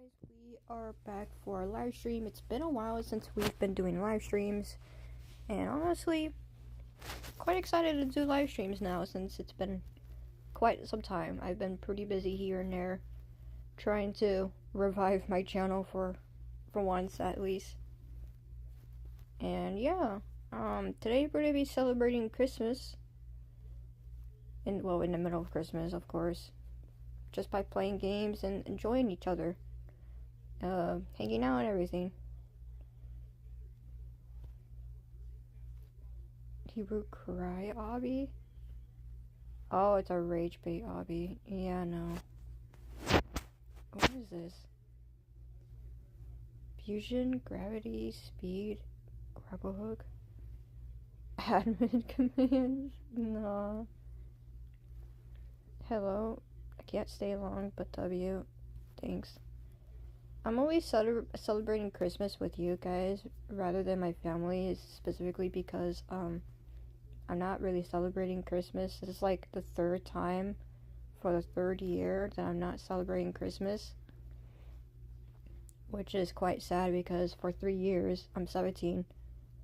guys, we are back for a live stream. It's been a while since we've been doing live streams, and honestly, quite excited to do live streams now since it's been quite some time. I've been pretty busy here and there, trying to revive my channel for once at least. And yeah, today we're gonna be celebrating Christmas, in the middle of Christmas, of course, just by playing games and enjoying each other. Hanging out and everything. Hebrew Cry Obby? Oh, it's a rage bait obby. Yeah, no. What is this? Fusion, gravity, speed, grapple hook. Admin commands? No. Hello. I can't stay long, but W. Thanks. I'm always celebrating Christmas with you guys rather than my family, specifically because I'm not really celebrating Christmas. This is like the third time for the third year that I'm not celebrating Christmas, which is quite sad because for 3 years I'm 17.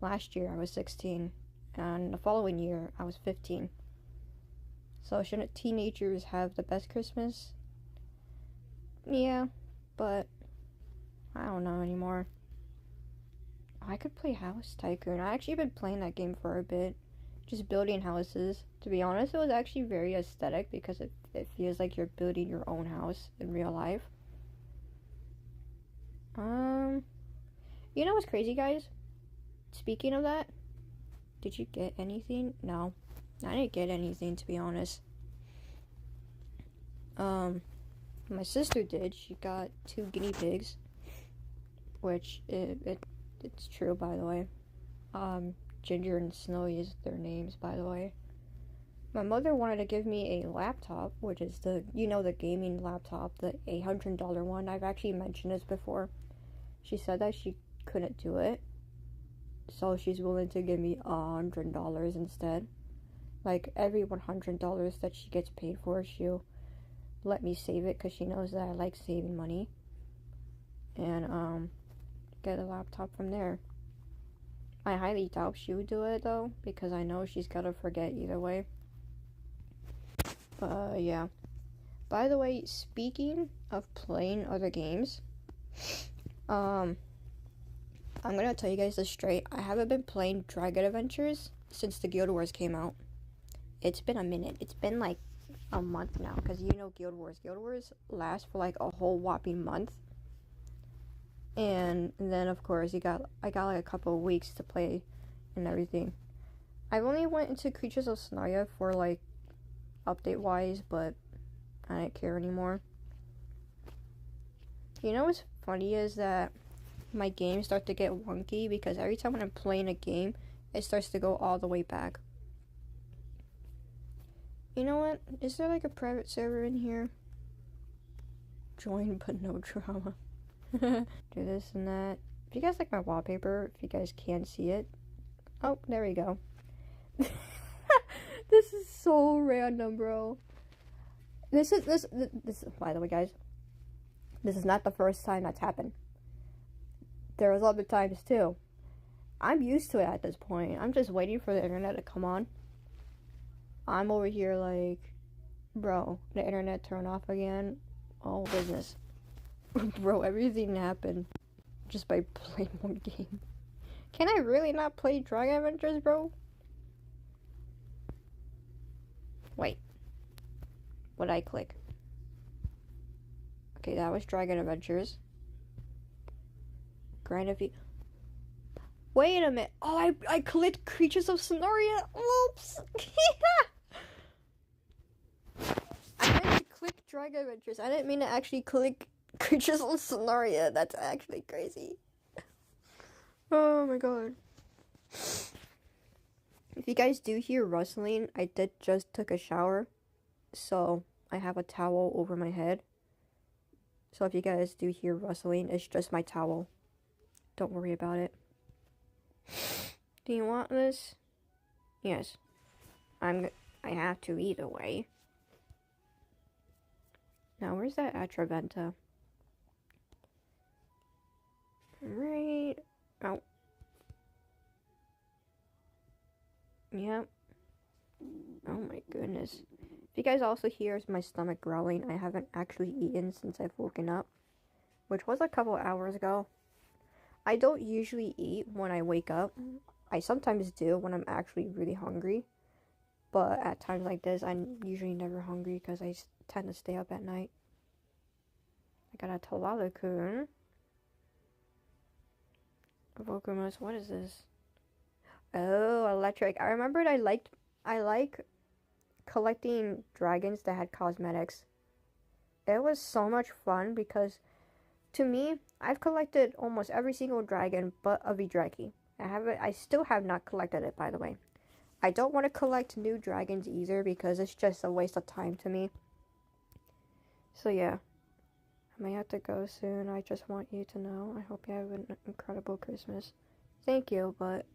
Last year I was 16, and the following year I was 15. So shouldn't teenagers have the best Christmas? Yeah, but I don't know anymore. I could play House Tycoon. I actually been playing that game for a bit, just building houses. To be honest, it was actually very aesthetic because it feels like you're building your own house in real life. You know what's crazy, guys? Speaking of that, did you get anything? No, I didn't get anything, to be honest. My sister did. She got 2 guinea pigs, which it's true, by the way. Ginger and Snowy is their names, by the way. My mother wanted to give me a laptop, which is the gaming laptop, the $800 one. I've actually mentioned this before. She said that she couldn't do it, so she's willing to give me $100 instead. Like, every $100 that she gets paid for, she'll let me save it because she knows that I like saving money. And get a laptop from there. I highly doubt she would do it though, because I know she's gonna forget either way. But yeah. By the way, speaking of playing other games, I'm gonna tell you guys this straight. I haven't been playing Dragon Adventures since the Guild Wars came out. It's been a minute. It's been like a month now, because Guild Wars last for like a whole whopping month. And then of course I got like a couple of weeks to play and everything. I've only went into Creatures of Scenaria for like update wise, but I don't care anymore. You know what's funny is that my games start to get wonky because every time when I'm playing a game, it starts to go all the way back. You know what? Is there like a private server in here? Join but no drama. Do this and that. If you guys like my wallpaper, if you guys can see it. Oh, there we go. This is so random, bro. This is by the way, guys. This is not the first time that's happened. There was other times too. I'm used to it at this point. I'm just waiting for the internet to come on. I'm over here like, bro, the internet turned off again. Oh, business. Bro, everything happened just by playing one game. Can I really not play Dragon Adventures, bro? Wait. What did I click? Okay, that was Dragon Adventures. Grind a few. Wait a minute. Oh, I clicked Creatures of Scenaria. Whoops. I meant to click Dragon Adventures. I didn't mean to actually click Creatures of Scenaria. That's actually crazy. Oh my god. If you guys do hear rustling, I just took a shower, so I have a towel over my head. So if you guys do hear rustling, it's just my towel. Don't worry about it. Do you want this? Yes. I have to either way. Now, where's that Atraventa? right. Oh. Yep. Oh my goodness. If you guys also hear my stomach growling, I haven't actually eaten since I've woken up, which was a couple hours ago. I don't usually eat when I wake up. I sometimes do when I'm actually really hungry. But at times like this, I'm usually never hungry because I tend to stay up at night. I got a Talala-kun. Vokumus, what is this? Oh, electric. I remembered I like collecting dragons that had cosmetics. It was so much fun because, to me, I've collected almost every single dragon but a Vidraki. I still have not collected it, by the way. I don't want to collect new dragons either because it's just a waste of time to me. So yeah, I may have to go soon. I just want you to know. I hope you have an incredible Christmas. Thank you, but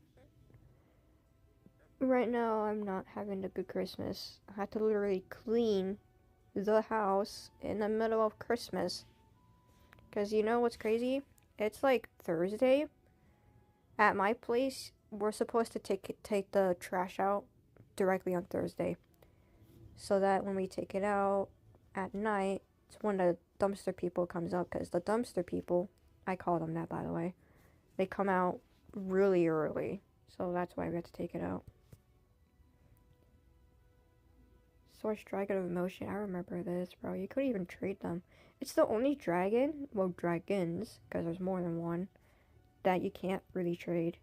right now I'm not having a good Christmas. I had to literally clean the house in the middle of Christmas. Because you know what's crazy? It's like Thursday. At my place, we're supposed to take the trash out directly on Thursday. So that when we take it out at night, it's when the dumpster people comes up. Because the dumpster people, I call them that by the way, they come out really early. So that's why we have to take it out. Source Dragon of Emotion. I remember this, bro. You couldn't even trade them. It's the only dragon, well, dragons, because there's more than one, that you can't really trade.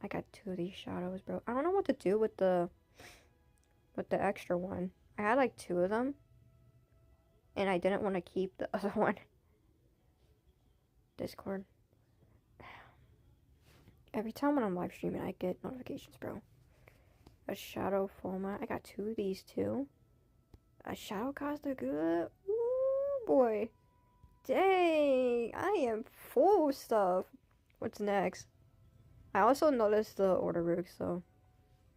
I got 2 of these shadows, bro. I don't know what to do with the extra one. I had like 2 of them, and I didn't want to keep the other one. Discord. Every time when I'm live streaming, I get notifications, bro. A Shadow Foma. I got 2 of these too. A Shadow Costa Good. Ooh, boy. Dang. I am full of stuff. What's next? I also noticed the order book, so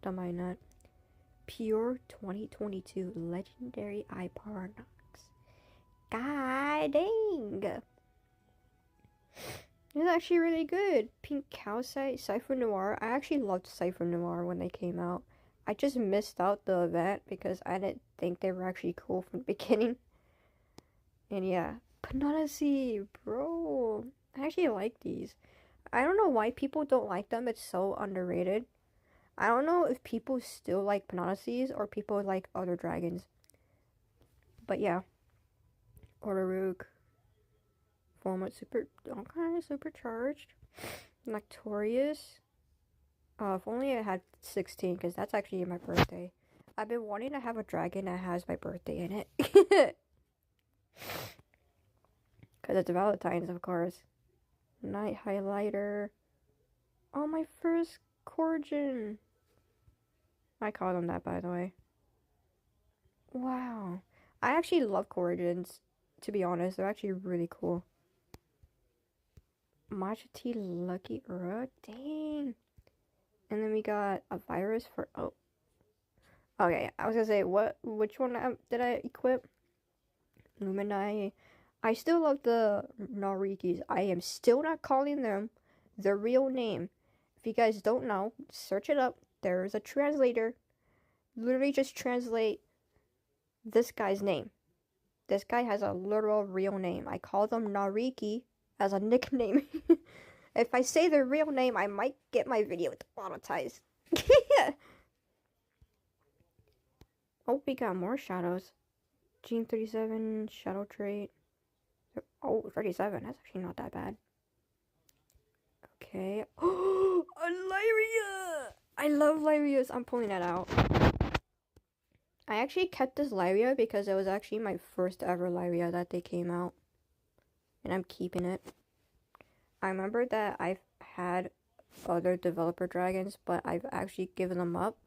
don't mind that. Pure 2022 Legendary Iparnox. God dang. It's actually really good. Pink Calcite, Cypher Noir. I actually loved Cypher Noir when they came out. I just missed out the event because I didn't think they were actually cool from the beginning. And yeah, Pananacy, bro. I actually like these. I don't know why people don't like them. It's so underrated. I don't know if people still like Pananacies or people like other dragons. But yeah. Orderuk. Format super, okay, supercharged. Noctorious. If only I had 16, because that's actually my birthday. I've been wanting to have a dragon that has my birthday in it. Because it's Valentine's, of course. Night Highlighter. Oh, my first Corgin. I call them that, by the way. Wow. I actually love Corgins, to be honest. They're actually really cool. Matcha Tea Lucky Ura. Dang. And then we got a virus for, oh. Okay, I was gonna say, which one did I equip? Luminai. I still love the Narikis. I am still not calling them their real name. If you guys don't know, search it up. There's a translator. Literally just translate this guy's name. This guy has a literal real name. I call them Nariki as a nickname. If I say their real name, I might get my video demonetized. Oh, we got more shadows. Gene 37, shadow trait. Oh, 37. That's actually not that bad. Okay. Oh, a Lyria! I love Lyrias. I'm pulling that out. I actually kept this Lyria because it was actually my first ever Lyria that they came out. And I'm keeping it. I remember that I've had other developer dragons, but I've actually given them up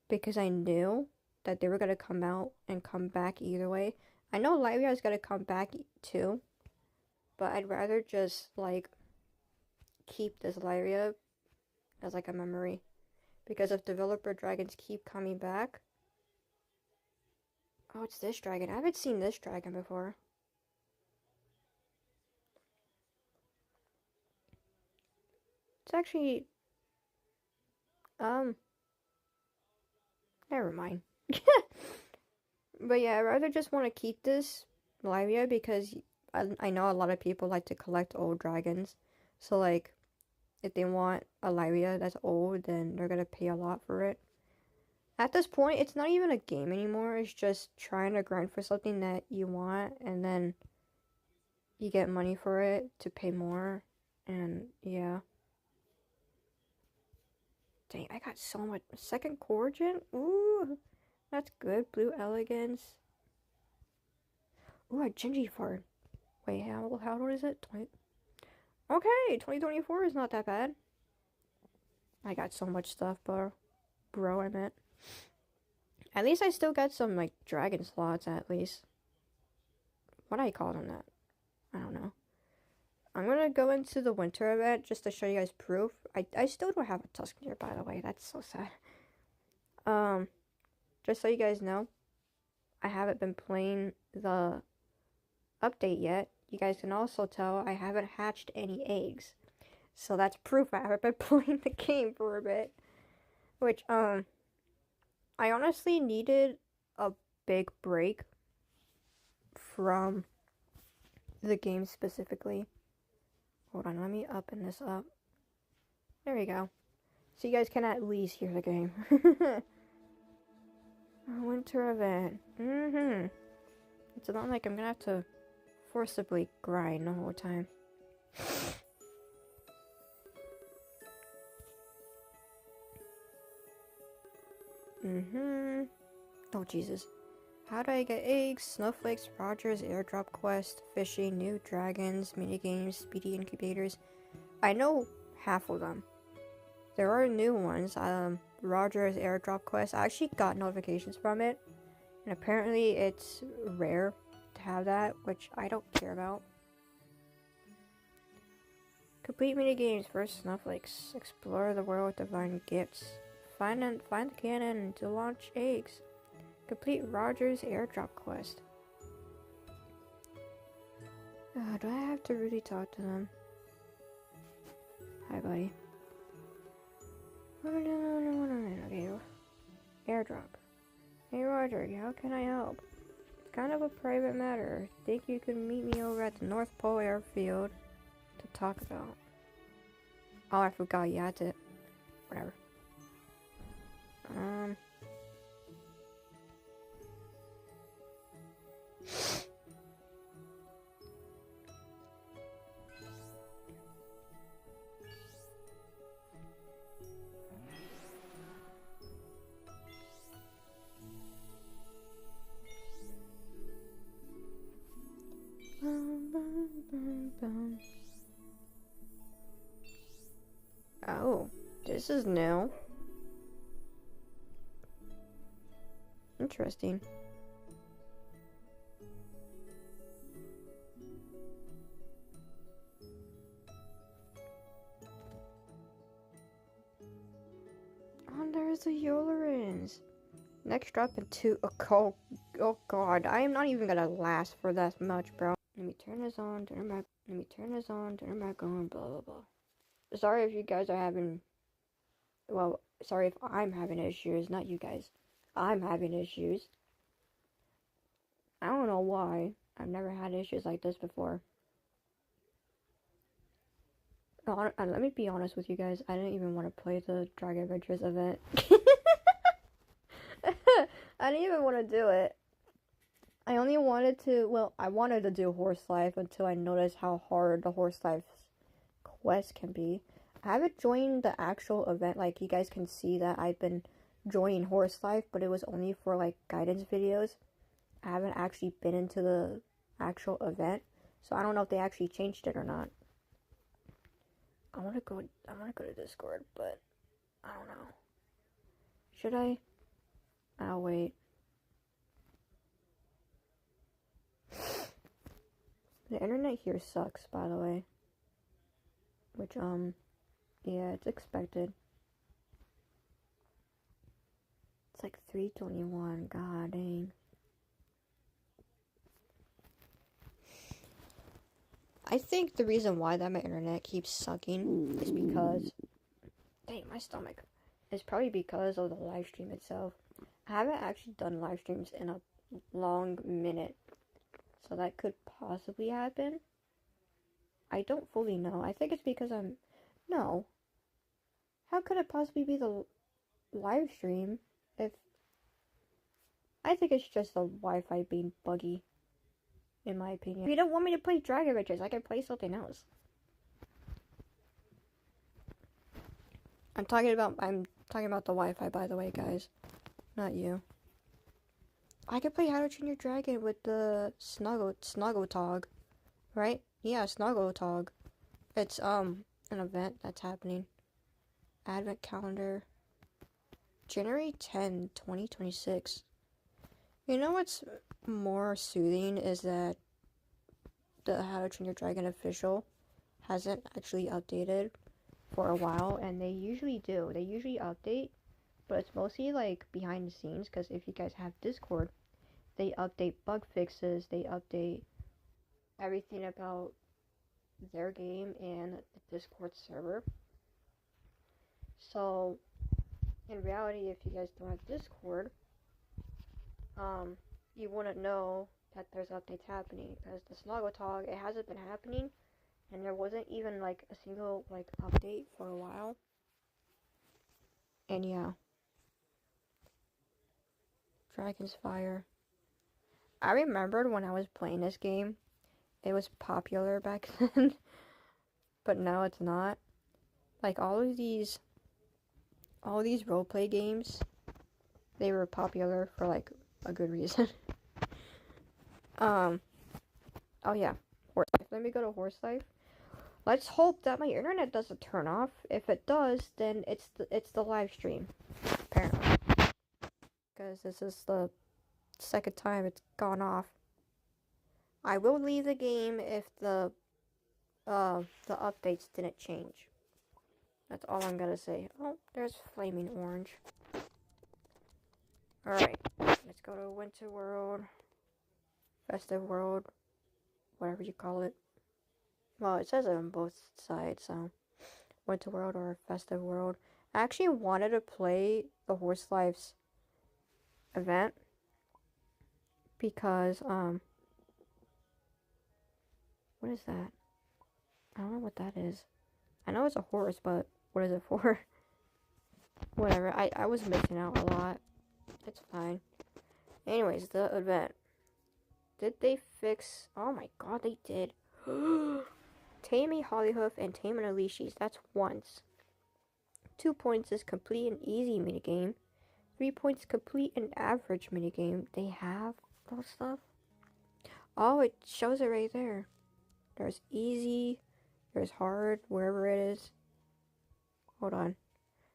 because I knew that they were going to come out and come back either way. I know Lyria is going to come back too, but I'd rather just like keep this Lyria as like a memory, because if developer dragons keep coming back. Oh, it's this dragon. I haven't seen this dragon before. It's actually, never mind. But yeah, I rather just want to keep this Livia because I know a lot of people like to collect old dragons. So, like, if they want a Livia that's old, then they're gonna pay a lot for it. At this point, it's not even a game anymore. It's just trying to grind for something that you want, and then you get money for it to pay more. And yeah. Dang, I got so much. Second Corrigan? Ooh, that's good. Blue Elegance. Ooh, a Gingy Fart. Wait, how old is it? 20. Okay, 2024 is not that bad. I got so much stuff, bro, I meant. At least I still got some, like, dragon slots, at least. What do I call them that? I don't know. I'm gonna go into the winter event just to show you guys proof. I still don't have a Tuskner, by the way. That's so sad. Just so you guys know, I haven't been playing the update yet. You guys can also tell I haven't hatched any eggs. So that's proof I haven't been playing the game for a bit. Which, I honestly needed a big break from the game specifically. Hold on, let me open this up. There we go. So you guys can at least hear the game. Winter event. It's not like I'm gonna have to forcibly grind the whole time. Oh, Jesus. How do I get eggs? Snowflakes, Rogers, airdrop quest, fishing, new dragons, minigames, speedy incubators. I know half of them. There are new ones. Rogers airdrop quest. I actually got notifications from it. And apparently it's rare to have that, which I don't care about. Complete minigames. First snowflakes. Explore the world with divine gifts. Find the cannon to launch eggs. Complete Rogers airdrop quest. Do I have to really talk to them? Hi, buddy. Okay. Airdrop. Hey, Roger, how can I help? It's kind of a private matter. Think you could meet me over at the North Pole Airfield to talk about. Oh, I forgot you had to... Whatever. Oh, this is new. Interesting. Oh, there's the Yolerins. Next drop into a call. Oh god, I am not even gonna last for that much, bro. Let me turn this on, turn back. Let me turn this on, turn back on, blah blah blah. Sorry if you guys are having. Well, sorry if I'm having issues, not you guys. I'm having issues. I don't know why. I've never had issues like this before. Let me be honest with you guys. I didn't even want to play the Dragon Adventures event. I didn't even want to do it. I only wanted to, well, I wanted to do Horse Life until I noticed how hard the Horse Life quest can be. I haven't joined the actual event, like you guys can see that I've been joining Horse Life, but it was only for like guidance videos. I haven't actually been into the actual event, so I don't know if they actually changed it or not. I want to go to Discord, but I don't know. Should I? I'll wait. The internet here sucks, by the way. Which, yeah, it's expected. It's like 3:21, god dang. I think the reason why that my internet keeps sucking is because, dang, my stomach, is probably because of the live stream itself. I haven't actually done live streams in a long minute, so that could possibly happen. I don't fully know. I think it's because no. How could it possibly be the live stream if, I think it's just the Wi-Fi being buggy, in my opinion. If you don't want me to play Dragon Riches, I can play something else. I'm talking about the Wi-Fi, by the way, guys. Not you. I could play How to Train Your Dragon with the Snuggletog, right? Yeah, Snuggletog. It's an event that's happening. Advent calendar. January 10, 2026. You know what's more soothing is that the How to Train Your Dragon official hasn't actually updated for a while, and they usually do. They usually update, but it's mostly like behind the scenes, because if you guys have Discord, they update bug fixes, they update everything about their game and the Discord server. So in reality, if you guys don't have Discord, you wouldn't know that there's updates happening, because the Snuggletog, it hasn't been happening, and there wasn't even like a single like update for a while. And yeah, Dragon's Fire. I remembered when I was playing this game, it was popular back then, but now it's not. Like all these roleplay games, they were popular for like a good reason. Oh yeah, Horse Life. Let me go to Horse Life. Let's hope that my internet doesn't turn off. If it does, then it's the live stream, apparently, because this is the second time it's gone off. I will leave the game if the updates didn't change. That's all I'm gonna say. Oh, there's Flaming Orange. Alright, let's go to Winter World, Festive World, whatever you call it. Well, it says it on both sides, so Winter World or Festive World. I actually wanted to play the Horse Lives event because, what is that? I don't know what that is. I know it's a horse, but what is it for? Whatever, I was missing out a lot. It's fine. Anyways, the event. Did they fix... Oh my god, they did. Tame a Hollyhoof and Tame an Alishis. That's once. 2 points is complete an easy minigame. 3 points complete an average minigame. They have those stuff? Oh, it shows it right there. There's easy. There's hard, wherever it is. Hold on.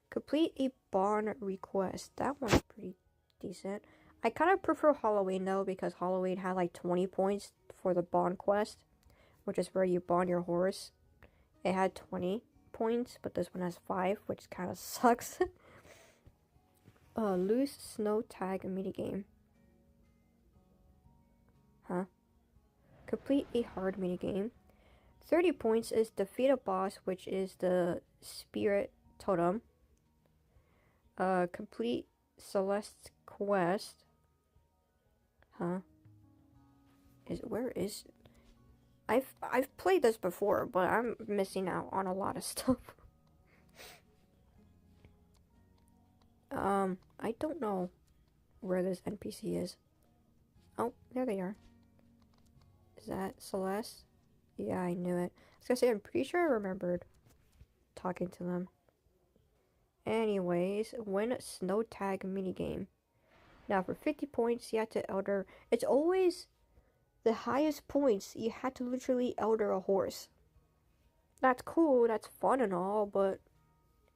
Complete a bond request. That one's pretty decent. I kind of prefer Halloween though, because Halloween had like 20 points for the bond quest, which is where you bond your horse. It had 20 points, but this one has 5, which kind of sucks. Loose snow tag minigame. Huh? Complete a hard minigame. 30 points is defeat a boss, which is the spirit totem. Complete Celeste's quest. Huh? Where is... I've played this before, but I'm missing out on a lot of stuff. I don't know where this NPC is. Oh, there they are. Is that Celeste? Yeah, I knew it. I was gonna say, I'm pretty sure I remembered talking to them. Anyways, win snow tag minigame. Now for 50 points, you have to elder... It's always the highest points. You had to literally elder a horse. That's cool, that's fun and all, but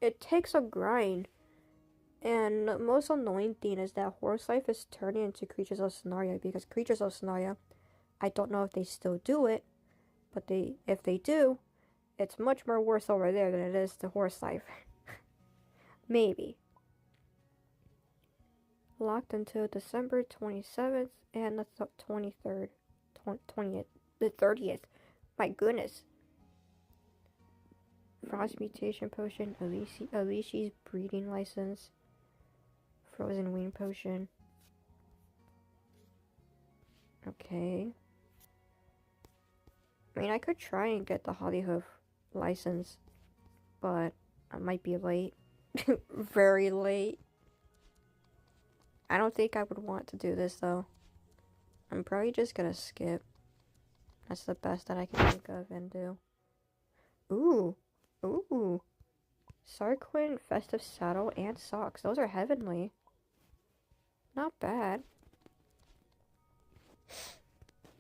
it takes a grind. And the most annoying thing is that Horse Life is turning into Creatures of Scenaria, because Creatures of Scenaria, I don't know if they still do it, but if they do, it's much more worse over there than it is to Horse Life. Maybe. Locked until December 27th and the 23rd, 20th, the 30th. My goodness. Frost mutation potion. Alici's breeding license. Frozen wing potion. Okay. I mean, I could try and get the Hollyhoof license, but I might be late. Very late. I don't think I would want to do this, though. I'm probably just gonna skip. That's the best that I can think of and do. Ooh. Ooh. Sarquin, Festive Saddle, and Socks. Those are heavenly. Not bad.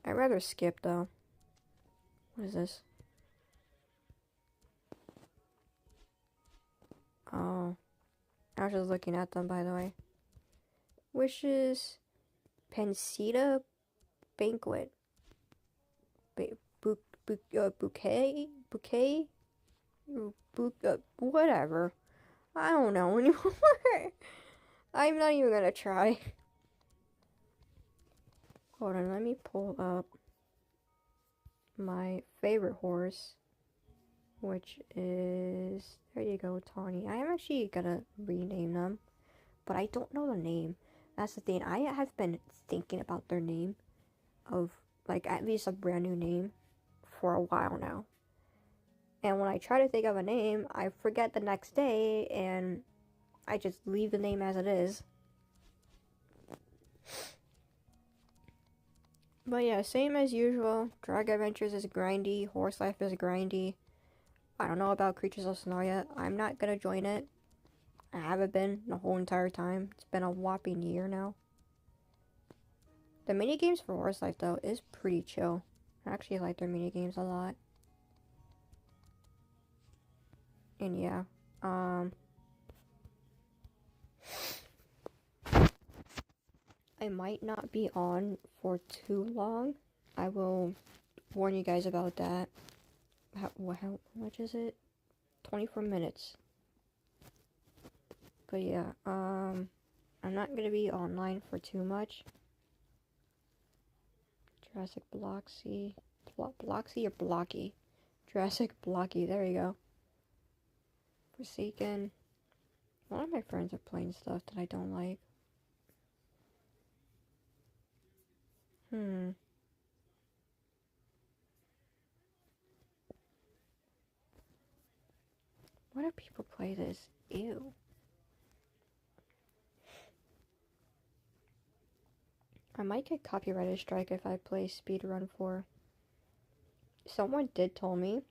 I'd rather skip, though. What is this? Oh. I was just looking at them, by the way. Wishes. Pancita Banquet. Bouquet? Whatever. I don't know anymore. I'm not even gonna try. Hold on, let me pull up my favorite horse, which is, there you go, Tawny. I am actually gonna rename them, but I don't know the name. That's the thing. I have been thinking about their name, of like at least a brand new name, for a while now. And when I try to think of a name, I forget the next day, and I just leave the name as it is. But yeah, same as usual. Drag Adventures is grindy. Horse Life is grindy. I don't know about Creatures of Snow yet. I'm not gonna join it. I haven't been the whole entire time. It's been a whopping year now. The minigames for Horse Life, though, is pretty chill. I actually like their minigames a lot. And yeah, I might not be on for too long. I will warn you guys about that. How much is it? 24 minutes. But yeah, I'm not gonna be online for too much. Jurassic Bloxy. Bloxy or Blocky? Jurassic Blocky, there you go. Forsaken. A lot of my friends are playing stuff that I don't like. Why do people play this? Ew. I might get copyrighted strike if I play Speedrun 4. Someone did tell me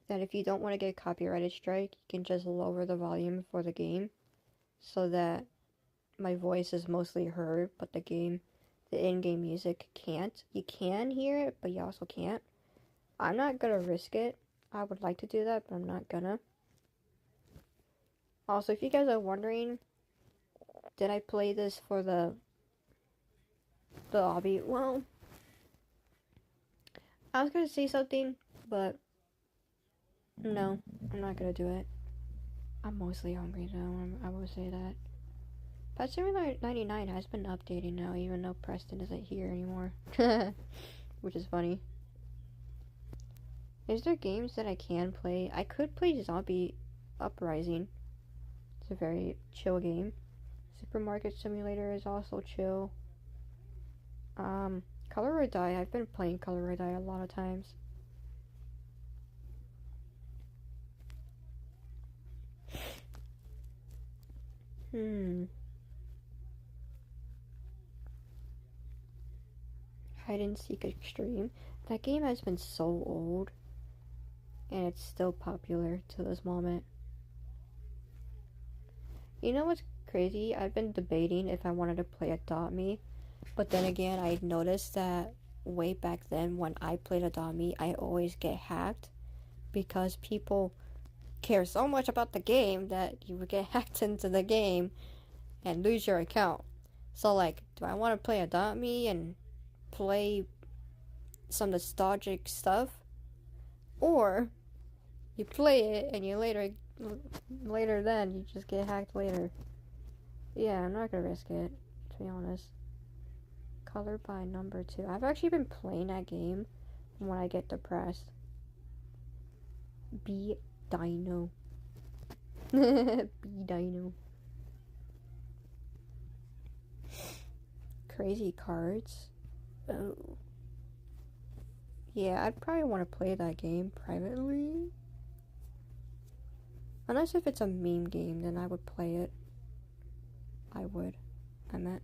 that if you don't want to get copyrighted strike, you can just lower the volume for the game so that my voice is mostly heard, but the in-game music can't. You can hear it, but you also can't. I'm not gonna risk it. I would like to do that, but I'm not gonna. Also, if you guys are wondering, did I play this for the obby? Well, I was gonna say something, but no, I'm not gonna do it. I'm mostly hungry though, I will say that. Pet Simulator 99 has been updating now, even though Preston isn't here anymore. Which is funny. Is there games that I can play? I could play Zombie Uprising. It's a very chill game. Supermarket Simulator is also chill. Color or Die. I've been playing Color or Die a lot of times. Hide and Seek Extreme. That game has been so old, and it's still popular to this moment. You know what's crazy? I've been debating if I wanted to play Adopt Me, but then again, I noticed that way back then when I played Adopt Me, I always get hacked because people care so much about the game that you would get hacked into the game and lose your account. So like, do I want to play Adopt Me and play some nostalgic stuff, or you play it and you later then you just get hacked later? Yeah, I'm not gonna risk it, to be honest. Color by Number 2. I've actually been playing that game when I get depressed. B Dino. B Dino. Crazy cards. Oh. Yeah, I'd probably want to play that game privately. Unless if it's a meme game, then I would play it. I meant.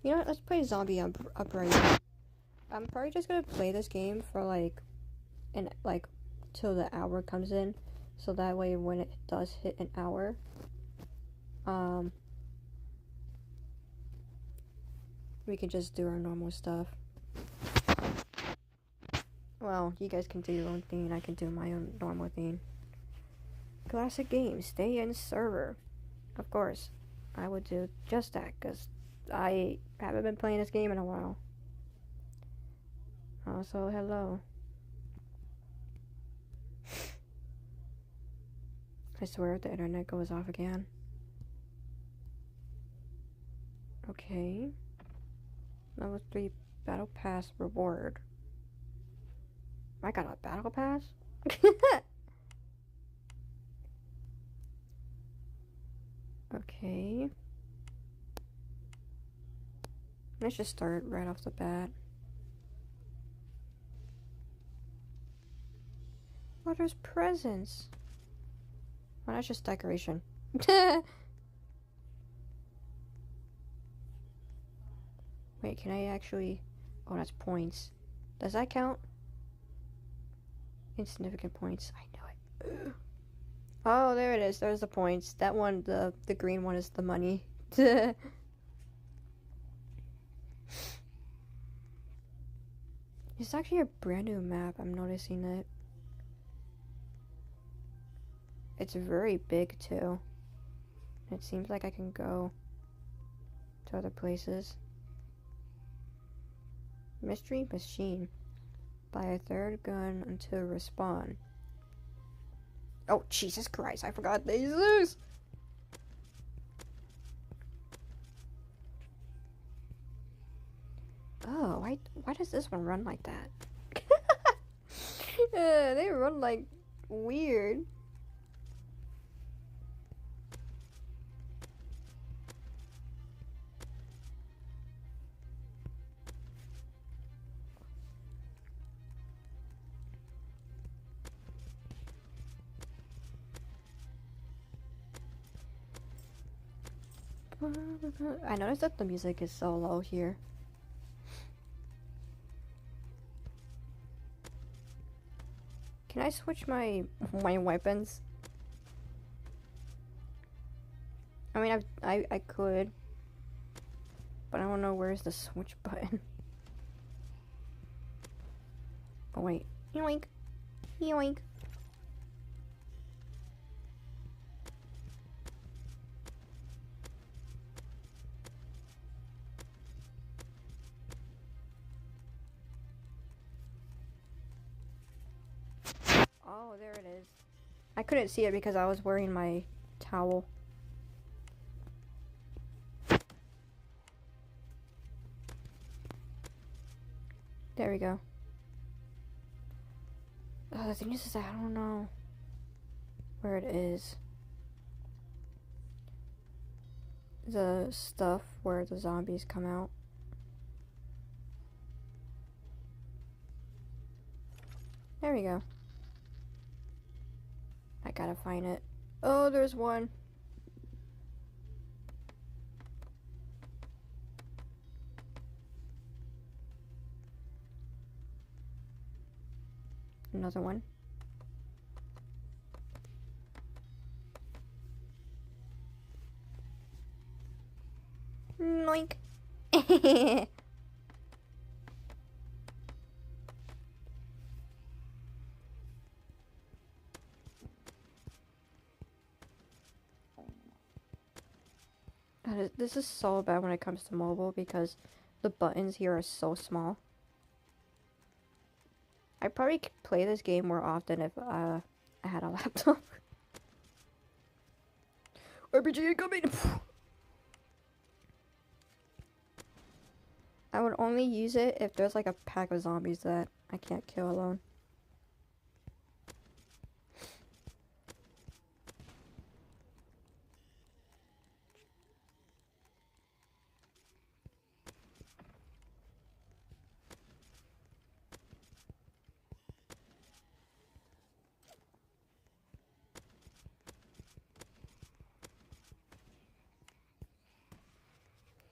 You know what? Let's play Zombie Uprising. I'm probably just gonna play this game for till the hour comes in, so that way when it does hit an hour, we can just do our normal stuff. Well, you guys can do your own thing, and I can do my own normal thing. Classic games, stay in server. Of course, I would do just that, because I haven't been playing this game in a while. Also, hello. I swear the internet goes off again. Okay. Level 3 Battle Pass reward. I got a Battle Pass? Okay. Let's just start right off the bat. Oh, there's presents. Oh, that's just decoration. Wait, can I actually... Oh, that's points. Does that count? Insignificant points. I know it. Oh, there it is. There's the points. That one, the green one is the money. It's actually a brand new map. I'm noticing it. It's very big, too. It seems like I can go to other places. Mystery machine. Buy a third gun until respawn. Oh, Jesus Christ, I forgot these. Oh, why does this one run like that? They run like weird. I noticed that the music is so low here. Can I switch my weapons? I mean, I could, but I don't know where's the switch button. Oh wait, yoink, yoink. Oh, there it is. I couldn't see it because I was wearing my towel. There we go. Oh, the thing is I don't know where it is. The stuff where the zombies come out. There we go. I gotta find it. Oh, there's one. Another one. Noink. This is so bad when it comes to mobile because the buttons here are so small. I probably could play this game more often if I had a laptop. RPG incoming! I would only use it if there's like a pack of zombies that I can't kill alone.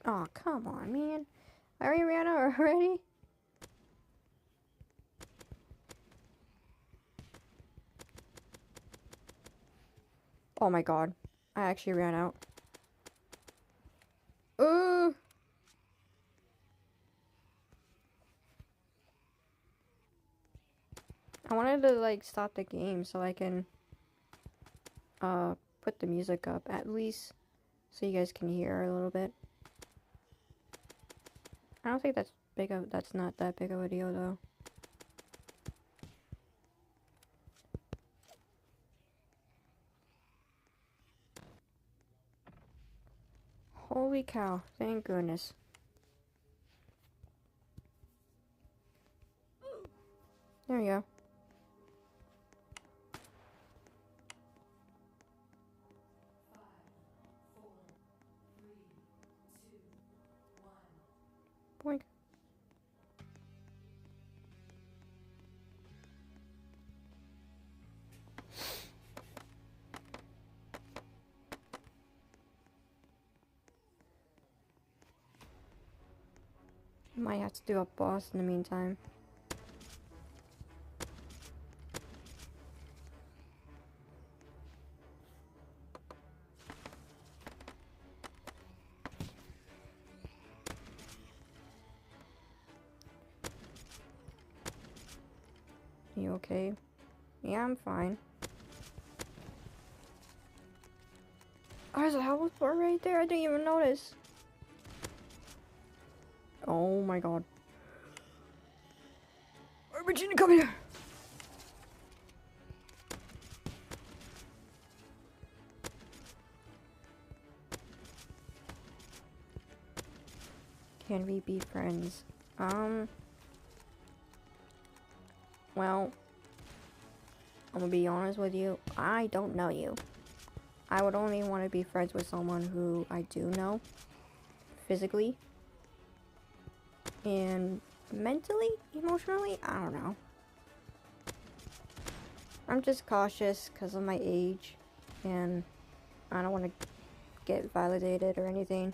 Oh, come on, man. I already ran out already? Oh my god. I actually ran out. Ooh! I wanted to, like, stop the game so I can, put the music up, at least, so you guys can hear a little bit. I don't think that's not that big of a deal, though. Holy cow, thank goodness. There you go. Boink. Might have to do a boss in the meantime. You okay? Yeah, I'm fine. Oh, there's a health bar right there. I didn't even notice. Oh my god. Regina, come here! Can we be friends? Well, I'm gonna be honest with you. I don't know you. I would only want to be friends with someone who I do know. Physically. And mentally? Emotionally? I don't know. I'm just cautious because of my age. And I don't want to get validated or anything.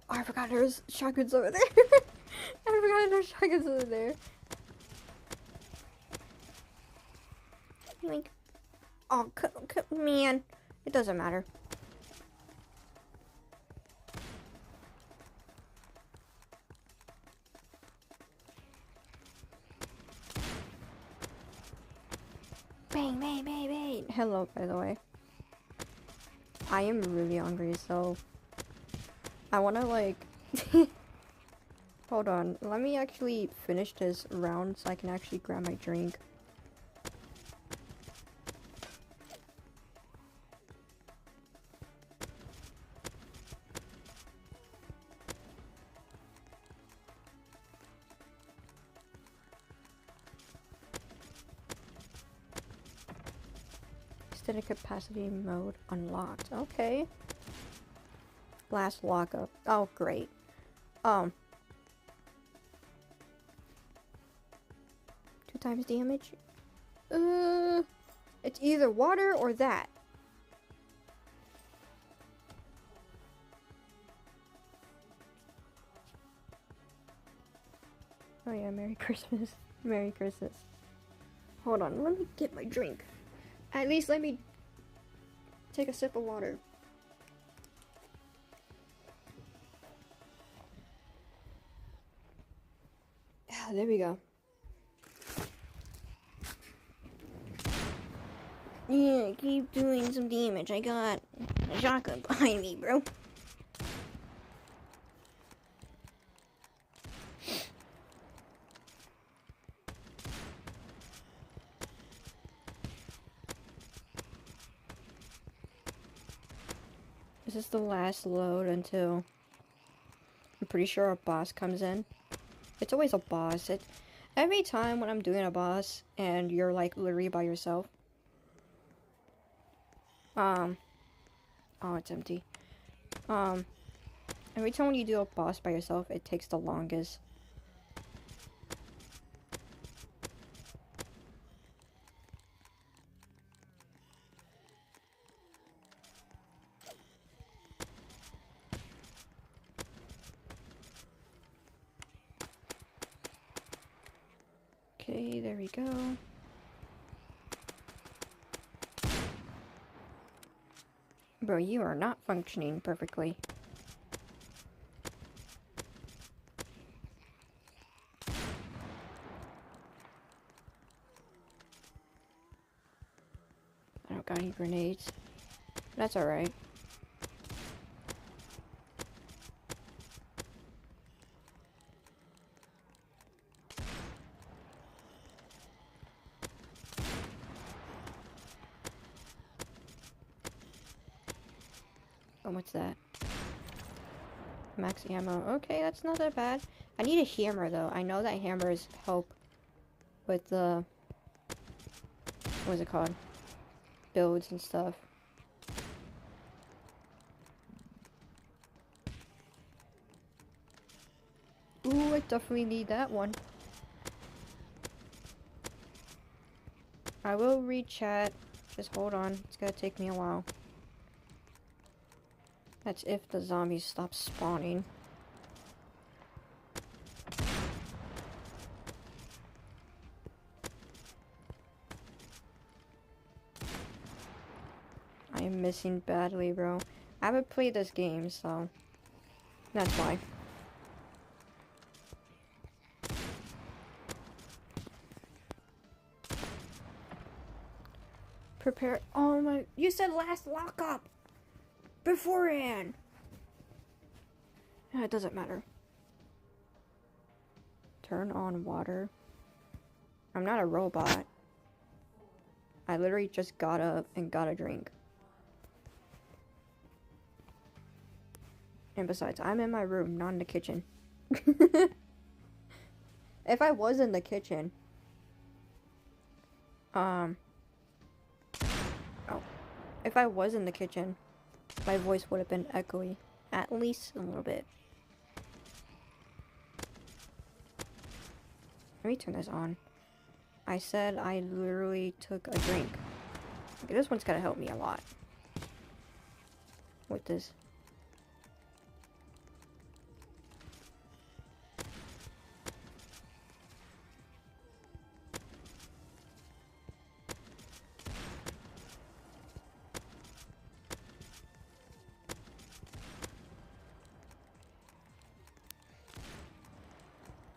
Oh, I forgot there's shotguns over there. I forgot there's shotguns over there. Like, oh, man. It doesn't matter. Bang, bang, bang, bang. Hello, by the way. I am really hungry, so I want to, like... Hold on. Let me actually finish this round so I can actually grab my drink. Extended capacity mode unlocked. Okay. Blast lockup. Oh, great. 2 times damage? It's either water or that. Oh yeah, Merry Christmas. Merry Christmas. Hold on, let me get my drink. At least let me take a sip of water. Ah, there we go. Yeah, keep doing some damage. I got a shotgun behind me, bro. Is This is the last load until I'm pretty sure a boss comes in. It's always a boss. Every time when I'm doing a boss and you're like literally by yourself. Oh, it's empty. Every time when you do a boss by yourself, it takes the longest. Okay, there we go. Bro, you are not functioning perfectly. I don't got any grenades. That's alright. Oh, what's that? Max ammo. Okay, that's not that bad. I need a hammer, though. I know that hammers help with the... what is it called? Builds and stuff. Ooh, I definitely need that one. I will read chat. Just hold on. It's gonna take me a while. That's if the zombies stop spawning. I am missing badly, bro. I haven't played this game, so that's why. Prepare. Oh my. You said last lockup beforehand. It doesn't matter. Turn on water. I'm not a robot. I literally just got up and got a drink. And besides, I'm in my room, not in the kitchen. If I was in the kitchen, if I was in the kitchen, my voice would have been echoey, at least a little bit. Let me turn this on. I said I literally took a drink. Okay, this one's gotta help me a lot. With this.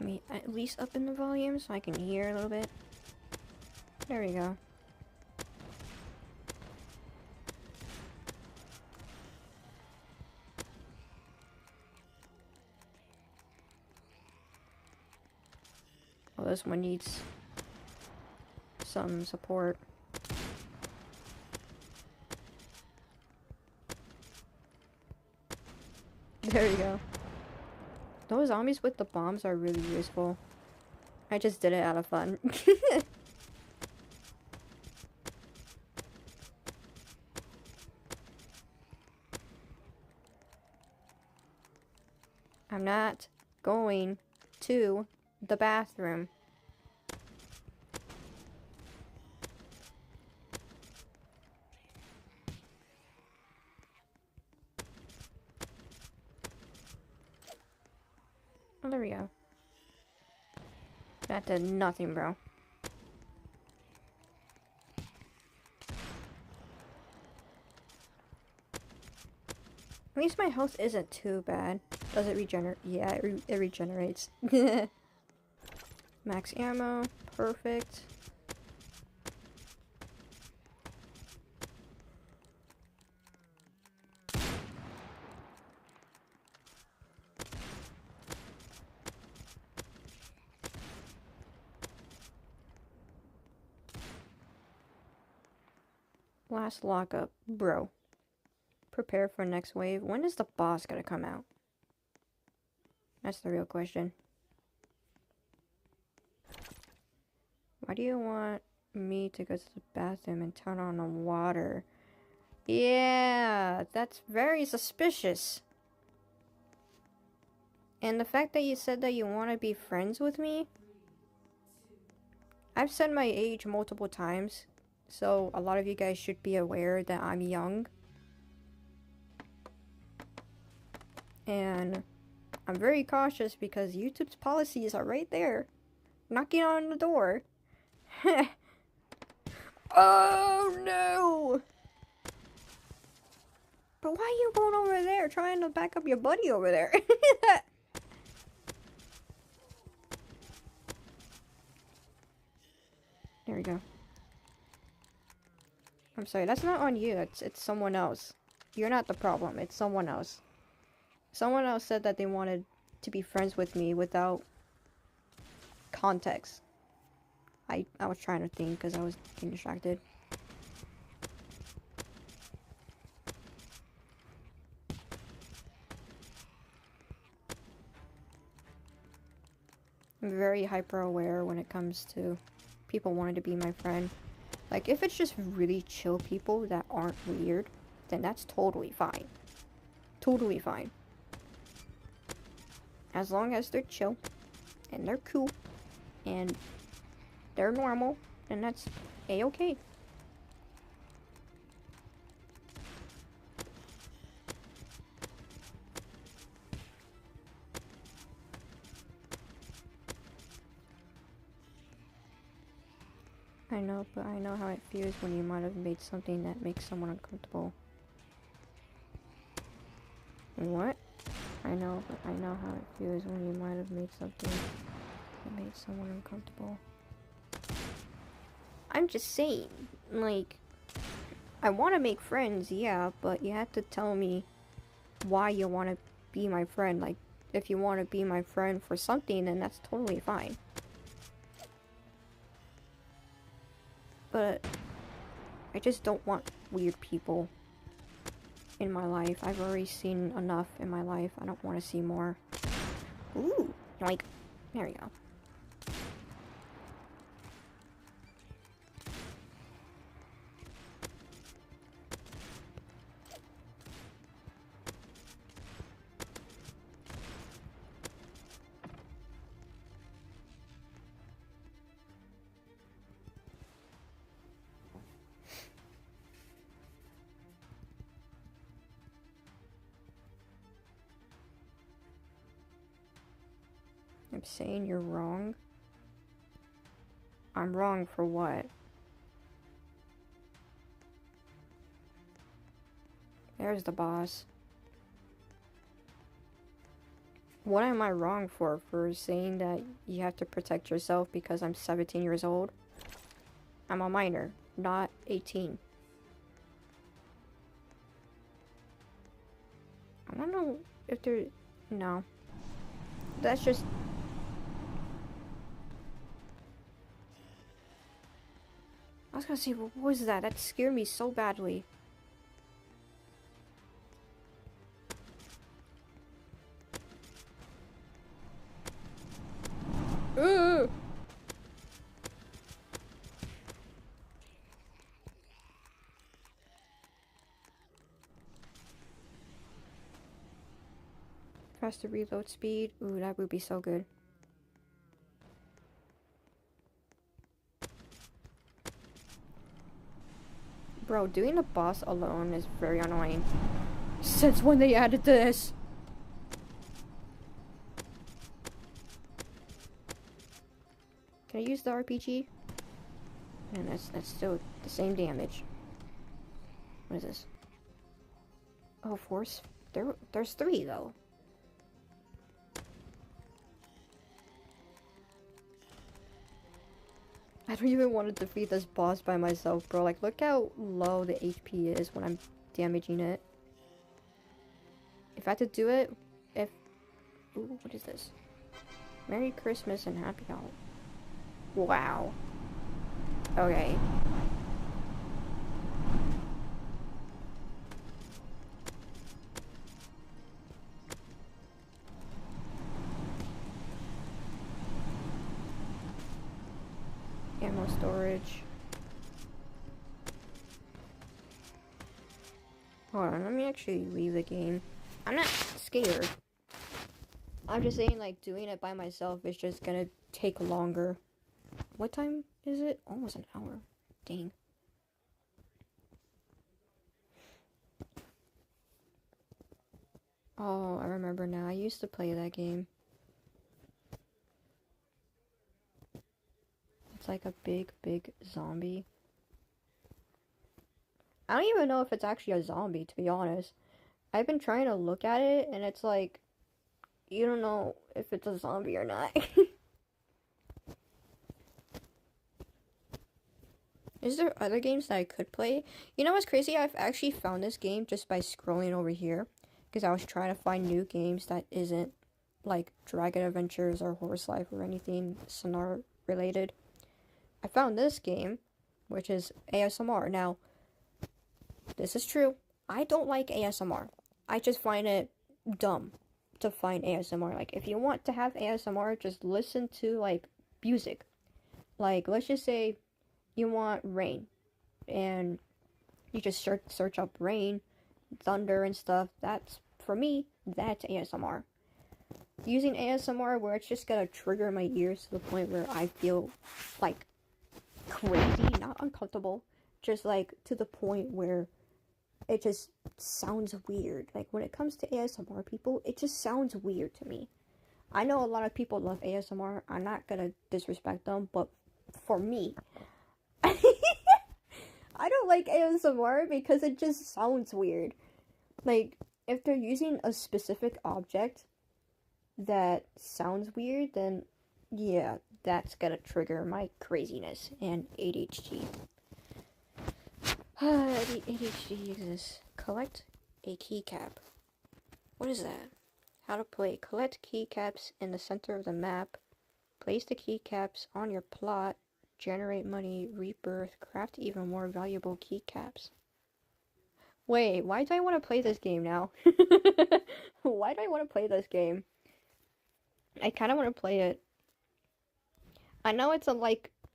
Let me at least up in the volume so I can hear a little bit. There we go. Oh, this one needs some support. There we go. Those zombies with the bombs are really useful. I just did it out of fun. I'm not going to the bathroom. Oh, there we go. That did nothing, bro. At least my health isn't too bad. Does it regenerate? Yeah, it regenerates. Max ammo. Perfect. Last lockup. Bro. prepare for next wave. When is the boss gonna come out? That's the real question. Why do you want me to go to the bathroom and turn on the water? Yeah, that's very suspicious. And the fact that you said that you want to be friends with me? I've said my age multiple times, so a lot of you guys should be aware that I'm young. And I'm very cautious because YouTube's policies are right there, knocking on the door. Oh no! But why are you going over there trying to back up your buddy over there? There we go. I'm sorry, that's not on you, it's someone else. You're not the problem, it's someone else. Someone else said that they wanted to be friends with me without context. I was trying to think because I was getting distracted. I'm very hyper aware when it comes to people wanting to be my friend. Like, if it's just really chill people that aren't weird, then that's totally fine. Totally fine. As long as they're chill, and they're cool, and they're normal, then that's a-okay. I know, but I know how it feels when you might have made something that makes someone uncomfortable. What? I know, but I know how it feels when you might have made something that made someone uncomfortable. I'm just saying, like, I want to make friends, yeah, but you have to tell me why you want to be my friend. Like, if you want to be my friend for something, then that's totally fine. But I just don't want weird people in my life. I've already seen enough in my life. I don't want to see more. Ooh, like, there we go. I'm saying you're wrong. I'm wrong for what? There's the boss. What am I wrong for? For saying that you have to protect yourself because I'm 17 years old? I'm a minor, not 18. I don't know if there... No. That's just... I was gonna say, what was that? That scared me so badly. Ugh! Faster reload speed. Ooh, that would be so good. Bro, doing the boss alone is very annoying. Since when they added this? Can I use the RPG? And that's still the same damage. What is this? Oh, force. There's 3 though. I don't even want to defeat this boss by myself, bro. Like, look how low the HP is when I'm damaging it. If I had to do it, Ooh, what is this? Merry Christmas and Happy Holidays. Wow. Okay. Ammo storage. Hold on, let me actually leave the game. I'm not scared. I'm just saying, like, doing it by myself is just gonna take longer. What time is it? Almost an hour. Dang. Oh, I remember now. I used to play that game. It's like a big, big zombie. I don't even know if it's actually a zombie, to be honest. I've been trying to look at it, and it's like, you don't know if it's a zombie or not. Is there other games that I could play? You know what's crazy? I've actually found this game just by scrolling over here. Because I was trying to find new games that isn't like Dragon Adventures or Horse Life or anything Sonar related. I found this game, which is ASMR. Now, this is true. I don't like ASMR. I just find it dumb to find ASMR. Like, if you want to have ASMR, just listen to, like, music. Like, let's just say you want rain, and you just search up rain, thunder, and stuff. That's, for me, that's ASMR. Using ASMR where it's just gonna trigger my ears to the point where I feel, like, crazy, not uncomfortable, just, like, to the point where it just sounds weird. Like, when it comes to ASMR people, it just sounds weird to me. I know a lot of people love ASMR. I'm not gonna disrespect them, but for me, I don't like ASMR because it just sounds weird. Like, if they're using a specific object that sounds weird, then yeah, that's gonna trigger my craziness and ADHD. ADHD exists. Collect a keycap. What is that? How to play. Collect keycaps in the center of the map. Place the keycaps on your plot. Generate money. Rebirth. Craft even more valuable keycaps. Wait, why do I want to play this game now? Why do I want to play this game? I kind of want to play it. I know it's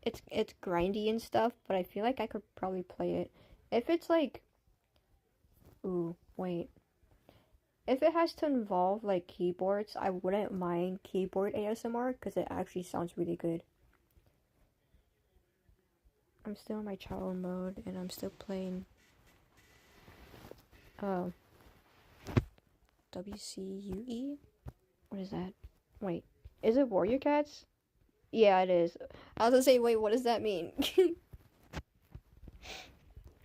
it's grindy and stuff, but I feel like I could probably play it. If it's like, ooh, wait. If it has to involve like keyboards, I wouldn't mind keyboard ASMR because it actually sounds really good. I'm still in my child mode and I'm still playing WCUE? What is that? Wait, is it Warrior Cats? Yeah, it is. I was gonna say, wait, what does that mean?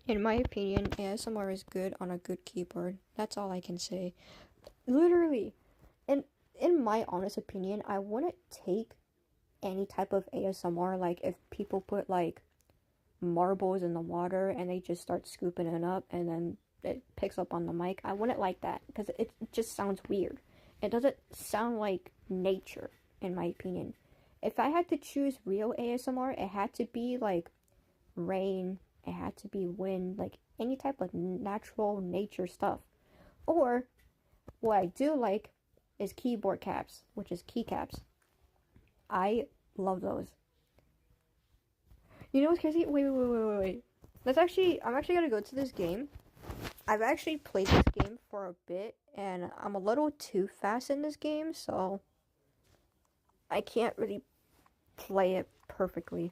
In my opinion, ASMR is good on a good keyboard. That's all I can say. Literally. And in my honest opinion, I wouldn't take any type of ASMR, like if people put like marbles in the water and they just start scooping it up and then it picks up on the mic. I wouldn't like that because it just sounds weird. It doesn't sound like nature, in my opinion. If I had to choose real ASMR, it had to be like rain, it had to be wind, like any type of natural nature stuff. Or what I do like is keyboard caps, which is keycaps. I love those. You know what's crazy? Wait. I'm actually gonna go to this game. I've actually played this game for a bit, and I'm a little too fast in this game, so I can't really play it perfectly.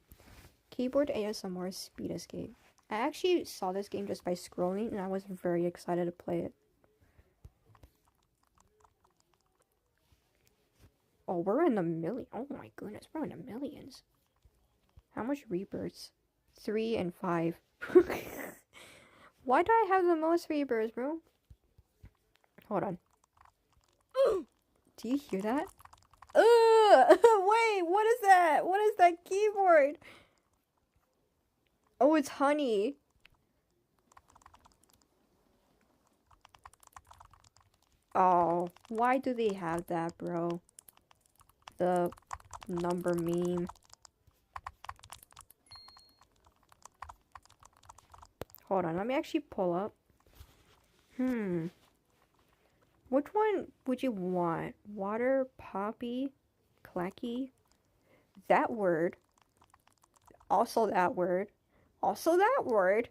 Keyboard ASMR Speed Escape. I actually saw this game just by scrolling, and I was very excited to play it. Oh, we're in the million. Oh my goodness, we're in the millions. How much rebirths? 3 and 5. Why do I have the most rebirths, bro? Hold on. Do you hear that? Wait, what is that? What is that keyboard? Oh, it's honey. Oh, why do they have that, bro? The number meme. Hold on, let me actually pull up. Which one would you want? Water, poppy, clacky? That word. Also that word. Also that word.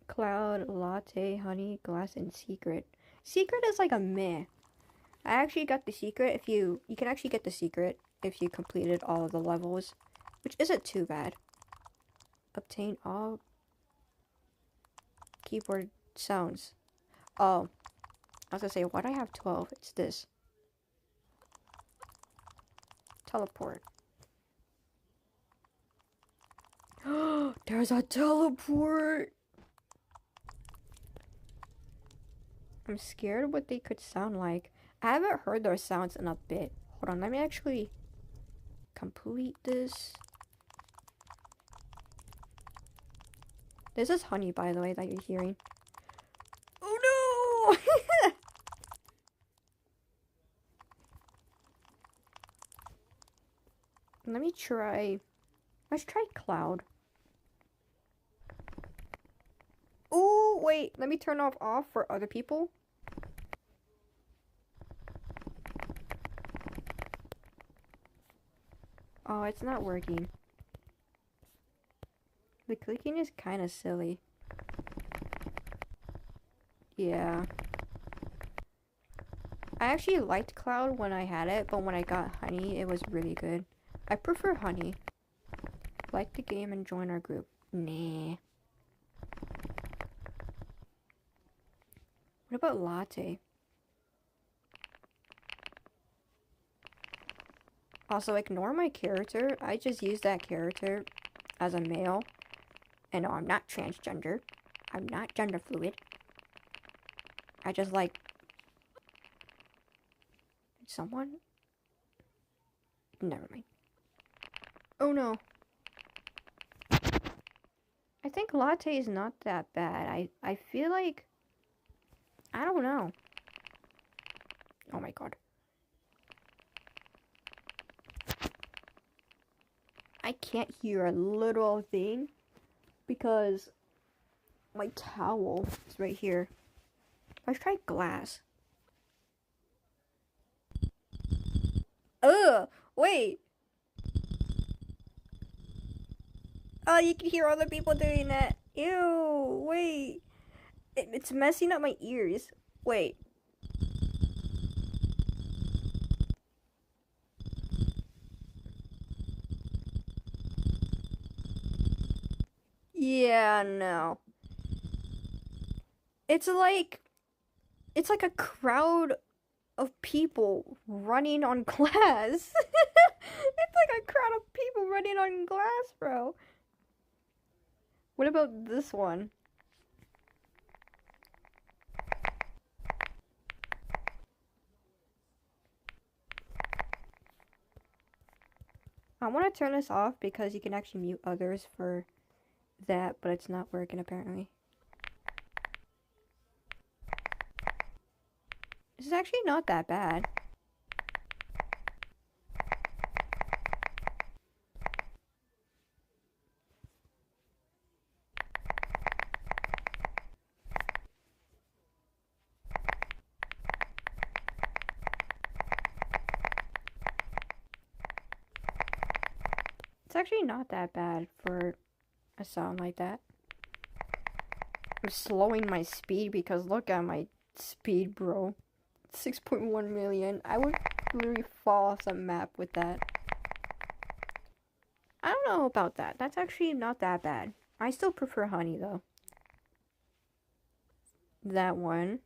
Cloud, latte, honey, glass, and secret. Secret is like a meh. I actually got the secret if you can actually get the secret if you completed all of the levels, which isn't too bad. Obtain all keyboard sounds. Oh, I was gonna say, why do I have 12? It's this. Teleport. There's a teleport! I'm scared what they could sound like. I haven't heard their sounds in a bit. Hold on, let me actually complete this. This is honey, by the way, that you're hearing. Oh no! Let me try. Let's try cloud. Oh, wait. Let me turn off for other people. Oh, it's not working. The clicking is kind of silly. Yeah. I actually liked cloud when I had it, but when I got honey, it was really good. I prefer honey. Like the game and join our group. Nah. What about latte? Also, ignore my character. I just use that character as a male. And no, I'm not transgender. I'm not gender fluid. I just like... Someone? Never mind. Oh no. I think latte is not that bad. I feel like... I don't know. Oh my god. I can't hear a little thing because my towel is right here. Let's try glass. Ugh! Wait! Oh, you can hear other people doing that. Ew! Wait! It's messing up my ears. Wait. Yeah, no. It's like a crowd of people running on glass. It's like a crowd of people running on glass, bro. What about this one? I want to turn this off because you can actually mute others for that, but it's not working apparently. This is actually not that bad. It's actually not that bad for a sound like that. I'm slowing my speed because look at my speed, bro. 6.1 million. I would literally fall off the map with that. I don't know about that. That's actually not that bad. I still prefer honey though. That one.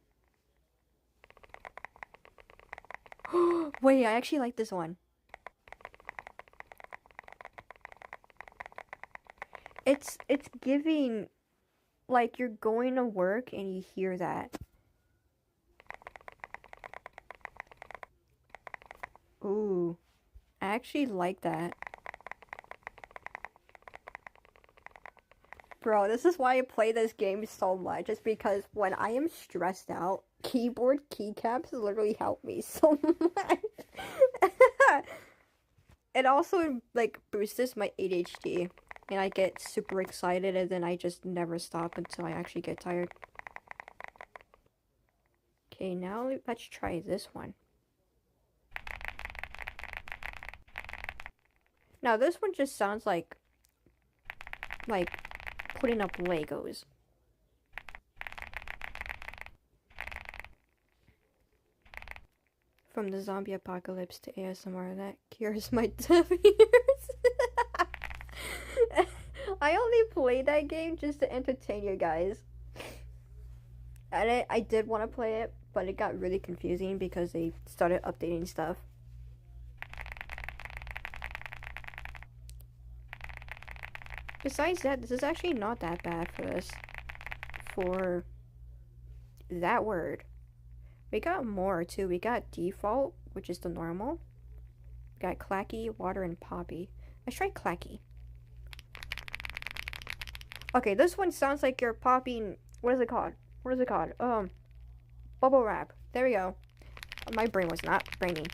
Wait, I actually like this one. It's giving like you're going to work and you hear that. Ooh. I actually like that. Bro, this is why I play this game so much. It's because when I am stressed out, keyboard keycaps literally help me so much. It also like boosts my ADHD. And I get super excited and then I just never stop until I actually get tired. Okay, now let's try this one. Now this one just sounds like putting up Legos. From the zombie apocalypse to ASMR that cures my deaf ears. I only played that game just to entertain you guys. And I did want to play it, but it got really confusing because they started updating stuff. Besides that, this is actually not that bad for this. For that word. We got more too. We got default, which is the normal. We got clacky, water, and poppy. Let's try clacky. Okay, this one sounds like you're popping. What is it called? What is it called? Bubble wrap. There we go. My brain was not braining.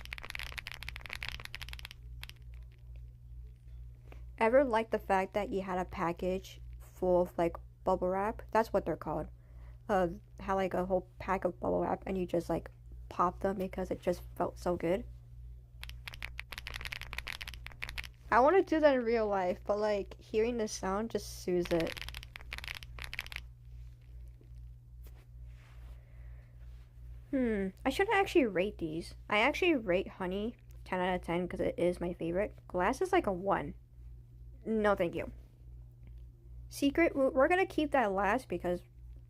Ever like the fact that you had a package full of like bubble wrap? That's what they're called. Had like a whole pack of bubble wrap and you just like pop them because it just felt so good. I want to do that in real life, but like hearing the sound just soothes it. I should actually rate these. I actually rate honey 10 out of 10 because it is my favorite. Glass is like a 1. No, thank you. Secret, we're gonna keep that last because,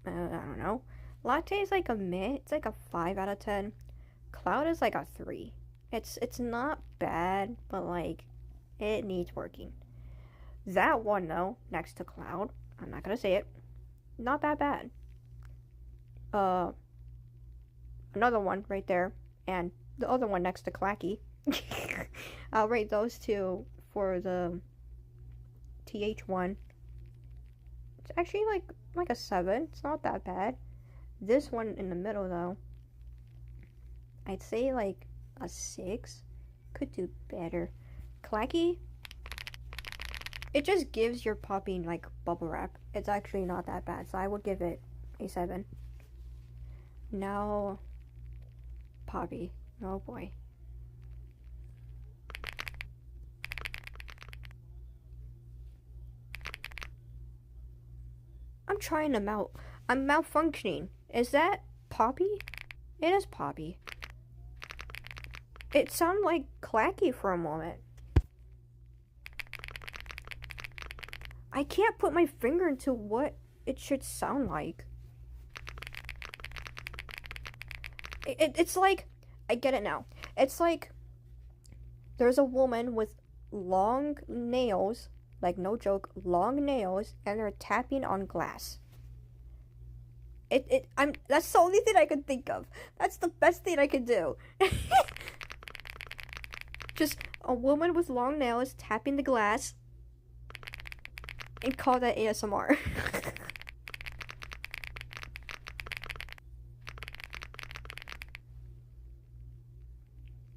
I don't know. Latte is like a meh. It's like a 5 out of 10. Cloud is like a 3. It's not bad, but like, it needs working. That one though, next to Cloud, I'm not gonna say it. Not that bad. Another one right there, and the other one next to Clacky. I'll rate those two for the TH1. It's actually like a 7. It's not that bad. This one in the middle though, I'd say like a 6. Could do better. Clacky, it just gives your popping like bubble wrap. It's actually not that bad, so I would give it a 7. Now Poppy. Oh boy. I'm trying to I'm malfunctioning. Is that Poppy? It is Poppy. It sounded like Clacky for a moment. I can't put my finger into what it should sound like. It's like, I get it now. It's like there's a woman with long nails, like no joke, long nails, and they're tapping on glass. That's the only thing I could think of. That's the best thing I could do. Just a woman with long nails tapping the glass and call that ASMR.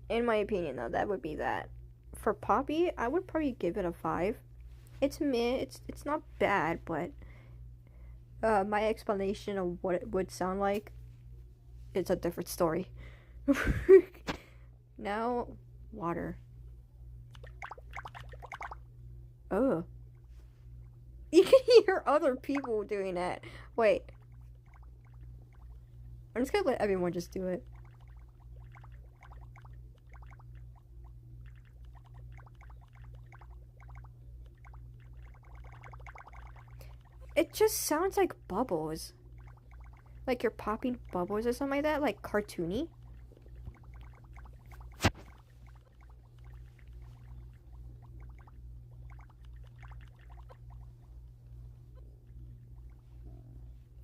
In my opinion, though, that would be that. For Poppy, I would probably give it a 5. It's meh. It's not bad, but my explanation of what it would sound like, it's a different story. Now, water. Oh. You can hear other people doing that. Wait. I'm just gonna let everyone just do it. It just sounds like bubbles. Like you're popping bubbles or something like that, like cartoony.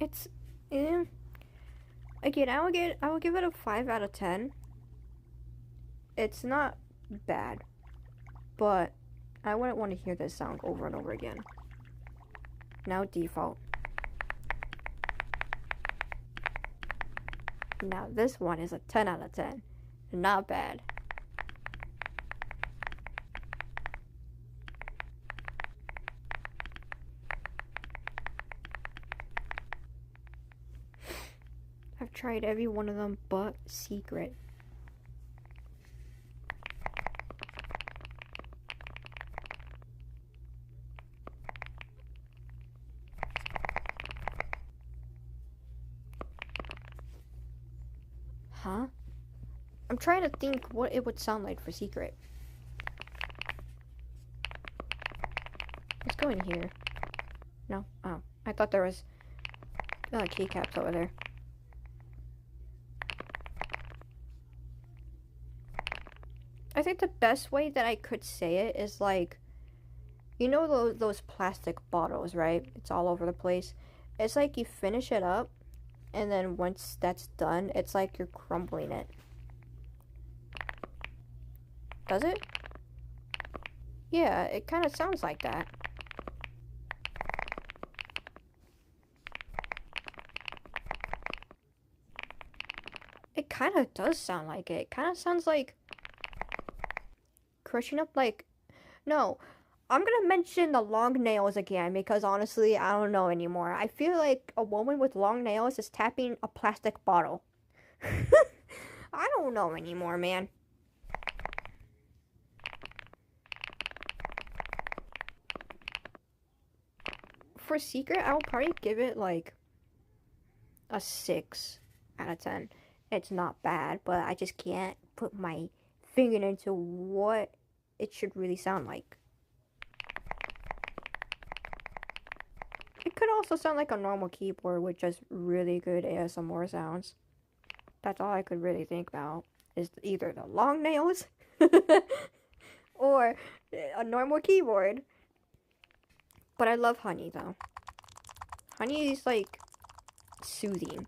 It's again, I will give it a 5 out of 10. It's not bad, but I wouldn't want to hear this sound over and over again. Now default. Now this one is a 10 out of 10. Not bad. I've tried every one of them but secret. Huh? I'm trying to think what it would sound like for secret. Let's go in here. No? Oh. I thought there was keycaps over there. I think the best way that I could say it is like, you know those plastic bottles, right? It's all over the place. It's like you finish it up, and then once that's done, it's like you're crumbling it. Does it? Yeah, it kind of sounds like that. It kind of does sound like it. It kind of sounds like crushing up, like... No, I'm gonna mention the long nails again because honestly, I don't know anymore. I feel like a woman with long nails is tapping a plastic bottle. I don't know anymore, man. For secret, I'll probably give it like a 6 out of 10. It's not bad, but I just can't put my finger into what it should really sound like. It could also sound like a normal keyboard with just really good ASMR sounds. That's all I could really think about, is either the long nails or a normal keyboard. But I love honey though. Honey is like soothing.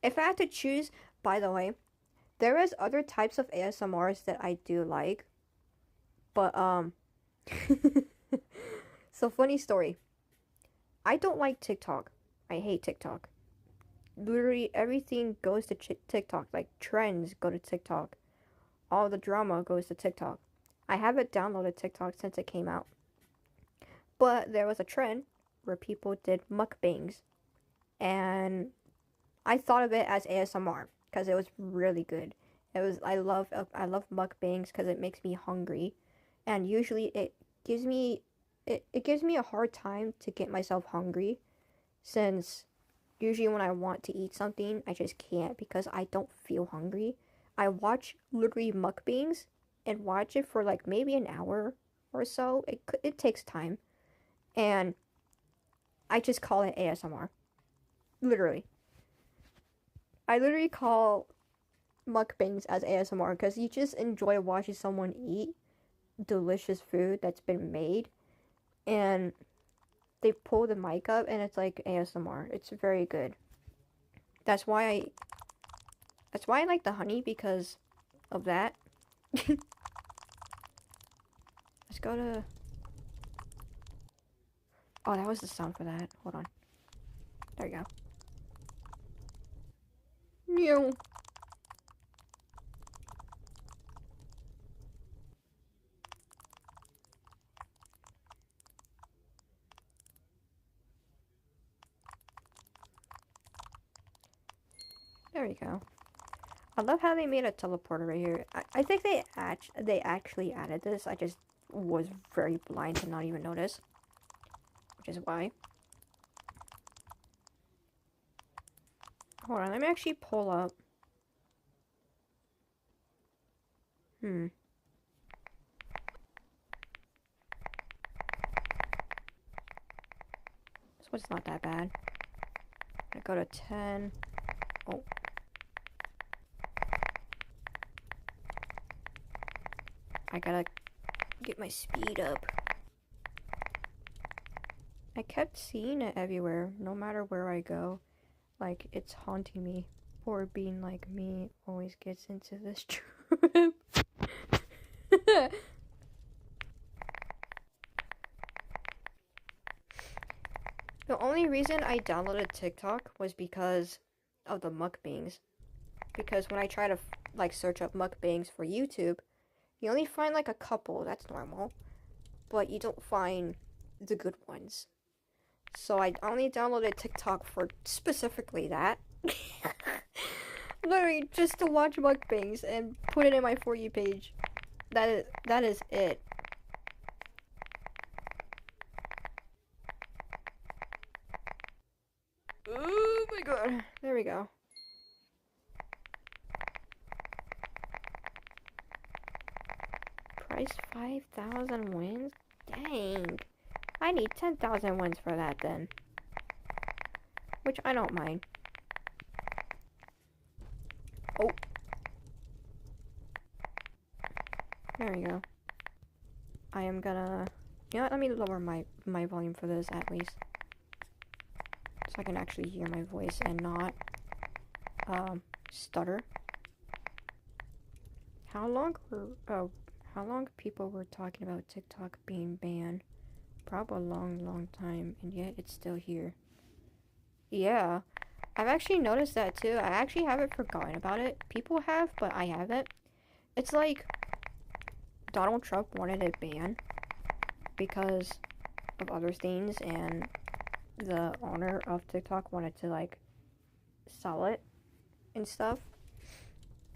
If I had to choose, by the way, there is other types of ASMRs that I do like. But so funny story. I don't like TikTok. I hate TikTok. Literally everything goes to TikTok. Like trends go to TikTok. All the drama goes to TikTok. I haven't downloaded TikTok since it came out. But there was a trend where people did mukbangs. And I thought of it as ASMR because it was really good. I love mukbangs because it makes me hungry. And usually it gives me a hard time to get myself hungry, since usually when I want to eat something, I just can't because I don't feel hungry. I watch literally mukbangs and watch it for like maybe an hour or so. It takes time. And I just call it ASMR. Literally. I literally call mukbangs as ASMR because you just enjoy watching someone eat delicious food that's been made, and they pull the mic up and it's like ASMR. It's very good. That's why I like the honey, because of that. Let's go to... Oh, that was the sound for that. Hold on. There you go. No. There we go. I love how they made a teleporter right here. I think they actually added this. I just was very blind to not even notice, which is why. Hold on, let me actually pull up. This one's not that bad. I go to 10. Oh. I gotta get my speed up. I kept seeing it everywhere, no matter where I go. Like, it's haunting me. Poor being like me always gets into this trap. The only reason I downloaded TikTok was because of the mukbangs. Because when I try to like search up mukbangs for YouTube, you only find like a couple. That's normal, but you don't find the good ones. So I only downloaded TikTok for specifically that. Literally just to watch mukbangs and put it in my For You page. That is it. Oh my god. There we go. twice 5,000 wins? Dang. I need 10,000 wins for that then. Which I don't mind. Oh. There we go. I am gonna... You know what? Let me lower my volume for this at least. So I can actually hear my voice and not stutter. How long people were talking about TikTok being banned? Probably a long time, and yet it's still here. Yeah, I've actually noticed that too. I actually haven't forgotten about it. People have, but I haven't. It's like Donald Trump wanted it banned because of other things, and the owner of TikTok wanted to like sell it and stuff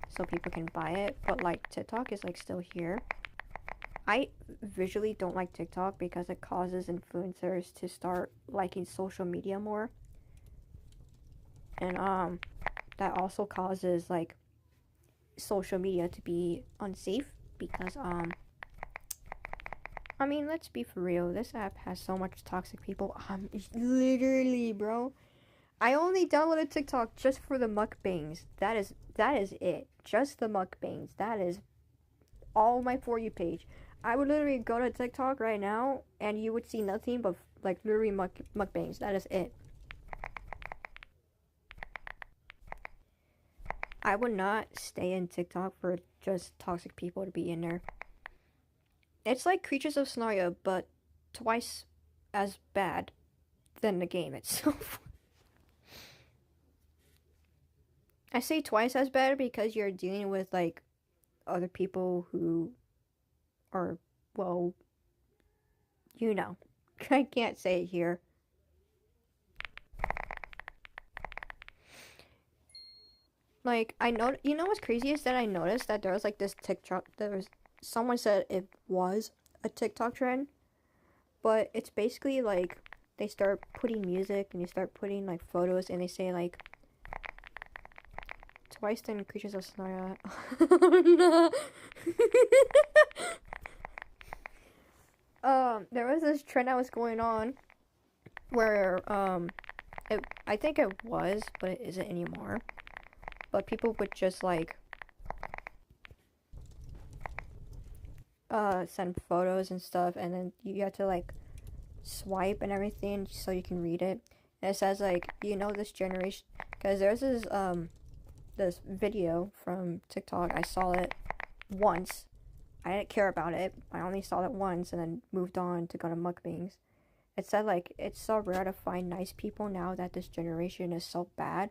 so people can buy it, but like TikTok is like still here. I visually don't like TikTok because it causes influencers to start liking social media more, and that also causes like social media to be unsafe because I mean, let's be for real, this app has so much toxic people. Literally, bro, I only downloaded TikTok just for the mukbangs. That is it. Just the mukbangs. That is all my For You page. I would literally go to TikTok right now and you would see nothing but like literally mukbangs. That is it. I would not stay in TikTok for just toxic people to be in there. It's like Creatures of Scenario, but twice as bad than the game itself. I say twice as bad because you're dealing with like other people who are, well, you know. I can't say it here. Like, you know what's crazy is that I noticed that there was like this TikTok, someone said it was a TikTok trend, but it's basically like they start putting music and you start putting like photos and they say like twice than Creatures of Scenario. No. There was this trend that was going on where I think it was, but it isn't anymore. But people would just like send photos and stuff, and then you have to like swipe and everything so you can read it. And it says like, you know, this generation, because there's this video from TikTok. I saw it once. I didn't care about it. I only saw it once and then moved on to go to mukbangs. It said like, it's so rare to find nice people now that this generation is so bad.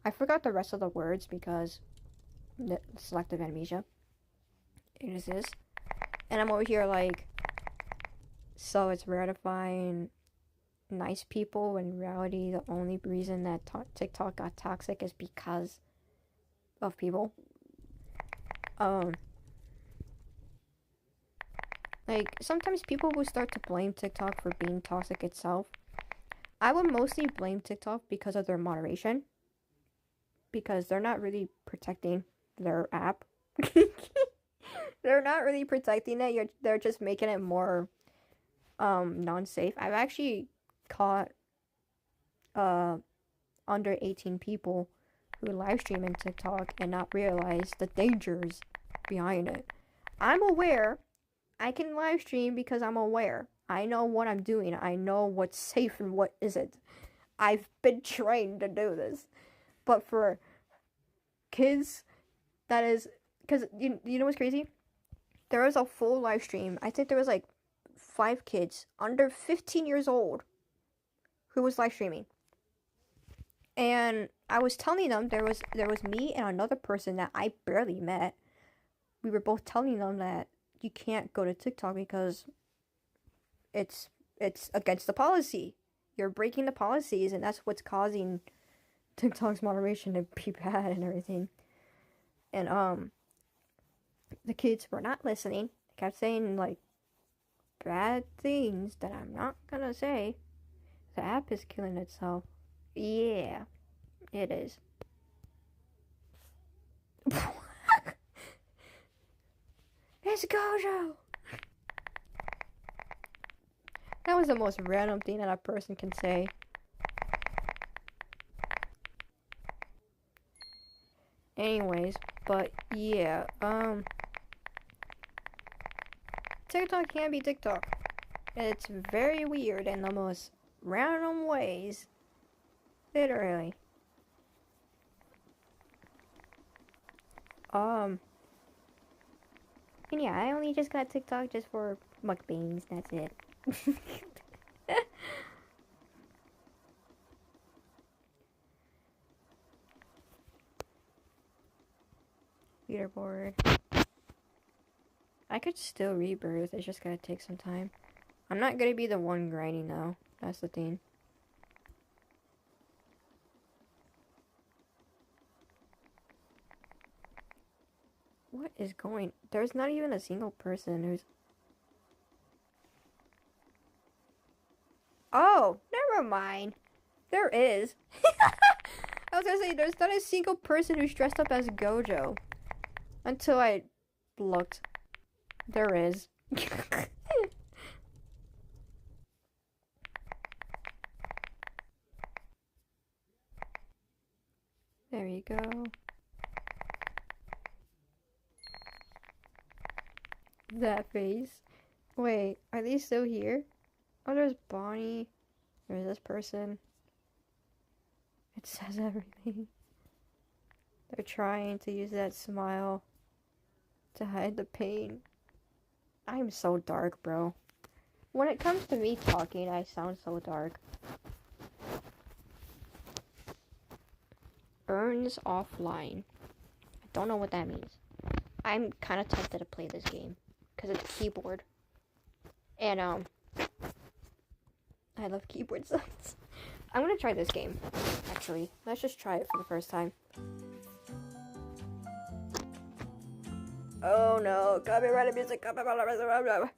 I forgot the rest of the words because selective amnesia. It is this. And I'm over here like, so it's rare to find nice people when in reality the only reason that TikTok got toxic is because of people. Like, sometimes people will start to blame TikTok for being toxic itself. I would mostly blame TikTok because of their moderation. Because they're not really protecting their app. They're not really protecting it. They're just making it more non-safe. I've actually caught under 18 people who live stream in TikTok and not realize the dangers behind it. I'm aware. I can live stream because I'm aware. I know what I'm doing. I know what's safe and what isn't. I've been trained to do this. But for kids, that is... Because you know what's crazy? There was a full live stream. I think there was like 5 kids under 15 years old who was live streaming. And I was telling them, there was me and another person that I barely met. We were both telling them that you can't go to TikTok because it's against the policy. You're breaking the policies, and that's what's causing TikTok's moderation to be bad and everything. And the kids were not listening. They kept saying like bad things that I'm not gonna say. The app is killing itself. Yeah, it is. It's Gojo! That was the most random thing that a person can say. Anyways, but yeah, TikTok can be TikTok. It's very weird in the most random ways. Literally. And yeah, I only just got TikTok just for mukbangs, that's it. Leaderboard. I could still rebirth, it's just gonna take some time. I'm not gonna be the one grinding though, that's the thing. What is going... There's not even a single person who's... Oh, never mind. There is. I was gonna say, there's not a single person who's dressed up as Gojo. Until I looked. There is. There you go. That face. Wait, are they still here? Oh, there's Bonnie. There's this person. It says everything. They're trying to use that smile to hide the pain. I'm so dark, bro. When it comes to me talking, I sound so dark. Earns offline. I don't know what that means. I'm kind of tempted to play this game because it's keyboard. And I love keyboard sounds. I'm gonna try this game, actually. Let's just try it for the first time. Oh no, copyrighted music, copyrighted.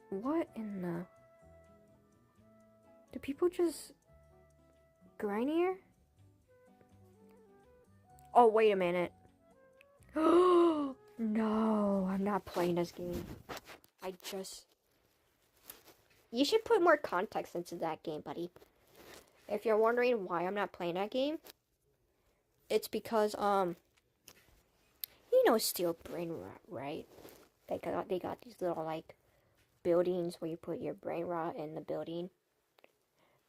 What in the... Do people just grind here? Oh, wait a minute. No, I'm not playing this game. You should put more context into that game, buddy. If you're wondering why I'm not playing that game, it's because, you know Steel Brain Rot, right? They got these little, like, buildings where you put your brain rot in the building.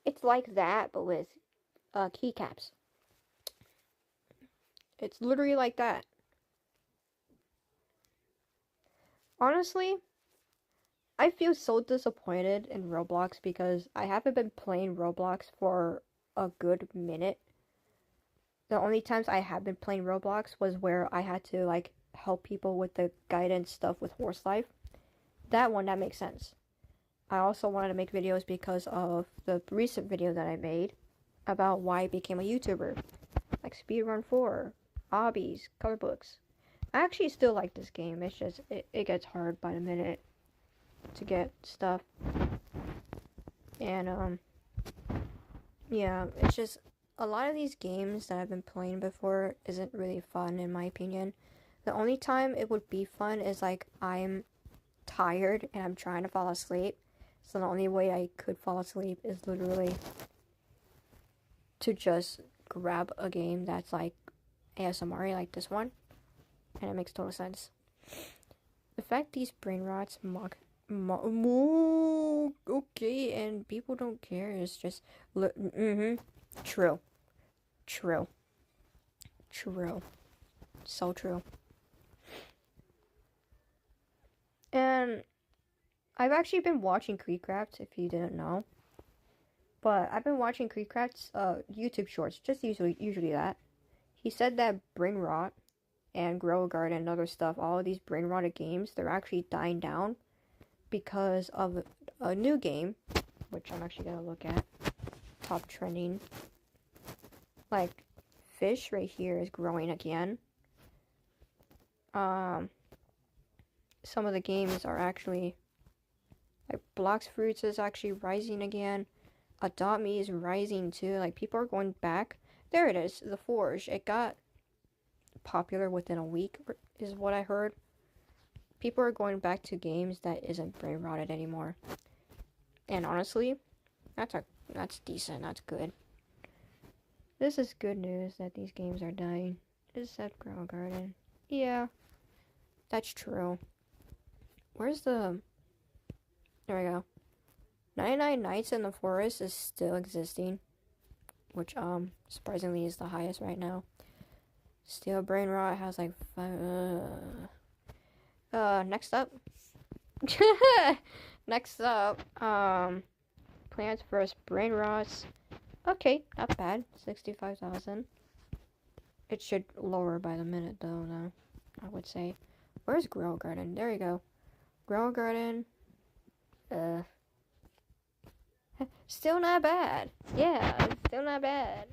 It's like that, but with, keycaps. It's literally like that. Honestly, I feel so disappointed in Roblox because I haven't been playing Roblox for a good minute. The only times I have been playing Roblox was where I had to, like, help people with the guidance stuff with Horse Life. That one, that makes sense. I also wanted to make videos because of the recent video that I made about why I became a YouTuber. Like Speedrun 4, hobbies, color books. I actually still like this game, it's just, it gets hard by the minute to get stuff. And, yeah, it's just, a lot of these games that I've been playing before isn't really fun, in my opinion. The only time it would be fun is, like, I'm tired and I'm trying to fall asleep. So the only way I could fall asleep is literally to just grab a game that's, like, ASMR, like this one. And it makes total sense. The fact these brain rots okay, and people don't care is just true, so true. And I've actually been watching Creekcraft, if you didn't know. But I've been watching Creekcraft's YouTube shorts, just usually that. He said that brain rot and Grow a Garden and other stuff, all of these brain rotted games, they're actually dying down because of a new game, which I'm actually gonna look at. Top trending. Like, fish right here is growing again. Some of the games are actually, like, Blocks Fruits is actually rising again. Adopt Me is rising too. Like, people are going back There it is, The Forge. It got popular within a week, is what I heard. People are going back to games that isn't brain rotted anymore. And honestly, that's decent. That's good. This is good news that these games are dying. Except Grow Garden. Yeah, that's true. Where's the... There we go. 99 Nights in the Forest is still existing. Which, surprisingly is the highest right now. Still, Brain Rot has like 5... next up. Next up, Plants vs. Brain Rots. Okay, not bad. 65,000. It should lower by the minute, though, I would say. Where's Grow Garden? There you go. Grow Garden. Still not bad. Yeah, still not bad.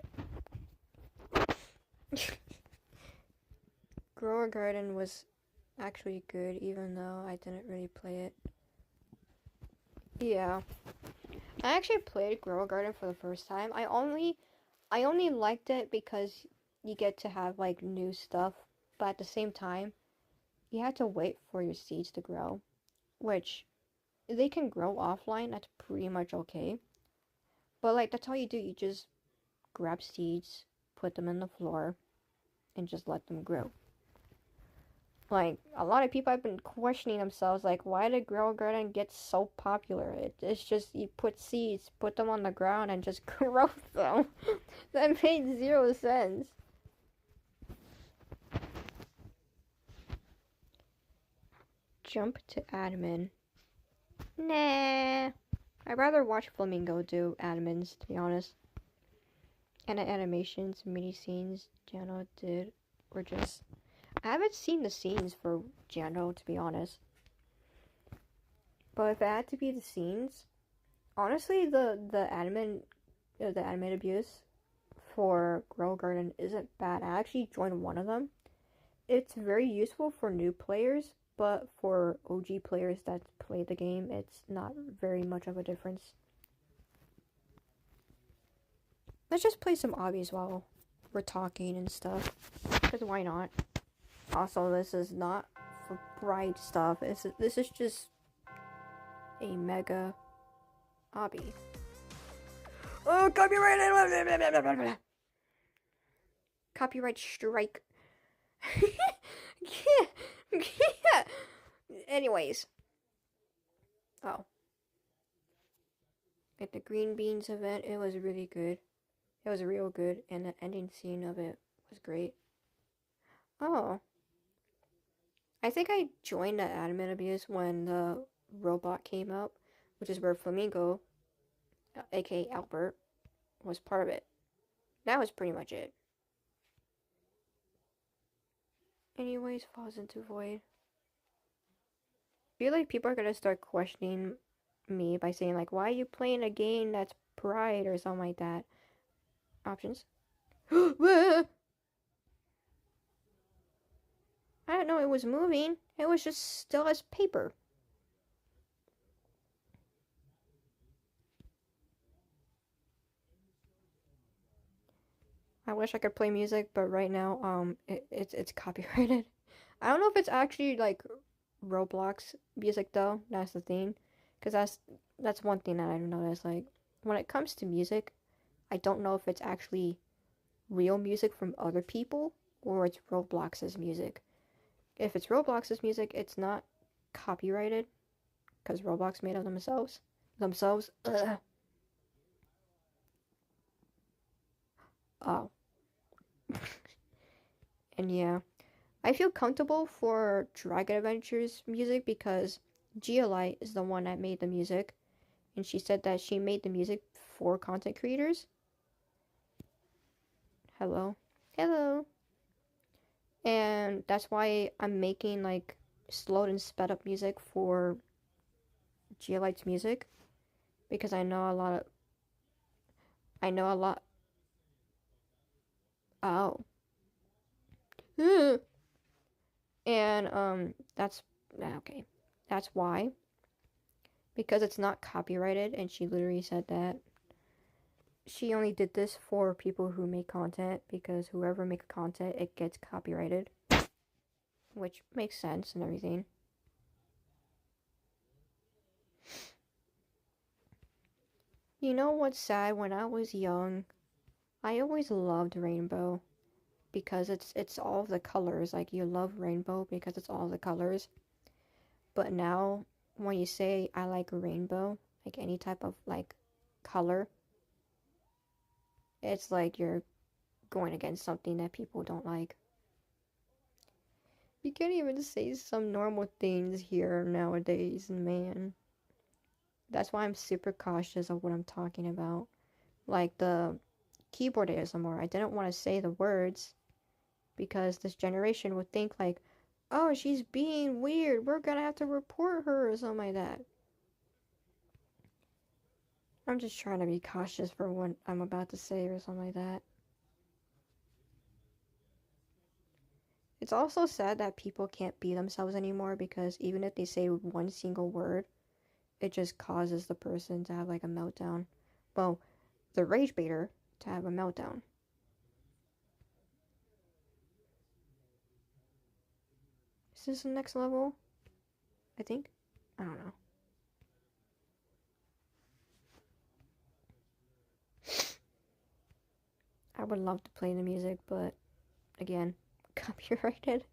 Grow Garden was actually good, even though I didn't really play it. Yeah. I actually played Grow Garden for the first time. I only liked it because you get to have like new stuff, but at the same time, you have to wait for your seeds to grow, which they can grow offline. That's pretty much okay. But like that's all you do. You just grab seeds, put them in the floor, and just let them grow. Like, a lot of people have been questioning themselves, like, why did Grow Garden get so popular? It's just, you put seeds, put them on the ground, and just grow them. That made 0 sense. Jump to admin. Nah. I'd rather watch Flamingo do admins, to be honest. And the animations, mini scenes Jano did were just... I haven't seen the scenes for Jano, to be honest. But if it had to be the scenes, honestly, the admin abuse for Grow Garden isn't bad. I actually joined one of them. It's very useful for new players, but for OG players that play the game, it's not very much of a difference. Let's just play some obbies while we're talking and stuff, because why not? Also, this is not for bright stuff. This is just a mega obby. Oh, copyright! Copyright strike. Yeah. Anyways. Oh. At the Green Beans event, it was really good. It was real good, and the ending scene of it was great. Oh. I think I joined the admin abuse when the robot came out, which is where Flamingo, aka Albert, was part of it. That was pretty much it. Anyways, falls into void. I feel like people are gonna start questioning me by saying like, why are you playing a game that's Pride or something like that? Options. I didn't know it was moving. It was just still as paper. I wish I could play music, but right now, it's copyrighted. I don't know if it's actually like Roblox music though. That's the thing, because that's one thing that I've noticed. Like when it comes to music, I don't know if it's actually real music from other people or it's Roblox's music. If it's Roblox's music, it's not copyrighted because Roblox made it themselves. Ugh. Oh. And yeah, I feel comfortable for Dragon Adventures music because Gialite is the one that made the music, and she said that she made the music for content creators. Hello. And that's why I'm making like slowed and sped up music for Gialite's music, because I know a lot. Oh. And that's okay. That's why. Because it's not copyrighted, and she literally said that. she only did this for people who make content, because whoever makes content, it gets copyrighted, which makes sense and everything. You know what's sad? When I was young, I always loved rainbow because it's all the colors. Like, you love rainbow because it's all the colors. But now, when you say I like rainbow, like any type of like color, it's like you're going against something that people don't like. You can't even say some normal things here nowadays, man. That's why I'm super cautious of what I'm talking about. Like the keyboard ASMR, I didn't want to say the words because this generation would think like, oh, she's being weird, we're gonna have to report her or something like that. I'm just trying to be cautious for what I'm about to say or something like that. It's also sad that people can't be themselves anymore, because even if they say one single word, it just causes the person to have like a meltdown. Well, the rage baiter to have a meltdown. Is this the next level? I think? I don't know. I would love to play the music, but again, copyrighted.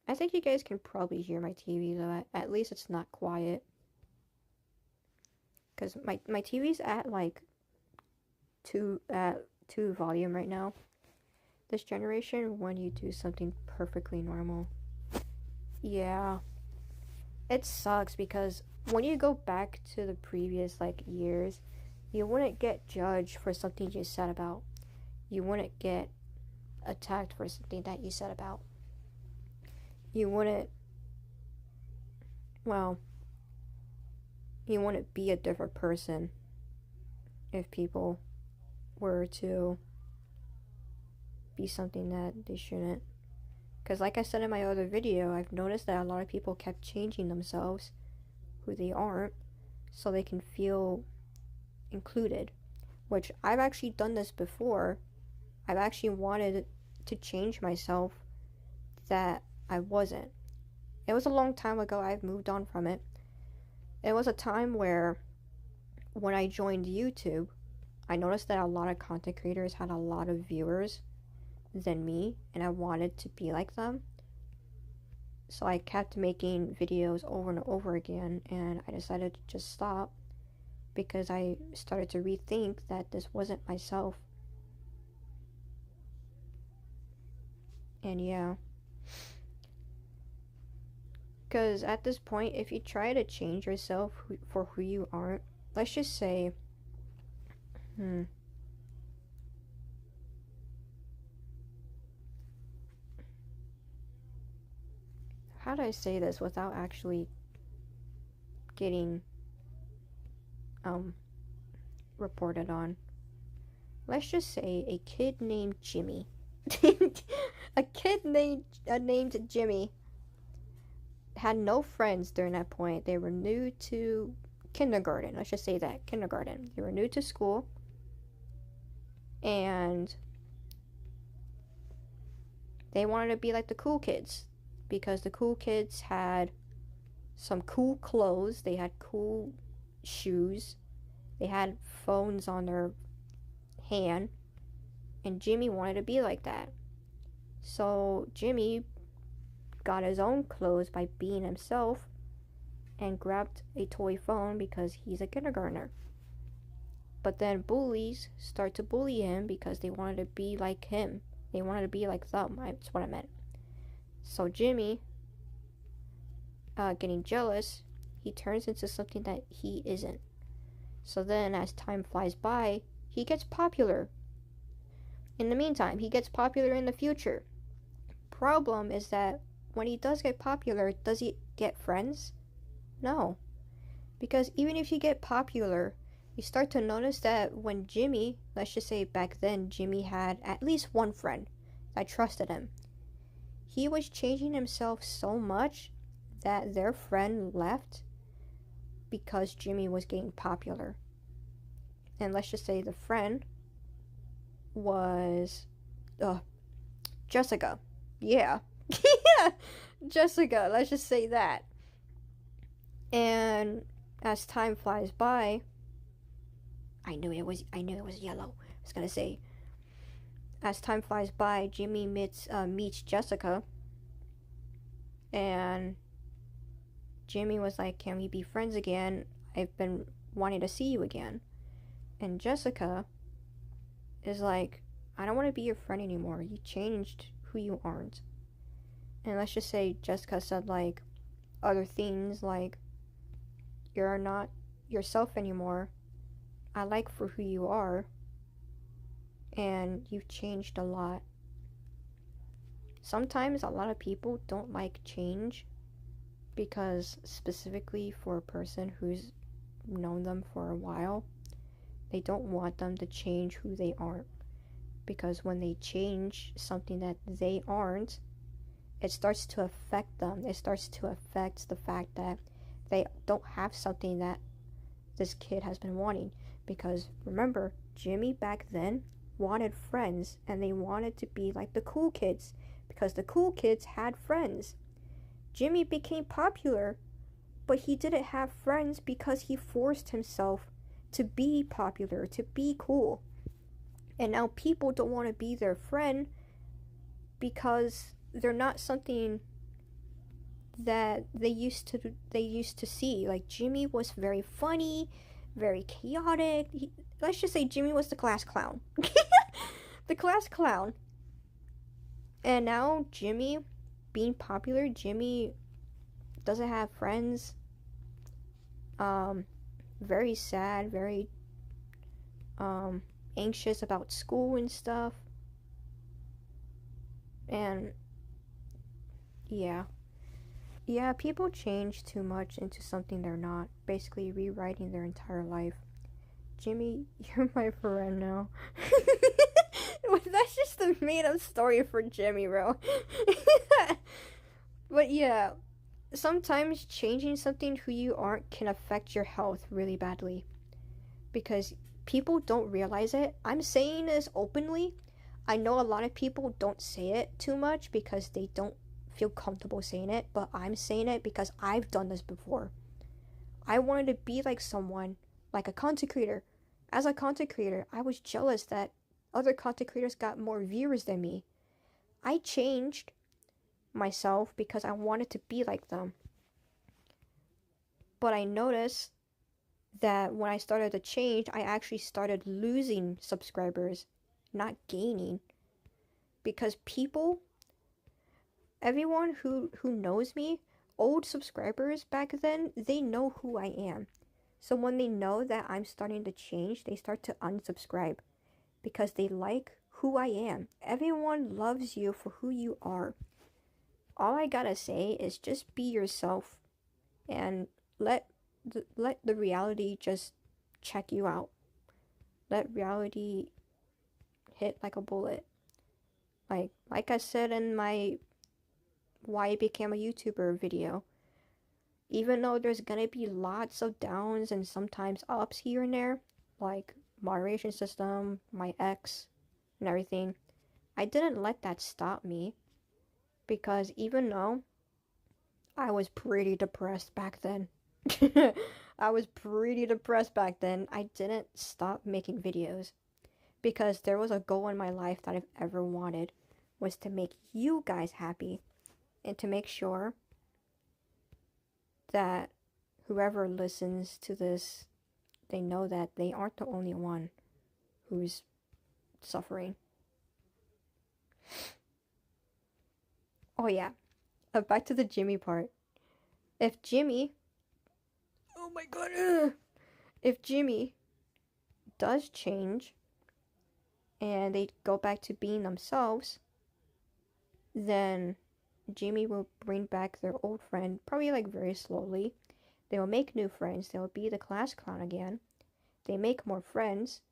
I think you guys can probably hear my TV though. At least it's not quiet. Because my TV's at like 2 volume right now. This generation, when you do something perfectly normal. Yeah. It sucks because when you go back to the previous like years, you wouldn't get judged for something you said about. You wouldn't get attacked for something that you said about. You wouldn't, well, you wouldn't be a different person if people were to be something that they shouldn't. Because like I said in my other video, I've noticed that a lot of people kept changing themselves, who they aren't, so they can feel included. Which I've actually done this before. I've actually wanted to change myself that I wasn't. It was a long time ago. I've moved on from it. It was a time where when I joined YouTube, I noticed that a lot of content creators had a lot of viewers than me, and I wanted to be like them. So I kept making videos over and over again, and I decided to just stop because I started to rethink that this wasn't myself. And yeah. Because at this point, if you try to change yourself for who you aren't, let's just say, how do I say this without actually getting reported on? Let's just say a kid named Jimmy. A kid named Jimmy had no friends during that point. They were new to kindergarten. Let's just say that, kindergarten. They were new to school, and they wanted to be like the cool kids, because the cool kids had some cool clothes, they had cool shoes, they had phones on their hand, and Jimmy wanted to be like that. So Jimmy got his own clothes by being himself and grabbed a toy phone because he's a kindergartner. But then bullies start to bully him because they wanted to be like him. They wanted to be like them. That's what I meant. So Jimmy, getting jealous, he turns into something that he isn't. So then as time flies by, he gets popular. In the meantime, he gets popular in the future. Problem is that when he does get popular, does he get friends? No. Because even if you get popular, you start to notice that when Jimmy, let's just say back then, Jimmy had at least one friend that trusted him. He was changing himself so much that their friend left because Jimmy was getting popular. And let's just say the friend was Jessica. Yeah. Yeah. Jessica, let's just say that. And as time flies by, I knew it was yellow. I was gonna say, as time flies by, Jimmy meets Jessica, and Jimmy was like, "Can we be friends again? I've been wanting to see you again." And Jessica is like, "I don't want to be your friend anymore. You changed who you aren't." And let's just say Jessica said like other things like, "You're not yourself anymore. I like for who you are, and you've changed a lot." Sometimes a lot of people don't like change because specifically for a person who's known them for a while, they don't want them to change who they aren't. Because when they change something that they aren't, it starts to affect them. It starts to affect the fact that they don't have something that this kid has been wanting. Because remember, Jimmy back then wanted friends, and they wanted to be like the cool kids because the cool kids had friends. Jimmy became popular, but he didn't have friends because he forced himself to be popular, to be cool. And now people don't want to be their friend because they're not something that they used to see. Like Jimmy was very funny, very chaotic. Let's just say Jimmy was the class clown. The class clown. And now Jimmy being popular, Jimmy doesn't have friends. Very sad, very anxious about school and stuff. And yeah, people change too much into something they're not, basically rewriting their entire life. Jimmy, you're my friend now. That's just a made up story for Jimmy, bro. But yeah, sometimes changing something who you aren't can affect your health really badly. Because people don't realize it. I'm saying this openly. I know a lot of people don't say it too much because they don't feel comfortable saying it, but I'm saying it because I've done this before. I wanted to be like someone, like a content creator. As a content creator, I was jealous that other content creators got more viewers than me. I changed myself because I wanted to be like them. But I noticed that when I started to change, I actually started losing subscribers, not gaining. Because everyone who knows me, old subscribers back then, they know who I am. So when they know that I'm starting to change, they start to unsubscribe because they like who I am. Everyone loves you for who you are. All I gotta say is just be yourself and let the reality just check you out. Let reality hit like a bullet. Like I said in my why I became a YouTuber video, even though there's gonna be lots of downs and sometimes ups here and there, like moderation system, my ex, and everything, I didn't let that stop me. Because even though I was pretty depressed back then, I didn't stop making videos. Because there was a goal in my life that I've ever wanted, was to make you guys happy. And to make sure that whoever listens to this, they know that they aren't the only one who's suffering. Oh yeah, back to the Jimmy part. If Jimmy, oh my god, if Jimmy does change and they go back to being themselves, then Jimmy will bring back their old friend, probably like very slowly. They will make new friends. They will be the class clown again. They make more friends.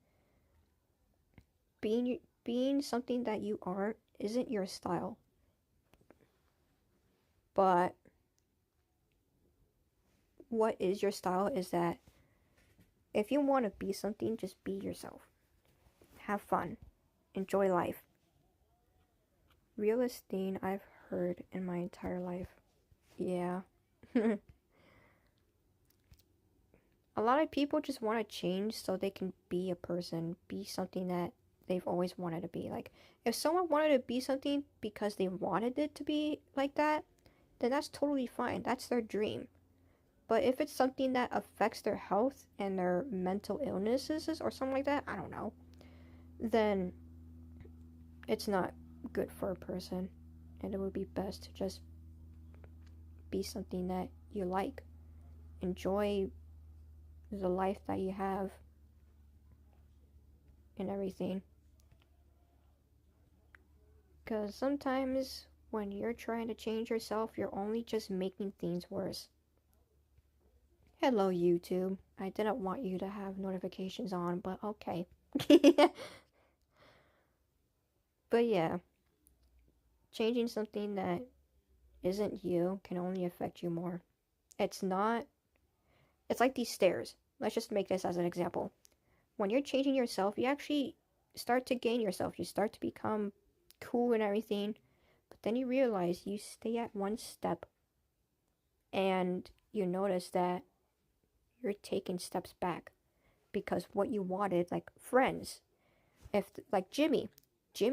Being something that you aren't isn't your style. But what is your style is that if you want to be something, just be yourself. Have fun. Enjoy life. Realest thing I've heard in my entire life. Yeah. A lot of people just want to change so they can be a person, be something that they've always wanted to be. Like, if someone wanted to be something because they wanted it to be like that, then that's totally fine. That's their dream. But if it's something that affects their health and their mental illnesses or something like that, I don't know, then it's not good for a person. And it would be best to just be something that you like. Enjoy the life that you have and everything. Because sometimes when you're trying to change yourself, you're only just making things worse. Hello, YouTube. I didn't want you to have notifications on, but okay. But yeah, changing something that isn't you can only affect you more. It's like these stairs. Let's just make this as an example. When you're changing yourself, you actually start to gain yourself. You start to become cool and everything. But then you realize you stay at one step and you notice that you're taking steps back because what you wanted, like friends, if like Jimmy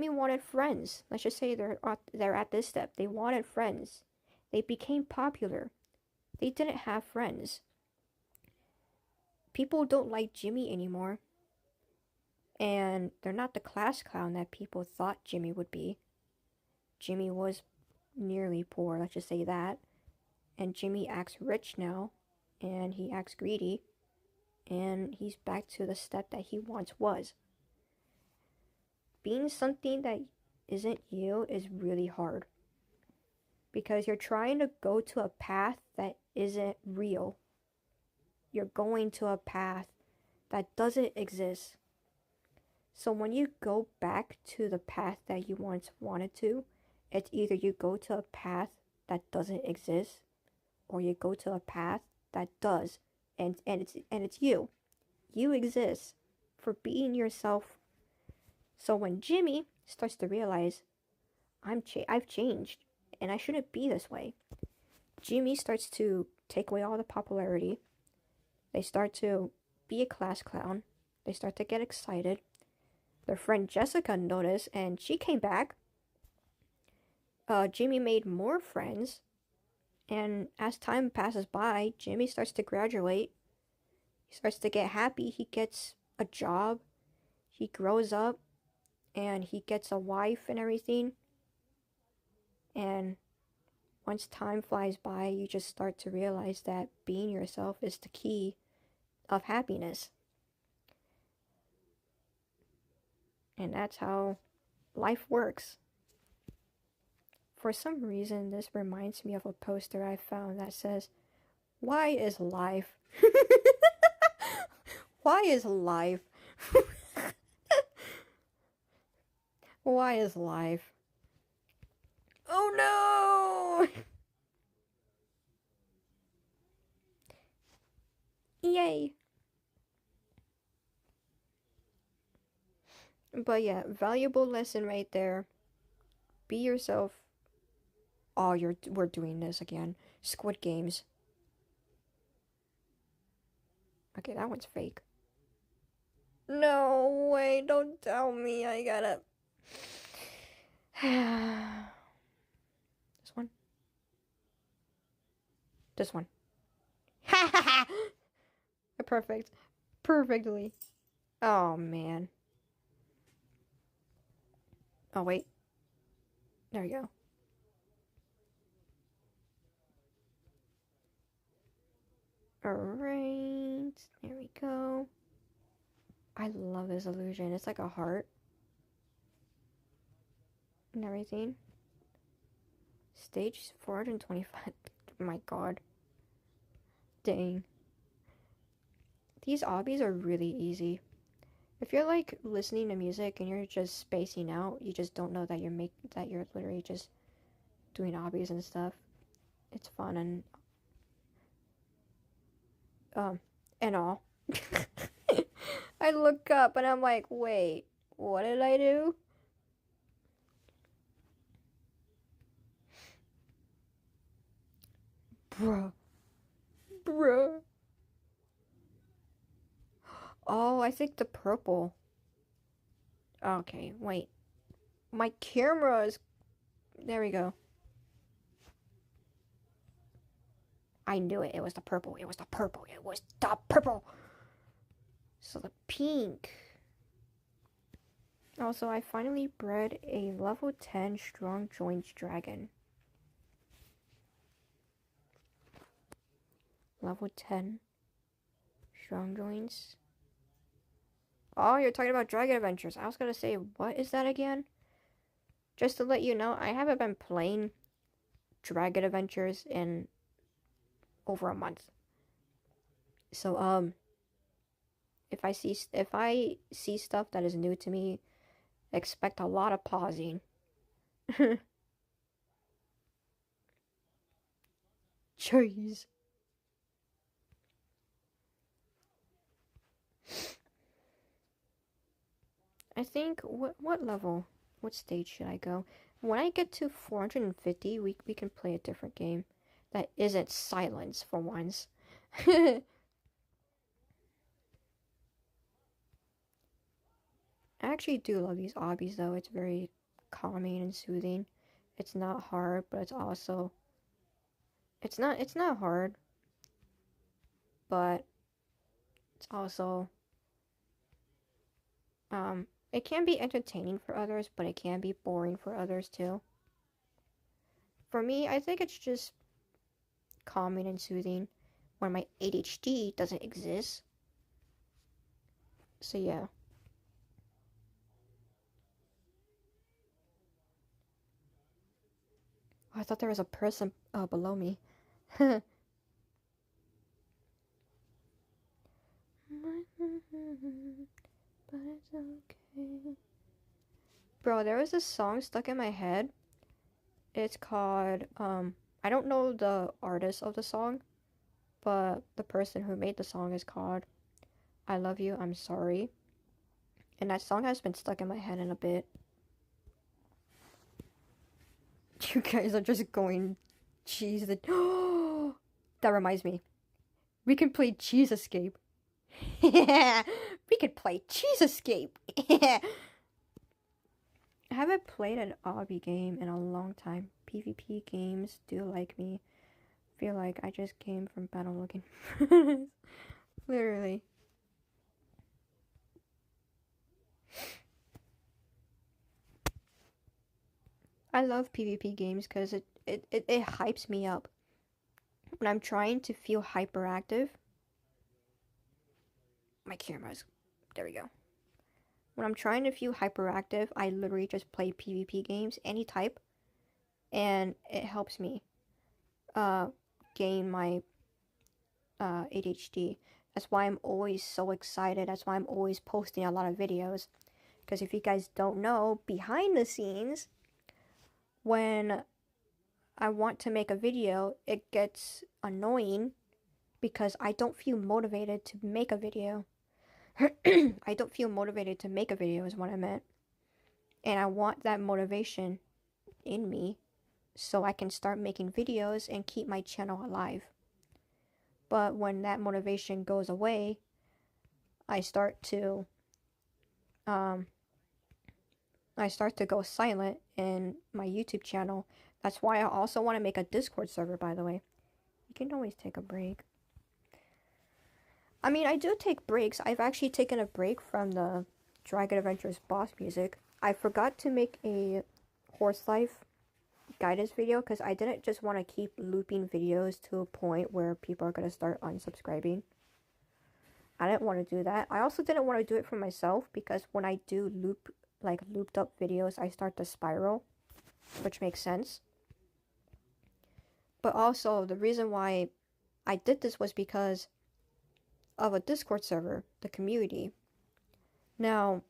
wanted friends. Let's just say they're at this step. They wanted friends. They became popular. They didn't have friends. People don't like Jimmy anymore. And they're not the class clown that people thought Jimmy would be. Jimmy was nearly poor, let's just say that. And Jimmy acts rich now. And he acts greedy. And he's back to the step that he once was. Being something that isn't you is really hard. Because you're trying to go to a path that isn't real. You're going to a path that doesn't exist. So when you go back to the path that you once wanted to, it's either you go to a path that doesn't exist, or you go to a path that does, and it's you. You exist for being yourself. So when Jimmy starts to realize, I've changed, and I shouldn't be this way, Jimmy starts to take away all the popularity. They start to be a class clown. They start to get excited. Their friend Jessica noticed, and she came back. Jimmy made more friends, and as time passes by, Jimmy starts to graduate. He starts to get happy. He gets a job. He grows up, and he gets a wife and everything. And once time flies by, you just start to realize that being yourself is the key of happiness. And that's how life works. For some reason, this reminds me of a poster I found that says, "Why is life?" Why is life? Why is life? Oh no! Yay! But yeah, valuable lesson right there. Be yourself. Oh, we're doing this again. Squid Games. Okay, that one's fake. No way, don't tell me I gotta... This one? This one. Ha ha ha! Perfect. Perfectly. Oh, man. Oh, wait. There we go. Alright. There we go. I love this illusion. It's like a heart. And everything. Stage 425. Oh my god. Dang. These obbies are really easy. If you're like listening to music and you're just spacing out, you just don't know that you're literally just doing obbies and stuff. It's fun. And and all. I look up and I'm like, wait, what did I do? Bruh. Bruh. Oh, I think the purple. Okay, wait. My camera is... There we go. I knew it. It was the purple. It was the purple. It was the purple. So the pink. Also, I finally bred a level 10 strong joints dragon. Level 10 strong joints. Oh, you're talking about Dragon Adventures. I was gonna say, what is that again? Just to let you know, I haven't been playing Dragon Adventures in over a month. So, if I see stuff that is new to me, expect a lot of pausing. Jeez. I think, what level? What stage should I go? When I get to 450, we can play a different game. That isn't silence for once. I actually do love these obbies though. It's very calming and soothing. It's not hard, but it's also... It's not hard, but it's also... It can be entertaining for others, but it can be boring for others too. For me, I think it's just calming and soothing when my ADHD doesn't exist. So yeah. Oh, I thought there was a person below me. But it's okay. Bro, there was this song stuck in my head. It's called, I don't know the artist of the song, but the person who made the song is called I Love You, I'm Sorry. And that song has been stuck in my head in a bit. You guys are just going, cheese the... That reminds me. We can play Cheese Escape. Yeah, we could play Cheese Escape. I haven't played an obby game in a long time. PvP games do like me. Feel like I just came from battle looking. Literally. I love PvP games because it hypes me up. When I'm trying to feel hyperactive, my camera's... There we go. When I'm trying to feel hyperactive, I literally just play PvP games, any type, and it helps me gain my ADHD. That's why I'm always so excited. That's why I'm always posting a lot of videos. Because if you guys don't know, behind the scenes, when I want to make a video, it gets annoying because I don't feel motivated to make a video. I don't feel motivated to make a video is what I meant. And I want that motivation in me so I can start making videos and keep my channel alive. But when that motivation goes away, I start to go silent in my YouTube channel. That's why I also want to make a Discord server, by the way. You can always take a break. I mean, I do take breaks. I've actually taken a break from the Dragon Adventures boss music. I forgot to make a horse life guidance video because I didn't just want to keep looping videos to a point where people are going to start unsubscribing. I didn't want to do that. I also didn't want to do it for myself because when I do looped up videos, I start to spiral, which makes sense. But also, the reason why I did this was because of a Discord server, the community. Now,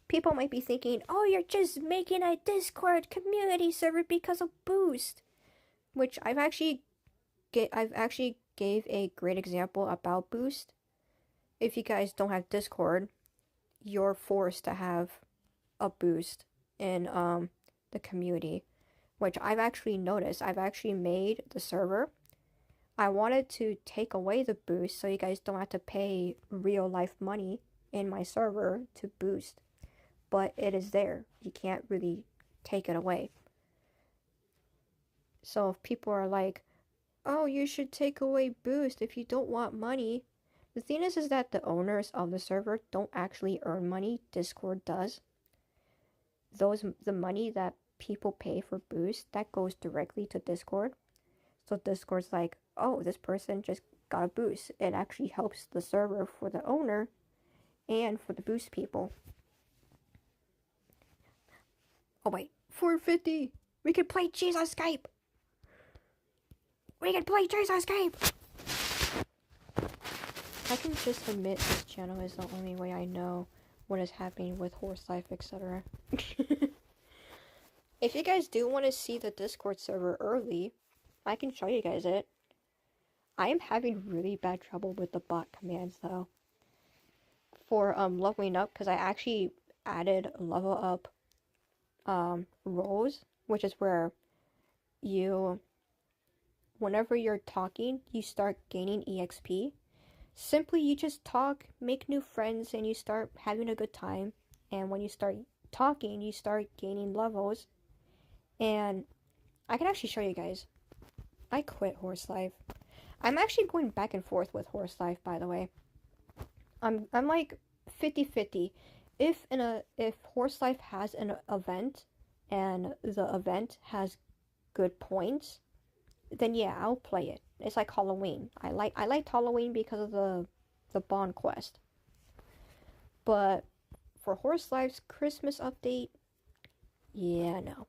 people might be thinking, oh, you're just making a Discord community server because of Boost, which I've actually gave a great example about Boost. If you guys don't have Discord, you're forced to have a Boost in the community, which I've actually noticed. I've actually made the server. I wanted to take away the Boost so you guys don't have to pay real life money in my server to boost, but it is there. You can't really take it away. So if people are like, oh, you should take away Boost if you don't want money, the thing is that the owners of the server don't actually earn money. Discord does. The money that people pay for Boost, that goes directly to Discord. So Discord's like, oh, this person just got a Boost. It actually helps the server for the owner and for the Boost people. Oh wait, 450. We can play cheese on Skype. We can play cheese on Skype. I can just admit this channel is the only way I know what is happening with horse life, etc. If you guys do want to see the Discord server early, I can show you guys it. I am having really bad trouble with the bot commands though. For leveling up, because I actually added level up roles, which is where you, whenever you're talking, you start gaining EXP. Simply, you just talk, make new friends, and you start having a good time. And when you start talking, you start gaining levels. And I can actually show you guys. I quit horse life. I'm actually going back and forth with horse life, by the way. I'm like 50-50. If horse life has an event and the event has good points, then yeah, I'll play it. It's like Halloween. I liked Halloween because of the Bond quest. But for horse life's Christmas update, yeah, no.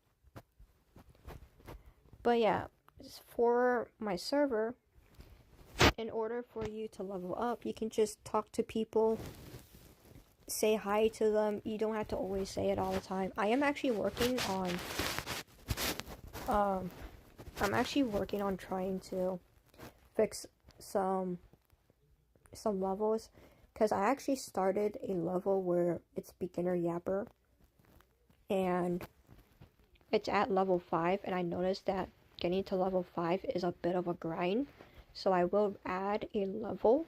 But yeah, for my server, in order for you to level up, you can just talk to people, say hi to them. You don't have to always say it all the time. I am actually working on trying to fix some levels, because I actually started a level where it's beginner yapper and it's at level 5, and I noticed that getting to level 5 is a bit of a grind. So I will add a level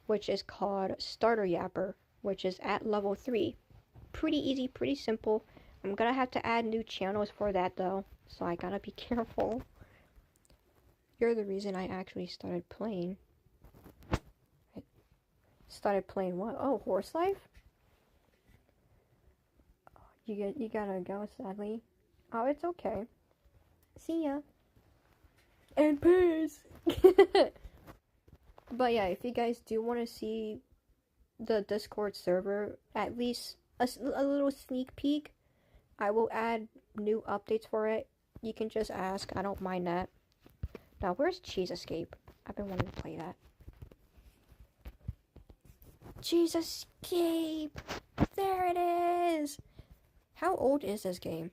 which is called starter yapper, which is at level 3. Pretty easy, pretty simple. I'm gonna have to add new channels for that though, so I gotta be careful. You're the reason I actually started playing. Started playing what? Oh, horse life? You gotta go, sadly. Oh, it's okay. See ya. And peace! But yeah, if you guys do want to see the Discord server, at least a little sneak peek, I will add new updates for it. You can just ask, I don't mind that. Now, where's Cheese Escape? I've been wanting to play that. Cheese Escape! There it is! How old is this game?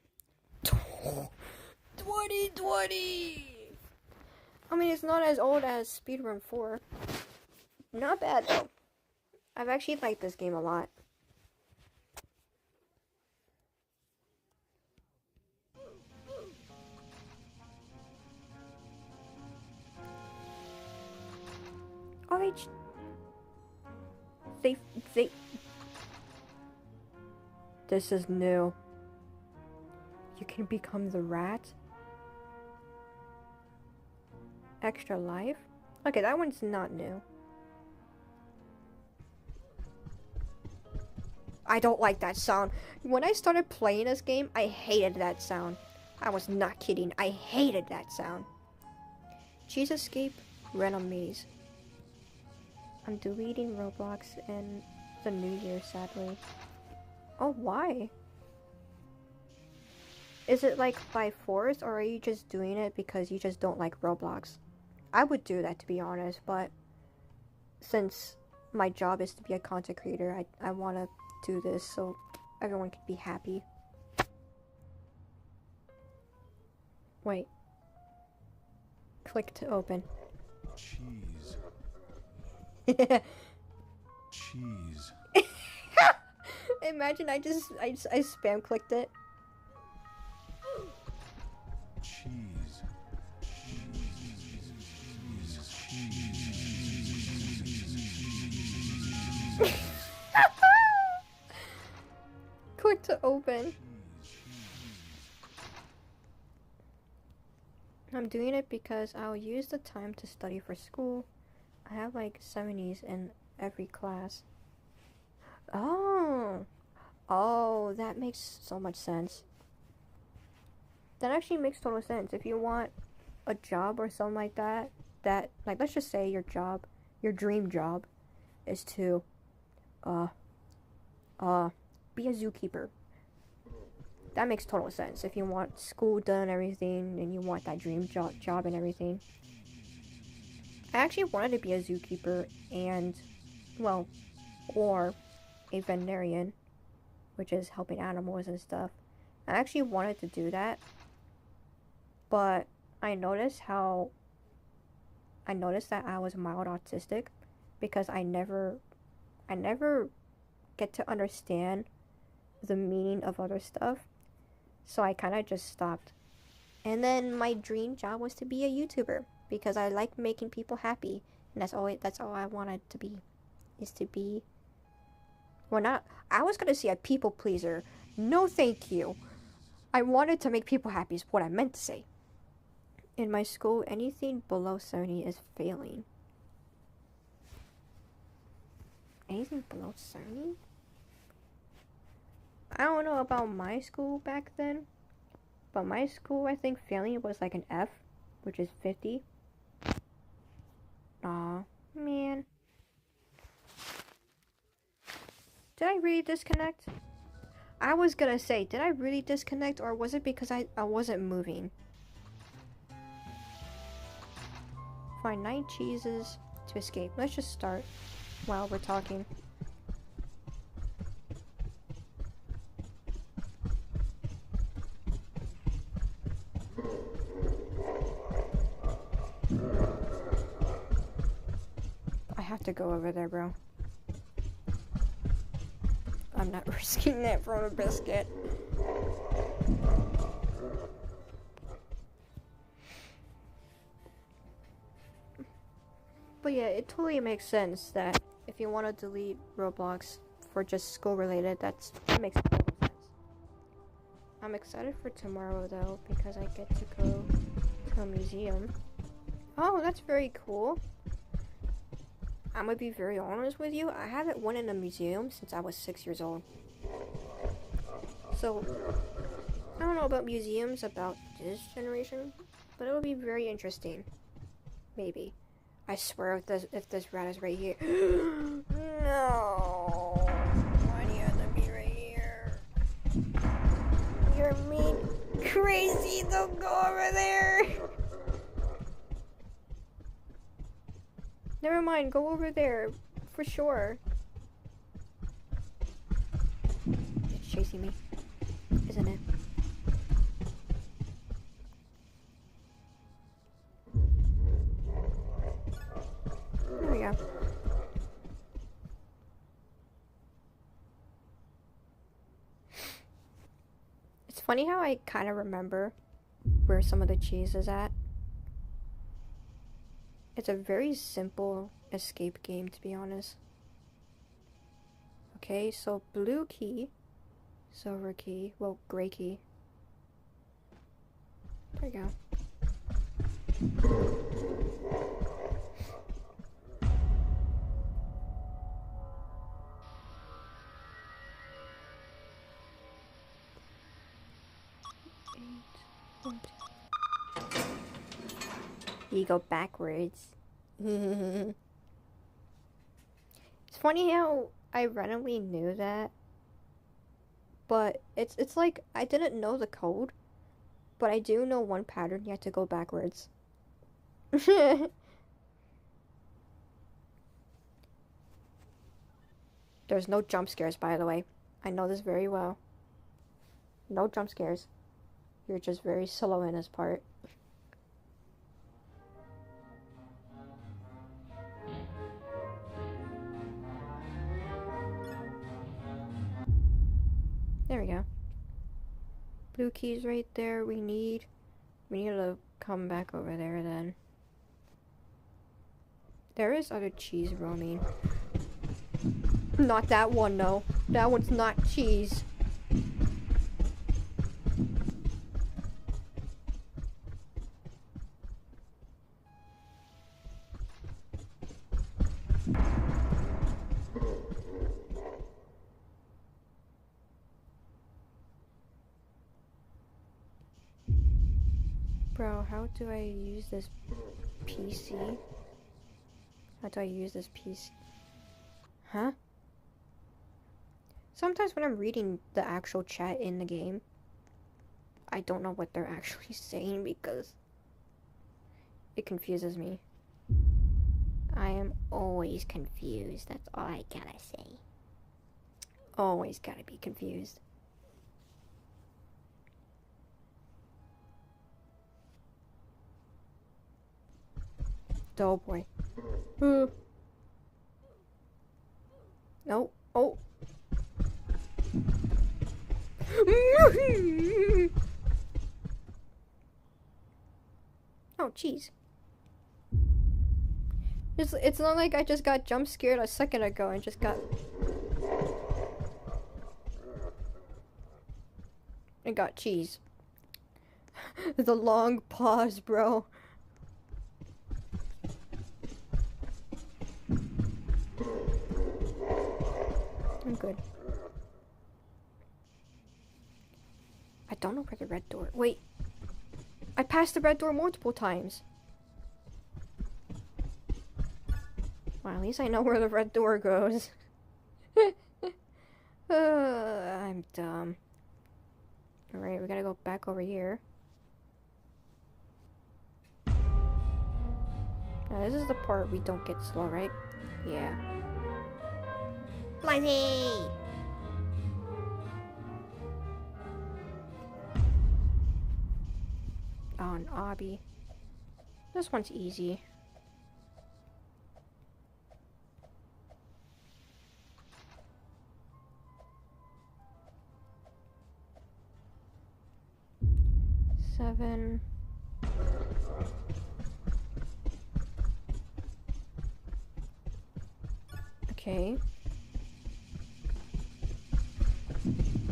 2020! I mean, it's not as old as Speedrun 4. Not bad, though. I've actually liked this game a lot. Oh, they... This is new. You can become the rat? Extra life? Okay, that one's not new. I don't like that sound. When I started playing this game, I hated that sound. I was not kidding. I hated that sound. Cheese Escape, Random Maze. I'm deleting Roblox in the new year, sadly. Oh, why? Is it like by force, or are you just doing it because you just don't like Roblox? I would do that, to be honest, but since my job is to be a content creator, I want to do this so everyone can be happy. Wait. Click to open. Cheese. Cheese. Imagine I spam clicked it. Cheese. Click to open. I'm doing it because I'll use the time to study for school. I have like 70s in every class. Oh, that makes so much sense. That actually makes total sense. If you want a job or something like that, like, let's just say your dream job is to, be a zookeeper. That makes total sense. If you want school done and everything, and you want that dream job and everything. I actually wanted to be a zookeeper and, well, or a veterinarian, which is helping animals and stuff. I actually wanted to do that, but I noticed that I was mild autistic because I never get to understand the meaning of other stuff. So I kind of just stopped. And then my dream job was to be a YouTuber because I like making people happy, and that's all I wanted to be, is to be. Well, not. I was gonna say a people pleaser. No, thank you. I wanted to make people happy is what I meant to say. In my school, anything below 70 is failing. Anything below 70? I don't know about my school back then, but my school, I think failing was like an F, which is 50. Aw, man. Did I really disconnect? I was gonna say, did I really disconnect, or was it because I wasn't moving? Find 9 cheeses to escape. Let's just start while we're talking. I have to go over there, bro. I'm not risking that for a biscuit. But yeah, it totally makes sense that if you want to delete Roblox for just school related, that makes total sense. I'm excited for tomorrow though, because I get to go to a museum. Oh, that's very cool. I'm gonna be very honest with you, I haven't went in a museum since I was 6 years old. So, I don't know about museums about this generation, but it would be very interesting. Maybe. I swear if this rat is right here. No. Why do you have to be right here? You're mean. Crazy, don't go over there. Never mind, go over there. For sure. It's chasing me, isn't it? There we go. It's funny how I kind of remember where some of the cheese is at. It's a very simple escape game, to be honest. Okay, so blue key, silver key, well, gray key. There you go. You go backwards. It's funny how I randomly knew that, but it's like I didn't know the code, but I do know one pattern. You have to go backwards. There's no jump scares, by the way. I know this very well. No jump scares. You're just very slow in this part. There we go. Blue key's right there. We need to come back over there then. There is other cheese roaming. Not that one, no. That one's not cheese. Bro, how do I use this PC? How do I use this PC? Huh? Sometimes when I'm reading the actual chat in the game, I don't know what they're actually saying because it confuses me. I am always confused. That's all I gotta say. Always gotta be confused. Oh boy. No. Oh. Oh, jeez. It's not like I just got jump scared a second ago and just got... I got cheese. The long pause, bro. I'm good. I don't know where the red door... Wait. I passed the red door multiple times. Well, at least I know where the red door goes. I'm dumb. Alright, we gotta go back over here. Now, this is the part we don't get slow, right? Yeah. Lazy! Oh, an obby. This one's easy. Seven. Okay.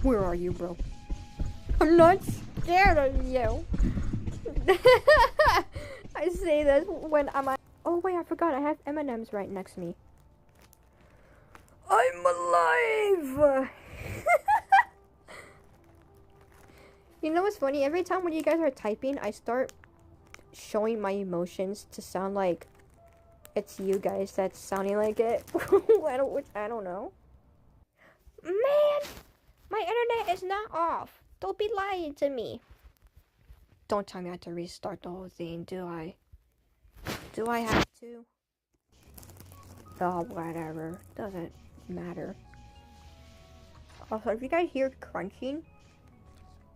Where are you, bro? I'm not scared of you. I say this when I'm at... Oh wait, I forgot. I have M&Ms right next to me. I'm alive! You know what's funny? Every time when you guys are typing, I start showing my emotions to sound like it's you guys that's sounding like it. I don't know. Man! My internet is not off. Don't be lying to me. Don't tell me I have to restart the whole thing, do I? Do I have to? Oh, whatever. Doesn't matter. Also, if you guys hear crunching,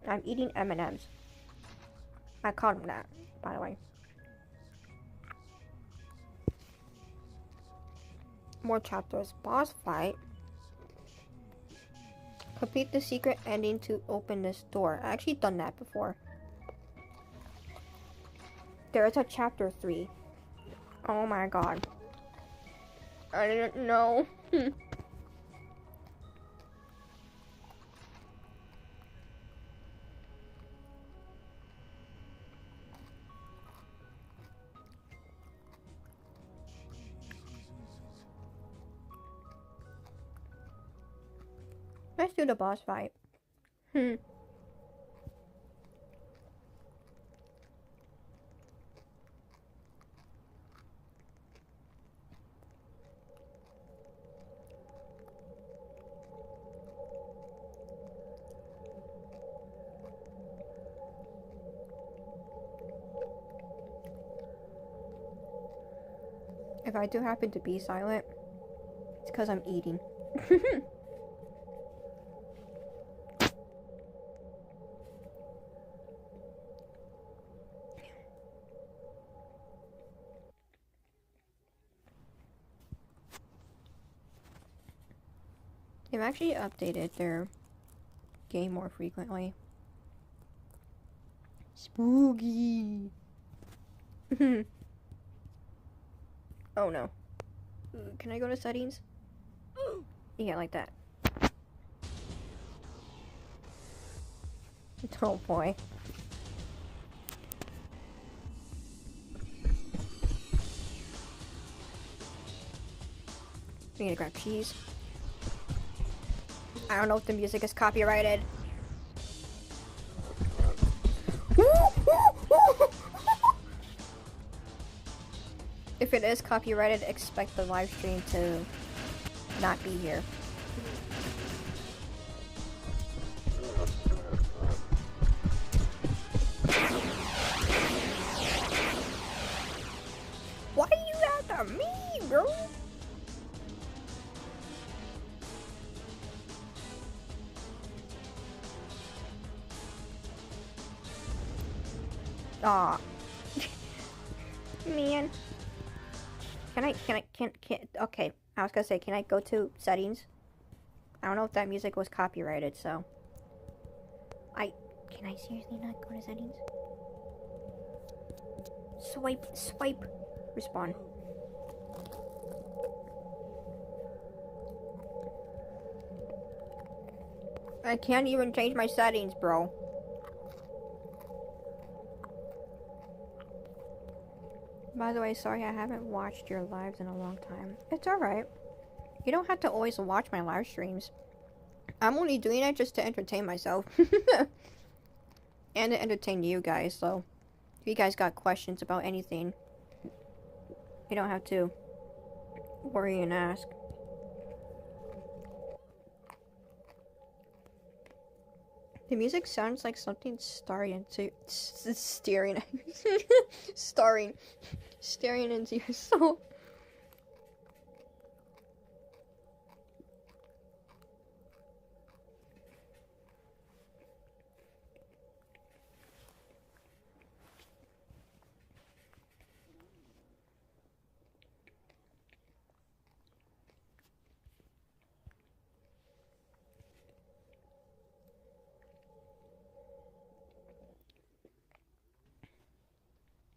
I'm eating M&Ms. I called them that, by the way. More chapters. Boss fight. Complete the secret ending to open this door. I actually done that before. There is a chapter 3. Oh my god. I didn't know. Let's do the boss fight. If I do happen to be silent, it's because I'm eating. They've actually updated their game more frequently. Spooky. Oh no. Can I go to settings? Yeah, like that. Oh boy. We need to grab cheese. I don't know if the music is copyrighted. If it is copyrighted, expect the live stream to not be here. Why do you after me, bro? Aw. Man. Okay. I was gonna say, can I go to settings? I don't know if that music was copyrighted, so. Can I seriously not go to settings? Swipe. Respawn. I can't even change my settings, bro. By the way, sorry I haven't watched your lives in a long time. It's alright. You don't have to always watch my live streams. I'm only doing it just to entertain myself. And to entertain you guys, so if you guys got questions about anything, you don't have to worry and ask. The music sounds like something staring into your soul.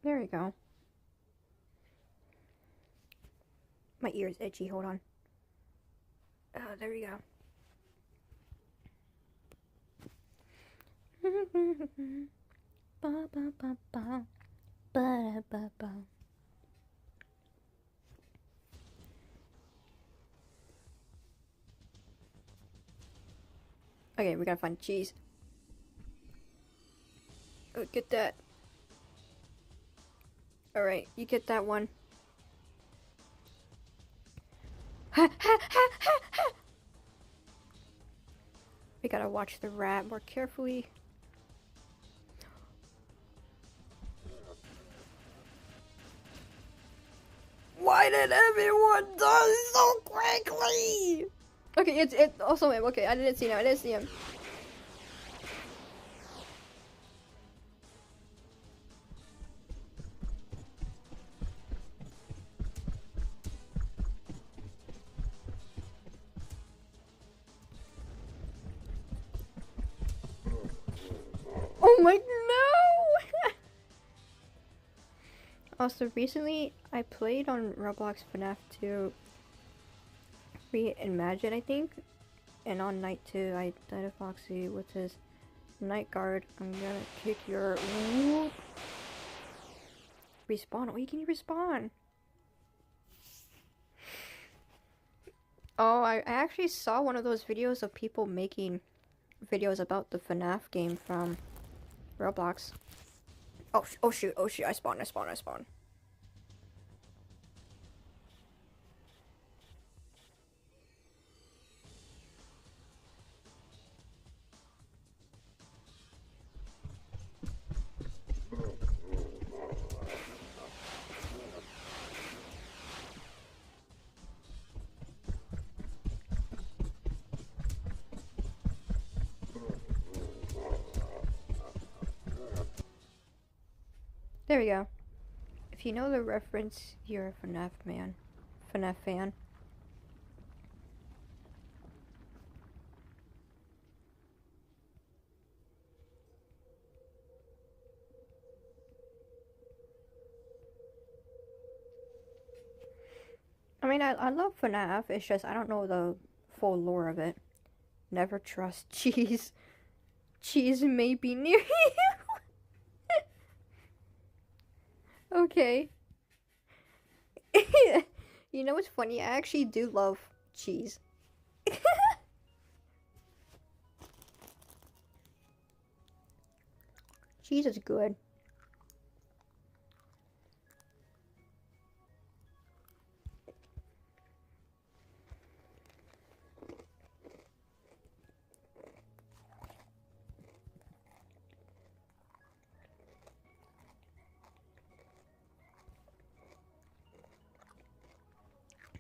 There we go. My ear's itchy, hold on. There we go. Ba ba ba ba. Ba ba ba. Okay, we gotta find cheese. Oh, get that. Alright, you get that one. Ha ha ha ha ha! We gotta watch the rat more carefully. Why did everyone die so quickly? Okay, it's also him. Okay, I didn't see him. Oh my no! Also, recently I played on Roblox FNAF 2 Reimagine, I think, and on night 2 I died of Foxy with his night guard. I'm gonna kick your respawn. Oh, can you respawn? Oh, I actually saw one of those videos of people making videos about the FNAF game from Roblox. Oh shoot, I spawned. There we go. If you know the reference, you're a FNAF fan. I mean, I love FNAF. It's just I don't know the full lore of it. Never trust cheese. Cheese may be near you. Okay. You know what's funny? I actually do love cheese. Cheese is good.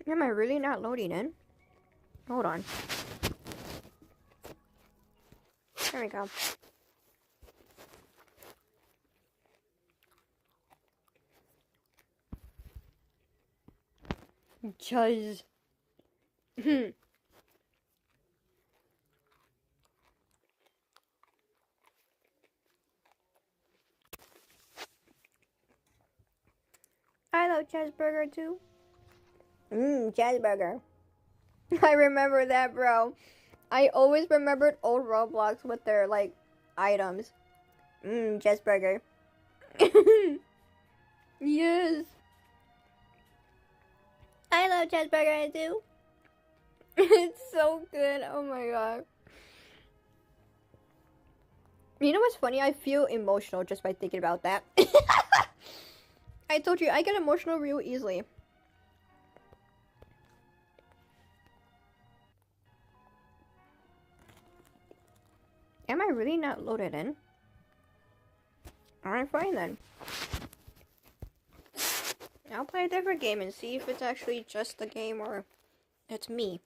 Am I really not loading in? Hold on. There we go. Chuz. I love cheeseburger too. Cheeseburger. I remember that, bro. I always remembered old Roblox with their, like, items. Cheeseburger. Yes. I love cheeseburger too. It's so good. Oh my god. You know what's funny? I feel emotional just by thinking about that. I told you, I get emotional real easily. Am I really not loaded in? Alright, fine then. I'll play a different game and see if it's actually just the game or it's me.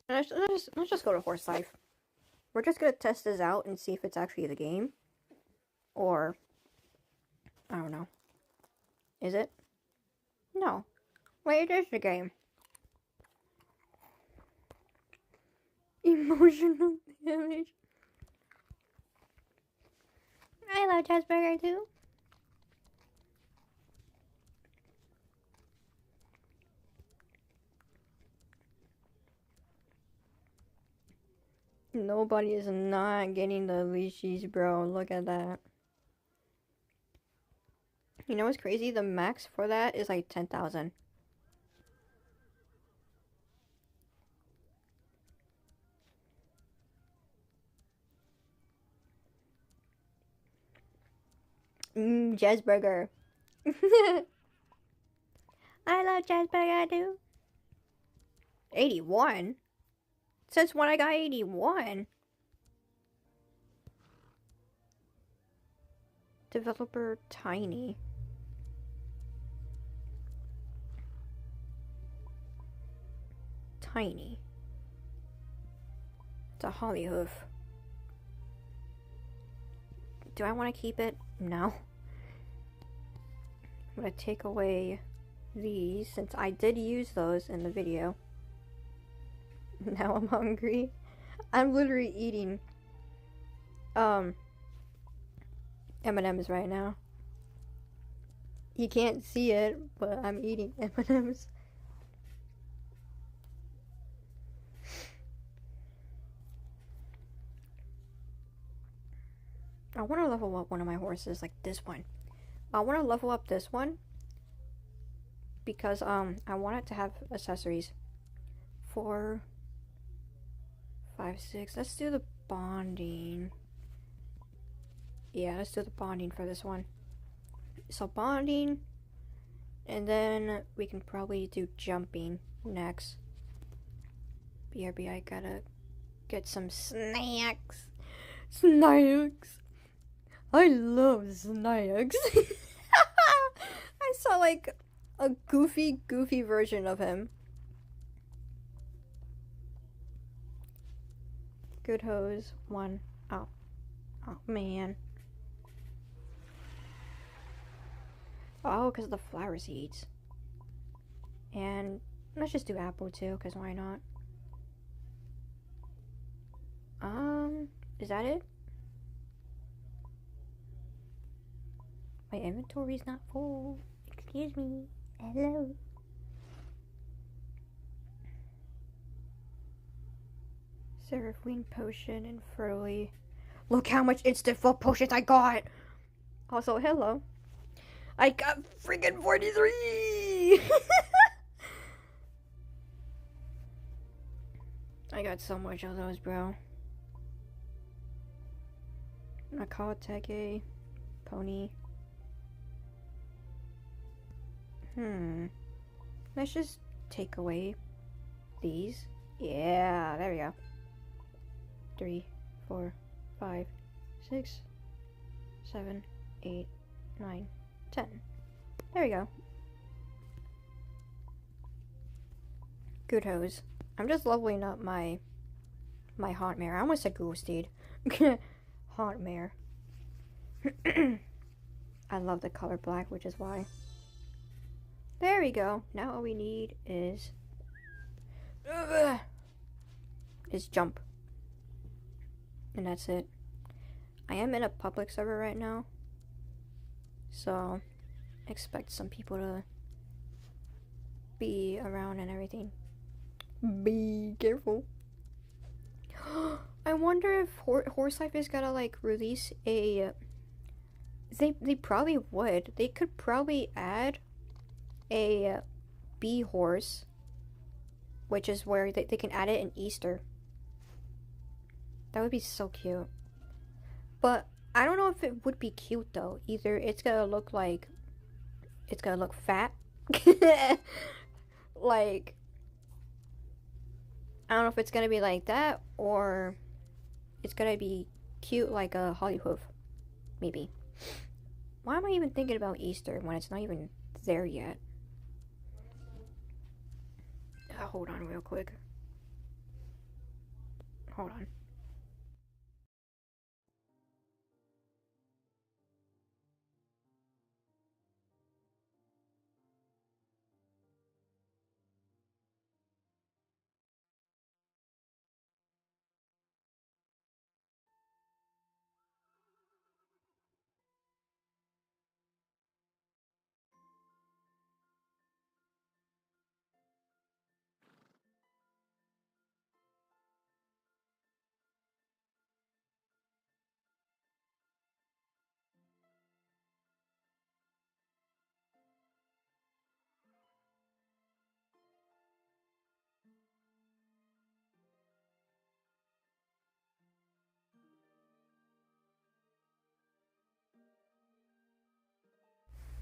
Let's just go to Horse Life. We're just gonna test this out and see if it's actually the game. Or, I don't know. Is it? No. Wait, it is the game. Emotional damage. I love cheeseburger too. Nobody is not getting the leashes, bro. Look at that. You know what's crazy? The max for that is like 10,000. Cheeseburger. I love cheeseburger too. 81? Since when I got 81? Developer Tiny. Tiny. It's a holly hoof. Do I want to keep it? No. I'm gonna take away these since I did use those in the video. Now I'm hungry. I'm literally eating M&M's right now. You can't see it, but I'm eating M&M's. I want to level up one of my horses, like this one. I want to level up this one because I want it to have accessories. 4, 5, 6. Let's do the bonding. Yeah, let's do the bonding for this one. So bonding, and then we can probably do jumping next. BRB, I gotta get some snacks. Snacks. I love snacks. I saw like a goofy version of him. Good hose. 1. Oh. Oh, man. Oh, because of the flower seeds. And let's just do apple too, because why not? Is that it? My inventory's not full. Excuse me. Hello. Seraphine potion and Furley. Look how much instant full potions I got! Also, hello. I got freaking 43! I got so much of those, bro. Nakawateke. Pony. Let's just take away these. Yeah, there we go. 3, 4, 5, 6, 7, 8, 9, 10. There we go. Good hose. I'm just leveling up my haunt mare. I almost said Google Steed. Haunt mare. I love the color black, which is why. There we go. Now all we need is jump. And that's it. I am in a public server right now, so expect some people to be around and everything. Be careful. I wonder if Horse Life is gonna like release a. They probably would. They could probably add a bee horse, which is where they can add it in Easter. That would be so cute. But I don't know if it would be cute though. Either it's gonna look like it's gonna look fat. Like, I don't know if it's gonna be like that or it's gonna be cute like a Holly Hoof. Maybe. Why am I even thinking about Easter when it's not even there yet? Hold on real quick. Hold on.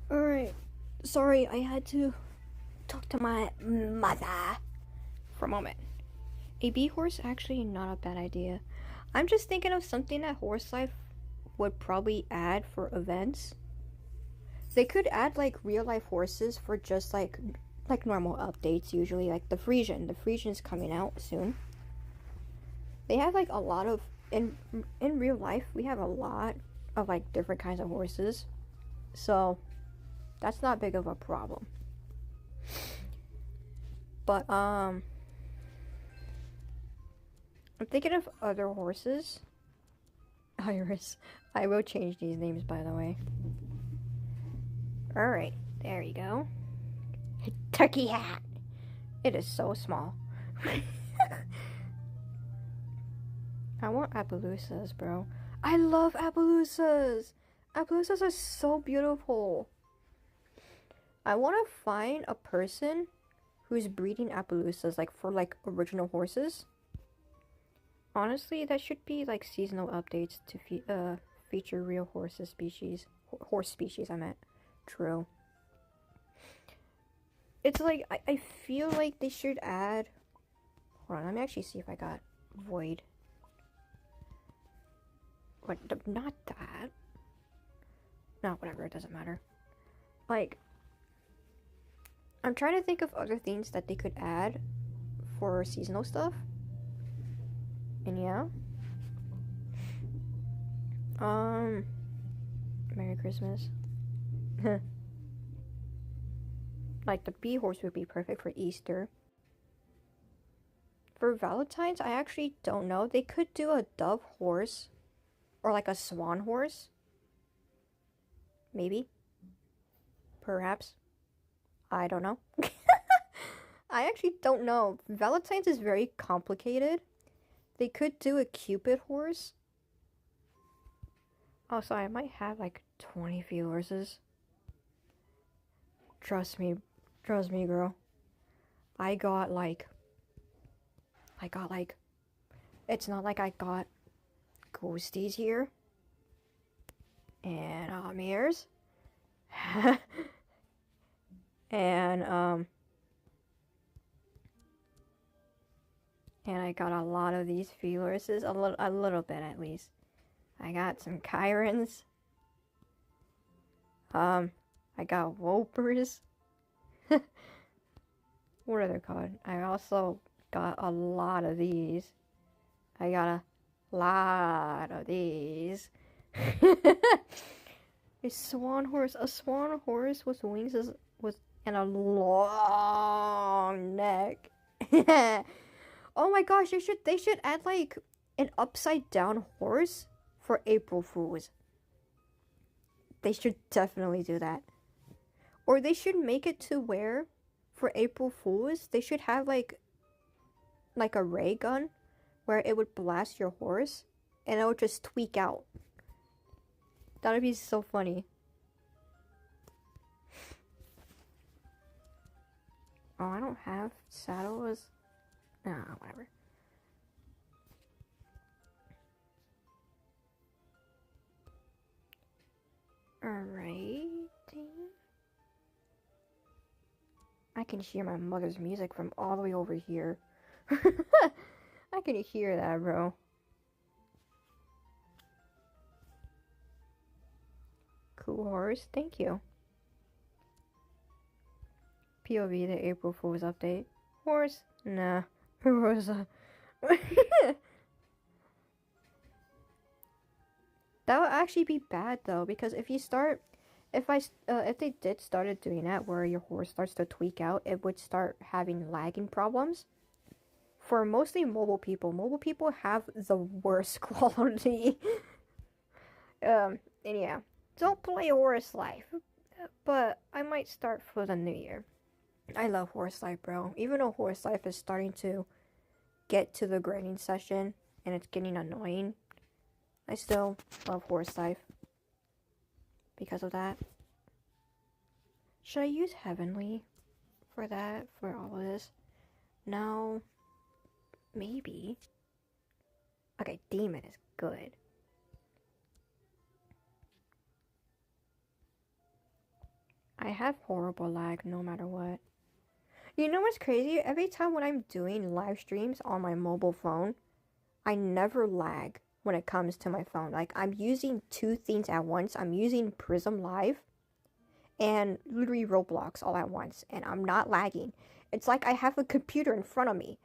Alright. Sorry, I had to talk to my mother for a moment. A bee horse actually not a bad idea. I'm just thinking of something that Horse Life would probably add for events. They could add like real life horses for just like normal updates usually, like the Frisian. The Frisian's coming out soon. They have like a lot of in real life we have a lot of like different kinds of horses. So that's not big of a problem. But I'm thinking of other horses. Iris. I will change these names, by the way. Alright, there you go. Turkey hat. It is so small. I want Appaloosas, bro. I love Appaloosas. Appaloosas are so beautiful. I want to find a person who's breeding Appaloosas, like for like original horses. Honestly, that should be like seasonal updates to feature real horse species, I meant. True. It's like, I feel like they should add... Hold on, let me actually see if I got Void. What? Not that. No, whatever, it doesn't matter. Like, I'm trying to think of other things that they could add for seasonal stuff. And yeah. Merry Christmas. Like, the bee horse would be perfect for Easter. For Valentine's, I actually don't know. They could do a dove horse. Or like a swan horse. Maybe. Perhaps. I don't know. I actually don't know. Valentine's is very complicated. They could do a Cupid horse. Oh, sorry, I might have like 20 viewers. Trust me, girl. I got like, it's not like I got ghosties here and mirrors and I got a lot of these viewers, a little bit at least. I got some Chirons. I got Wopers. What are they called? I also got a lot of these. I got a lot of these. A swan horse with wings and a long neck. Oh my gosh, they should add like an upside down horse for April Fools. They should definitely do that. Or they should make it to where for April Fools they should have like a ray gun where it would blast your horse and it would just tweak out. That would be so funny. Oh, I don't have saddles. Nah, whatever. Alright. I can hear my mother's music from all the way over here. I can hear that, bro. Cool horse, thank you. POV, the April Fool's update. Horse? Nah. Rosa. That would actually be bad though, because if they did started doing that where your horse starts to tweak out, it would start having lagging problems. For mostly mobile people have the worst quality. And yeah, don't play Horse Life, but I might start for the new year. I love Horse Life, bro. Even though Horse Life is starting to get to the grinding session and it's getting annoying, I still love Horse Life because of that. Should I use Heavenly for that, for all of this? No. Maybe. Okay, Demon is good. I have horrible lag no matter what. You know what's crazy? Every time when I'm doing live streams on my mobile phone, I never lag when it comes to my phone. Like, I'm using two things at once. I'm using Prism Live and literally Roblox all at once, and I'm not lagging. It's like I have a computer in front of me,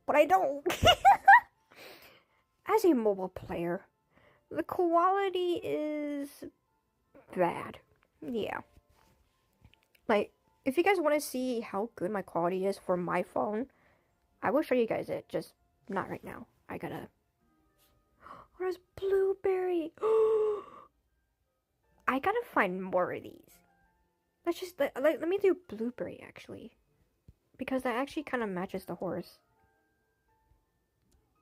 but I don't. As a mobile player, the quality is bad. Yeah. Like, if you guys want to see how good my quality is for my phone, I will show you guys it, just not right now. I gotta... Where's Blueberry? I gotta find more of these. Let's just... Let me do Blueberry, actually. Because that actually kind of matches the horse.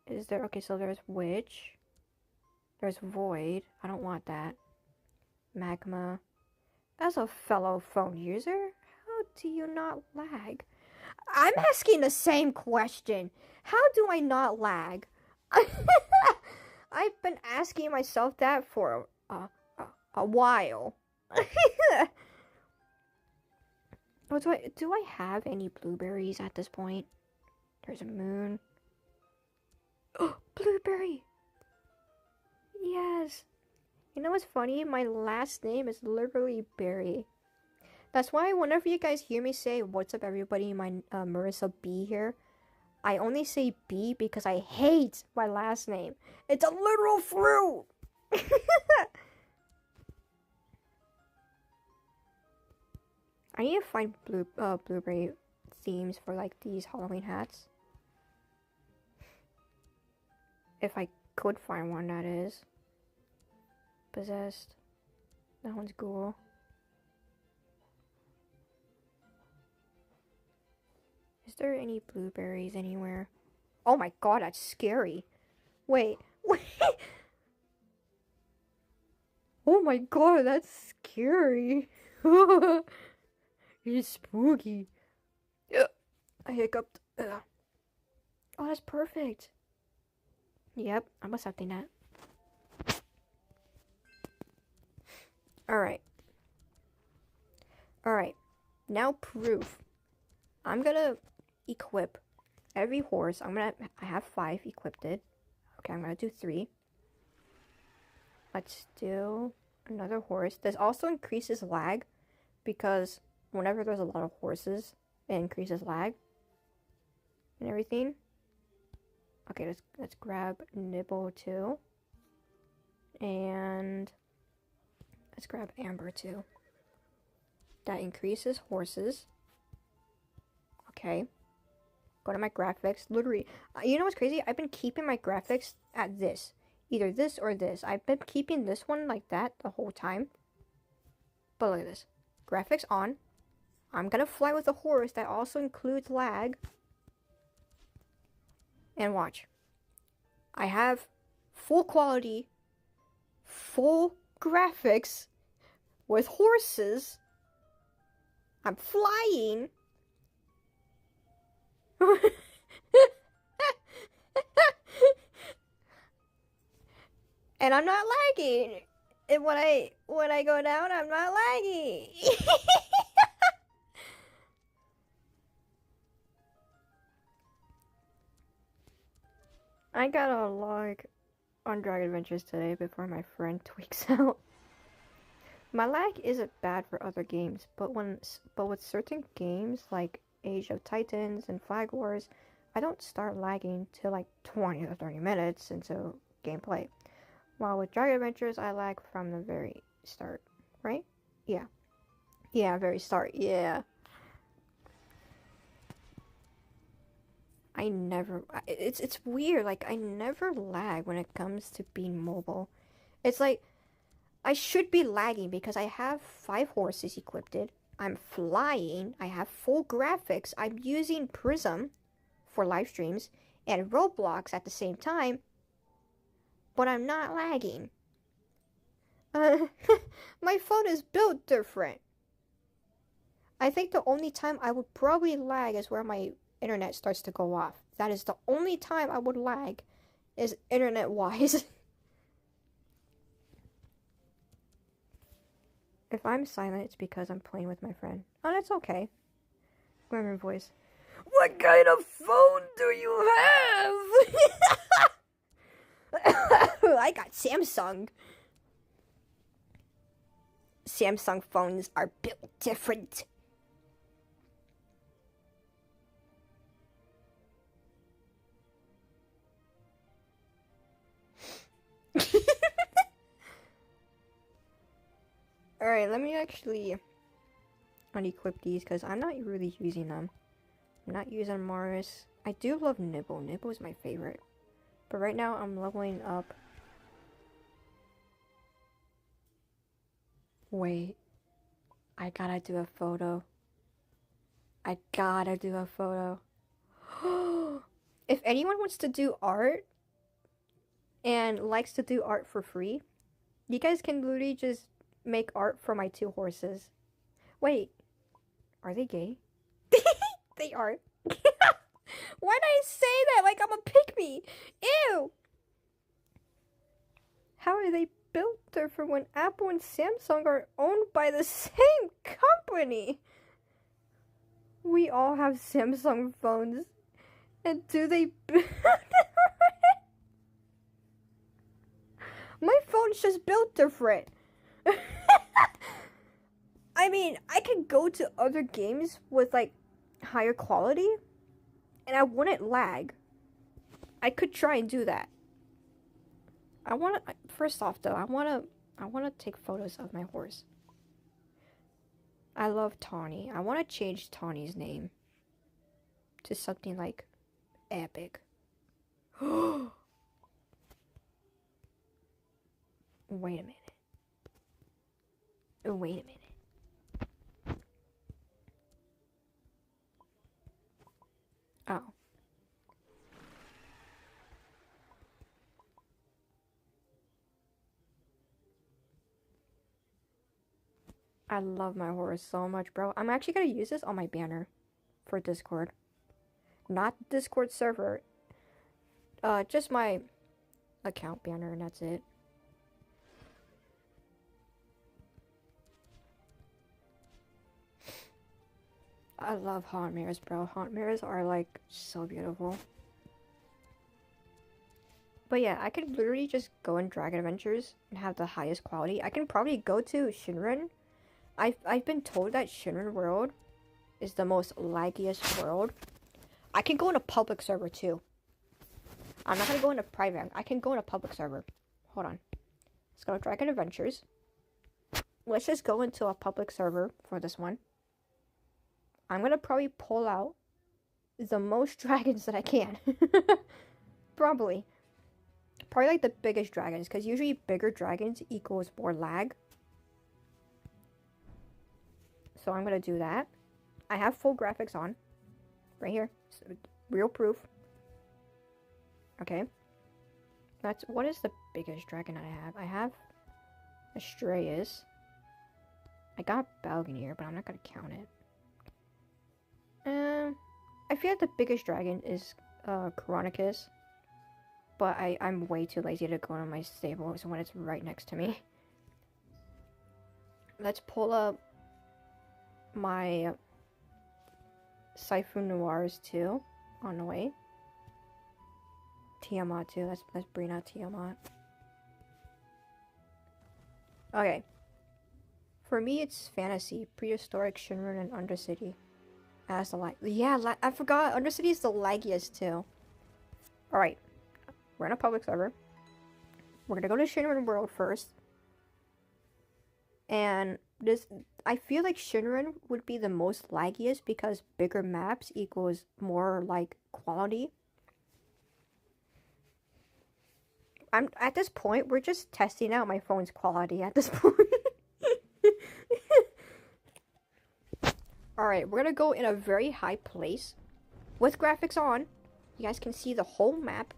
Is there... Okay, so there's Witch. There's Void. I don't want that. Magma. As a fellow phone user, how do you not lag? I'm asking the same question. How do I not lag? I've been asking myself that for a while. Do I have any blueberries at this point? There's a moon. Oh, Blueberry! Yes! You know what's funny? My last name is literally Berry. That's why whenever you guys hear me say, "What's up everybody, my Marissa B here," I only say B because I hate my last name. It's a literal fruit! I need to find blueberry themes for like these Halloween hats. If I could find one, that is. Possessed. That one's cool. Is there any blueberries anywhere? Oh my god, that's scary. Wait. Oh my god, that's scary. It's spooky. Ugh. I hiccuped. Ugh. Oh, that's perfect. Yep, I'm accepting that. Alright. Alright. Now proof. I'm gonna equip every horse. I have 5 equipped. Okay, I'm gonna do 3. Let's do another horse. This also increases lag because whenever there's a lot of horses, it increases lag and everything. Okay, let's grab Nibble too. And let's grab Amber too. That increases horses. Okay. Go to my graphics. Literally, you know what's crazy? I've been keeping my graphics at this. Either this or this. I've been keeping this one like that the whole time. But look at this. Graphics on. I'm gonna fly with a horse that also includes lag. And watch. I have full quality, full graphics with horses. I'm flying. And I'm not lagging. And when I go down, I'm not lagging. I got a log on Dragon Adventures today before my friend tweaks out. My lag isn't bad for other games, but with certain games like Age of Titans and Flag Wars, I don't start lagging till like 20 or 30 minutes into gameplay. While with Dragon Adventures, I lag from the very start, right? Yeah. Yeah, very start, yeah. It's weird, like, I never lag when it comes to being mobile. It's like, I should be lagging because I have 5 horses equipped. I'm flying, I have full graphics, I'm using Prism for live streams, and Roblox at the same time, but I'm not lagging. My phone is built different. I think the only time I would probably lag is where my internet starts to go off. That is the only time I would lag, is internet-wise. If I'm silent, it's because I'm playing with my friend. Oh, that's okay. Grammar voice. What kind of phone do you have? I got Samsung. Samsung phones are built different. Alright, let me actually unequip these because I'm not really using them. I'm not using Mars. I do love Nibble. Nibble is my favorite. But right now I'm leveling up. Wait. I gotta do a photo. I gotta do a photo. If anyone wants to do art and likes to do art for free, you guys can literally just make art for my 2 horses. Wait, are they gay? They are. Why'd I say that like I'm a pick-me? Ew! How are they built different when Apple and Samsung are owned by the same company? We all have Samsung phones. And do they build My phone's just built different. I mean, I could go to other games with like higher quality and I wouldn't lag. I could try and do that. First off though, I wanna take photos of my horse. I love Tawny. I wanna change Tawny's name to something like epic. Wait a minute. Wait a minute. Oh. I love my horse so much, bro. I'm actually gonna use this on my banner for Discord. Not Discord server. Just my account banner and that's it. I love haunt mirrors, bro. Haunt mirrors are like so beautiful. But yeah, I could literally just go in Dragon Adventures and have the highest quality. I can probably go to Shinran. I've been told that Shinran World is the most laggiest world. I can go in a public server too. I'm not gonna go in a private. I can go in a public server. Hold on. Let's go to Dragon Adventures. Let's just go into a public server for this one. I'm gonna probably pull out the most dragons that I can. Probably like the biggest dragons, because usually bigger dragons equals more lag. So I'm gonna do that. I have full graphics on. Right here. Real proof. Okay. What is the biggest dragon I have? I have Astraeus. I got Balganier, but I'm not gonna count it. I feel like the biggest dragon is Coronicus. But I'm way too lazy to go to my stables when it's right next to me. Let's pull up my Siphon Noirs too on the way. Tiamat too. Let's bring out Tiamat. Okay. For me, it's fantasy, prehistoric, Shinran, and Undercity. As the I forgot Undercity is the laggiest too. All right. We're in a public server. We're gonna go to Shinran World first. And I feel like Shinran would be the most laggiest because bigger maps equals more like quality. At this point, we're just testing out my phone's quality at this point. Alright, we're gonna go in a very high place with graphics on. You guys can see the whole map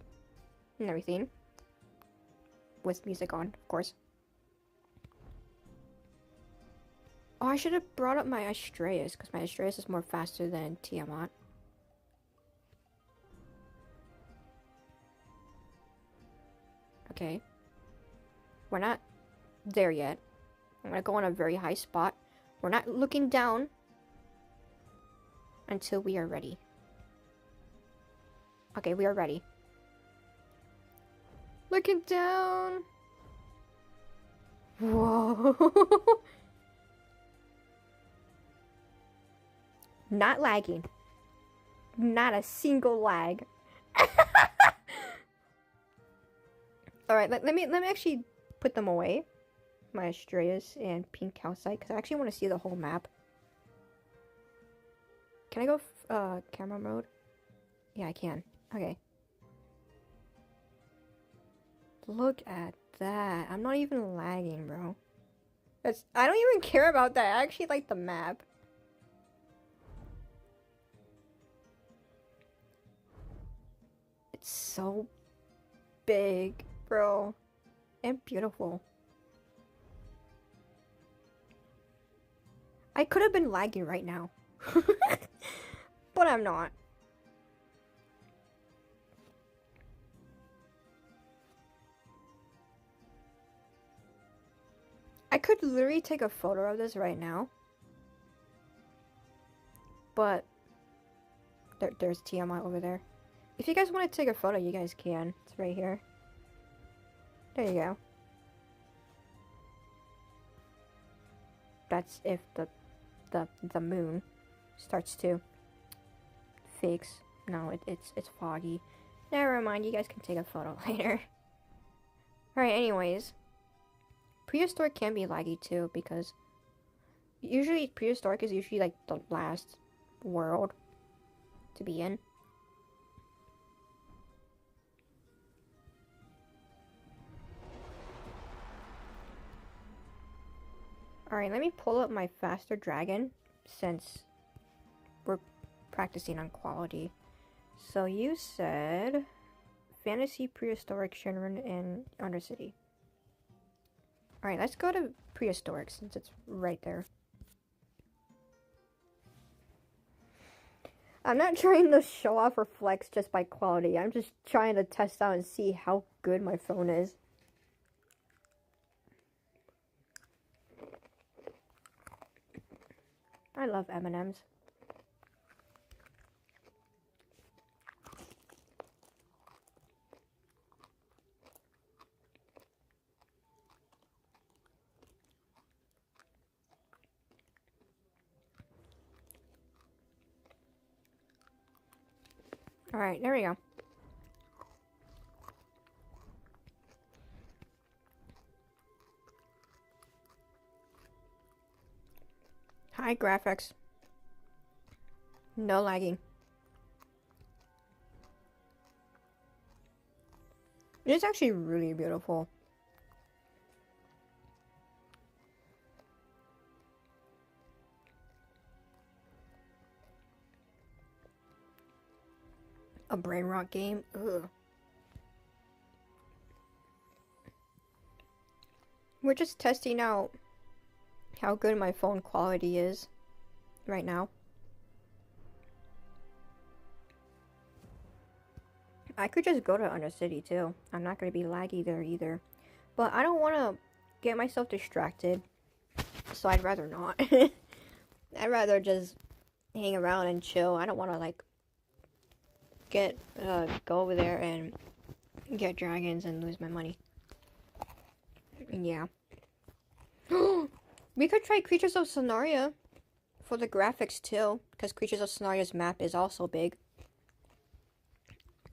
and everything. With music on, of course. Oh, I should have brought up my Astraeus, because my Astraeus is more faster than Tiamat. Okay. We're not there yet. I'm gonna go on a very high spot. We're not looking down until we are ready. Okay, we are ready. Looking down. Whoa. Not lagging. Not a single lag. Alright, let me actually put them away. My Astraeus and Pink Calcite, because I actually want to see the whole map. Can I go camera mode? Yeah, I can. Okay. Look at that. I'm not even lagging, bro. I don't even care about that. I actually like the map. It's so big, bro. And beautiful. I could have been lagging right now. But I'm not. I could literally take a photo of this right now. But there's Tiamat over there. If you guys want to take a photo, you guys can. It's right here. There you go. That's if the moon starts to fix. No, it's foggy. Never mind, you guys can take a photo later. Alright, anyways. Prehistoric can be laggy too, because usually prehistoric is usually like the last world to be in. Alright, let me pull up my faster dragon, since we're practicing on quality. So you said fantasy, prehistoric, Shinran, and Undercity. Alright, let's go to prehistoric since it's right there. I'm not trying to show off or flex just by quality. I'm just trying to test out and see how good my phone is. I love M&Ms. Alright, there we go. High graphics. No lagging. It's actually really beautiful. A brain rot game? Ugh. We're just testing out how good my phone quality is right now. I could just go to Undercity too. I'm not going to be laggy there either. But I don't want to get myself distracted. So I'd rather not. I'd rather just hang around and chill. I don't want to like go over there and get dragons and lose my money. Yeah. We could try Creatures of Sonaria for the graphics too, because Creatures of Sonaria's map is also big.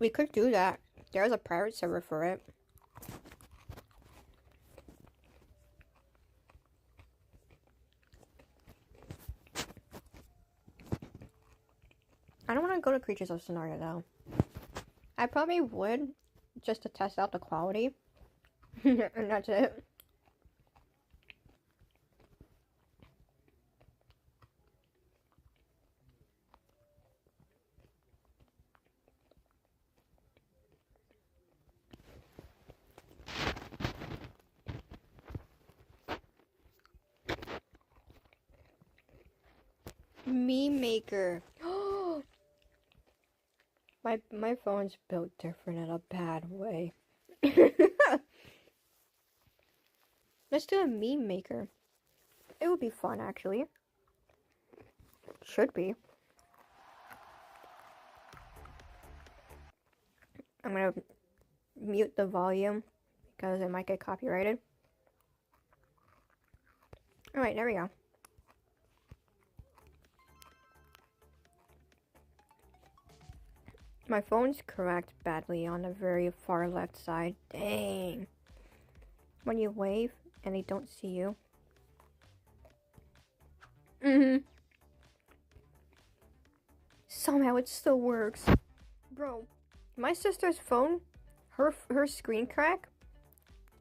We could do that. There's a private server for it. I don't want to go to Creatures of Sonaria though. I probably would, just to test out the quality. And that's it. Meme Maker. My phone's built different in a bad way. Let's do a meme maker. It would be fun, actually. Should be. I'm gonna mute the volume because it might get copyrighted. Alright, there we go. My phone's cracked badly on the very far left side. Dang. When you wave and they don't see you. Somehow it still works. Bro, my sister's phone, her screen crack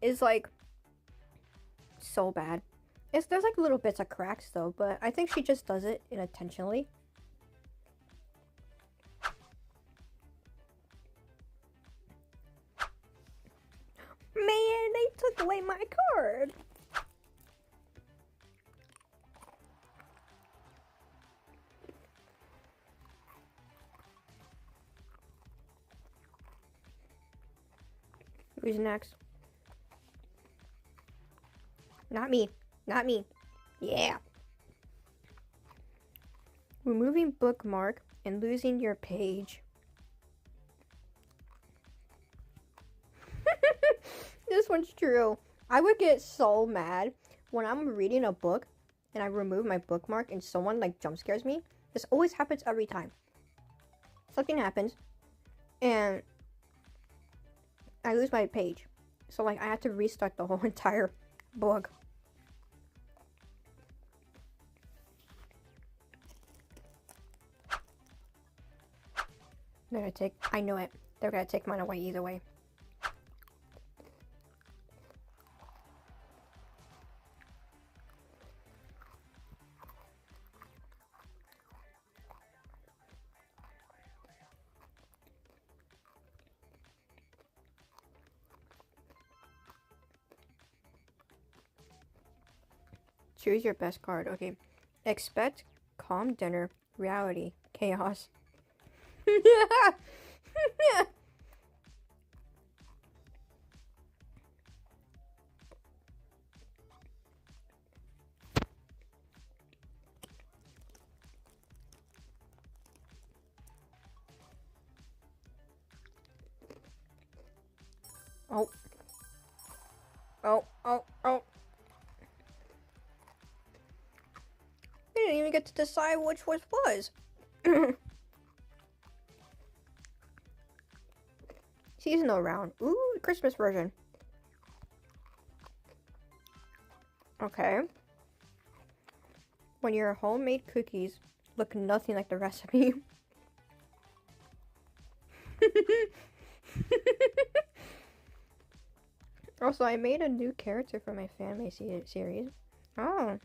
is like so bad. There's like little bits of cracks though, but I think she just does it unintentionally. Man, they took away my card. Who's next? Not me. Not me. Yeah. Removing bookmark and losing your page. This one's true. I would get so mad when I'm reading a book and I remove my bookmark and someone like jump scares me. This always happens every time. Something happens and I lose my page. So like I have to restart the whole entire book. They're gonna take, I know it. They're gonna take mine away either way. Choose your best card. Okay. Expect calm dinner. Reality. Chaos. Oh. Oh, oh, oh. You didn't even get to decide which was. Seasonal round. Ooh, Christmas version. Okay. When your homemade cookies look nothing like the recipe. Also, I made a new character for my family series. Oh.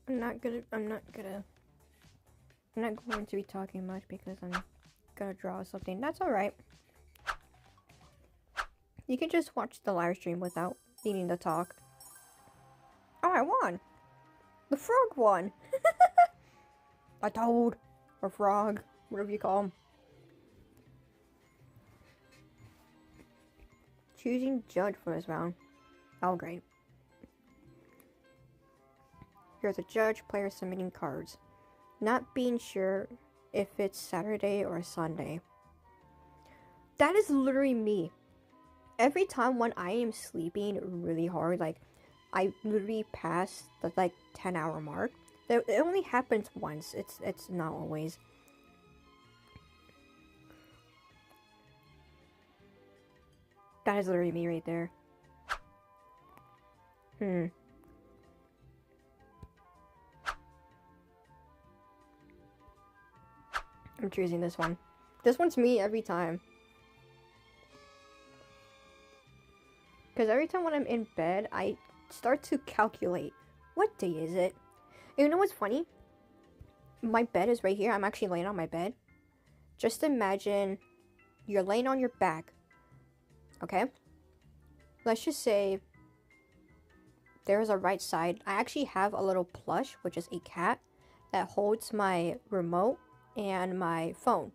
I'm not going to be talking much because I'm gonna draw something. That's alright. You can just watch the live stream without needing to talk. Oh, I won! The frog won! A toad! Or frog. Whatever you call them. Choosing judge for this round. Oh, great. Here's a judge, player submitting cards. Not being sure if it's Saturday or Sunday. That is literally me. Every time when I am sleeping really hard, like, I literally pass the, 10-hour mark. It only happens once. It's not always. That is literally me right there. I'm choosing this one. This one's me every time. Because every time when I'm in bed, I start to calculate. What day is it? And you know what's funny? My bed is right here. I'm actually laying on my bed. Just imagine you're laying on your back. Okay? Let's just say there's a right side. I actually have a little plush, which is a cat, that holds my remote and my phone.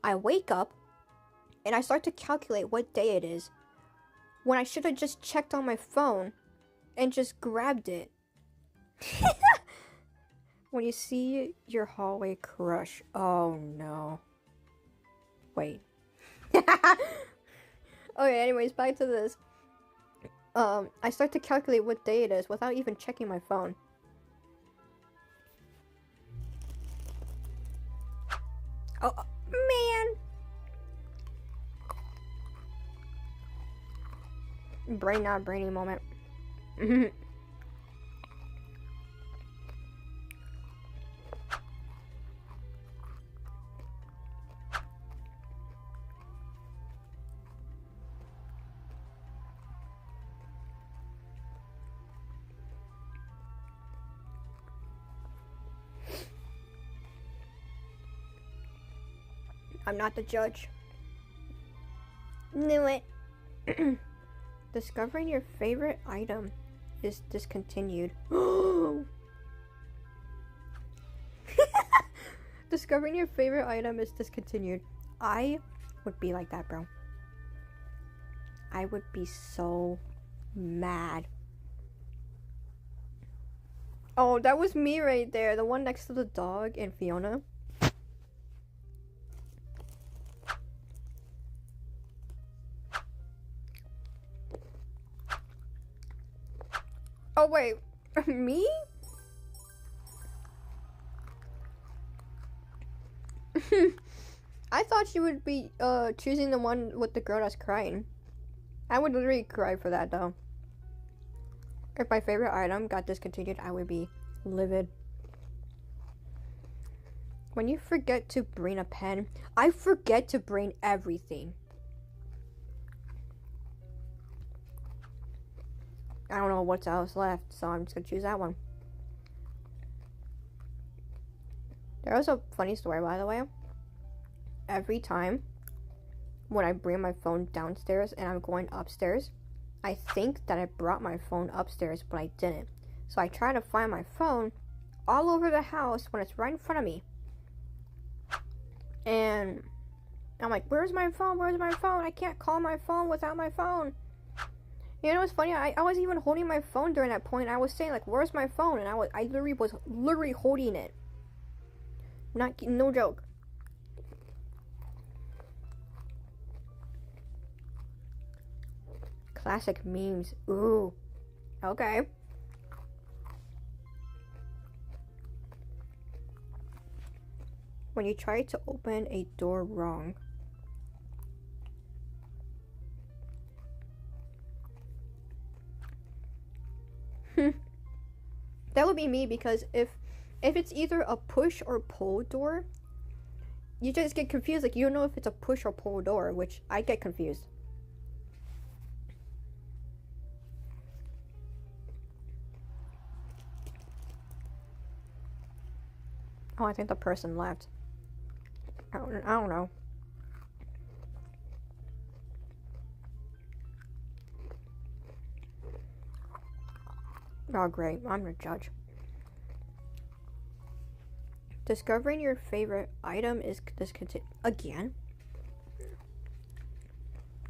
I wake up and I start to calculate what day it is when I should have just checked on my phone and just grabbed it. When you see your hallway crush. Oh no. Wait. Okay, anyways, back to this. I start to calculate what day it is without even checking my phone. Oh, man! Brain not brainy moment. I'm not the judge. Knew it. Discovering your favorite item is discontinued. Discovering your favorite item is discontinued. I would be like that, bro. I would be so mad. Oh, that was me right there. The one next to the dog and Fiona. Oh, wait. Me? I thought you would be choosing the one with the girl that's crying. I would literally cry for that, though. If my favorite item got discontinued, I would be livid. When you forget to bring a pen, I forget to bring everything. I don't know what's else left, so I'm just gonna choose that one. There was a funny story, by the way. Every time when I bring my phone downstairs and I'm going upstairs, I think that I brought my phone upstairs, but I didn't. So I try to find my phone all over the house when it's right in front of me. And I'm like, where's my phone? Where's my phone? I can't call my phone without my phone. You know what's funny? I was even holding my phone during that point. I was saying, like, where's my phone? And I literally was holding it. No joke. Classic memes. Ooh. Okay. When you try to open a door wrong. That would be me, because if it's either a push or pull door, you just get confused. Like, you don't know if it's a push or pull door, which I get confused. Oh, I think the person left. I don't know. Oh, great. I'm the judge. Discovering your favorite item is discontinued. Again?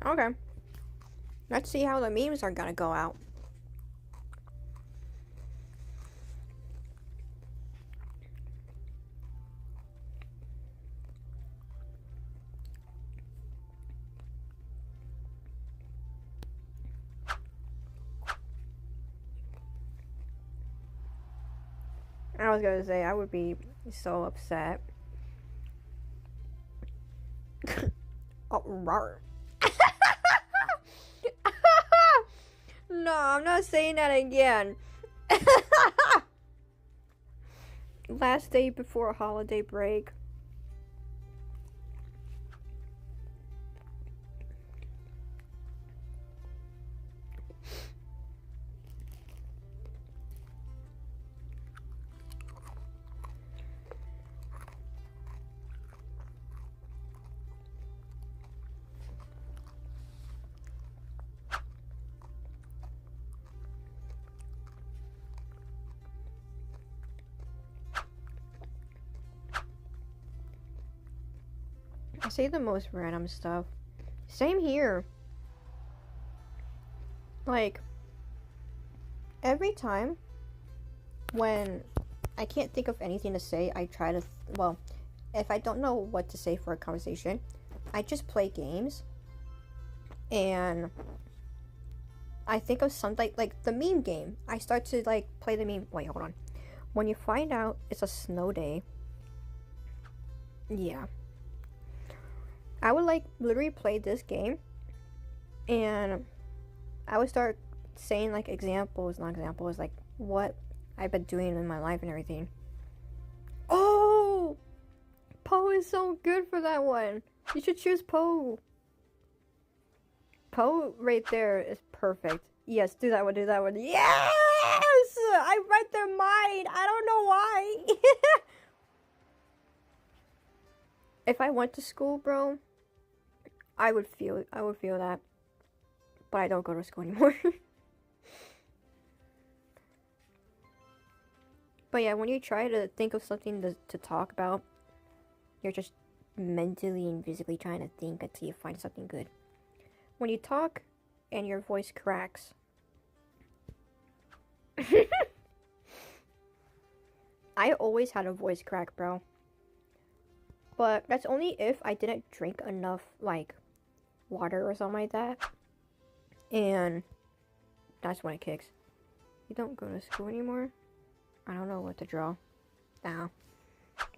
Okay. Let's see how the memes are gonna go out. I was gonna say, I would be so upset. Oh, rawr. No, I'm not saying that again. Last day before a holiday break. I say the most random stuff. Same here. Like, every time when I can't think of anything to say, I try to, well, if I don't know what to say for a conversation, I just play games. And I think of something, like the meme game. I start to, like, play the meme. Wait, hold on. When you find out it's a snow day, yeah. I would, like, literally play this game, and I would start saying, like, not examples, like, what I've been doing in my life and everything. Oh! Poe is so good for that one. You should choose Poe. Poe right there is perfect. Yes, do that one, do that one. Yes! I read their mind. I don't know why. If I went to school, bro, I would feel that. But I don't go to school anymore. But yeah, when you try to think of something to talk about, you're just mentally and physically trying to think until you find something good. When you talk and your voice cracks. I always had a voice crack, bro. But that's only if I didn't drink enough, like, water or something like that. And that's when it kicks. You don't go to school anymore? I don't know what to draw. No.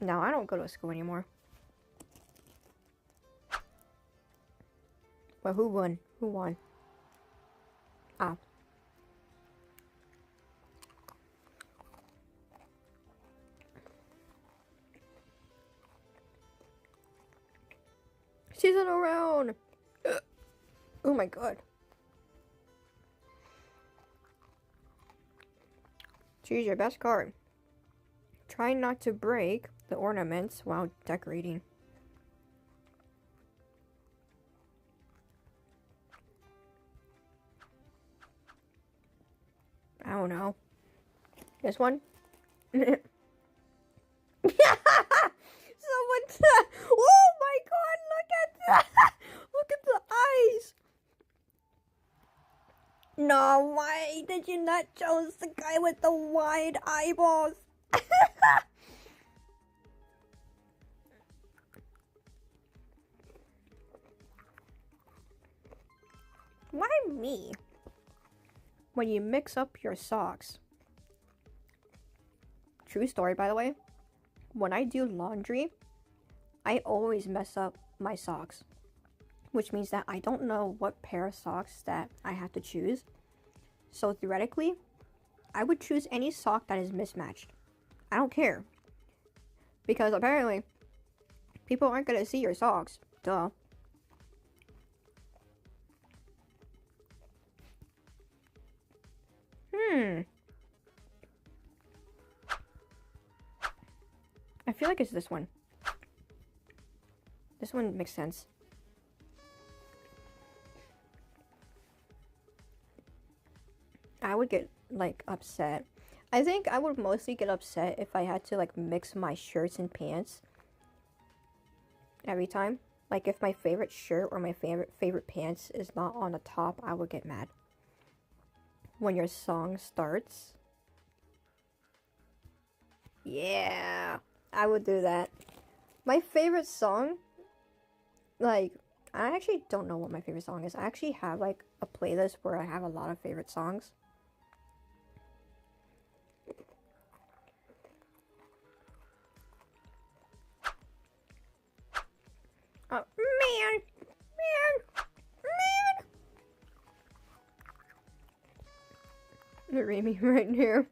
No, I don't go to school anymore. Well, who won? Who won? Ah. Seasonal round! Oh my god. Choose your best card. Try not to break The ornaments while decorating. I don't know. This one? Someone said, oh my god, look at that! Look at the eyes! No, why did you not choose the guy with the wide eyeballs? Why me? When you mix up your socks. True story, by the way. When I do laundry, I always mess up my socks. Which means that I don't know what pair of socks that I have to choose. So theoretically, I would choose any sock that is mismatched. I don't care. Because apparently, people aren't gonna see your socks. Duh. I feel like it's this one. This one makes sense. I would get, like, upset. I think I would mostly get upset if I had to, like, mix my shirts and pants every time. Like, if my favorite shirt or my favorite pants is not on the top, I would get mad. When your song starts. Yeah, I would do that. My favorite song, like, I actually don't know what my favorite song is. I actually have, like, a playlist where I have a lot of favorite songs. Oh, man! Remy right here.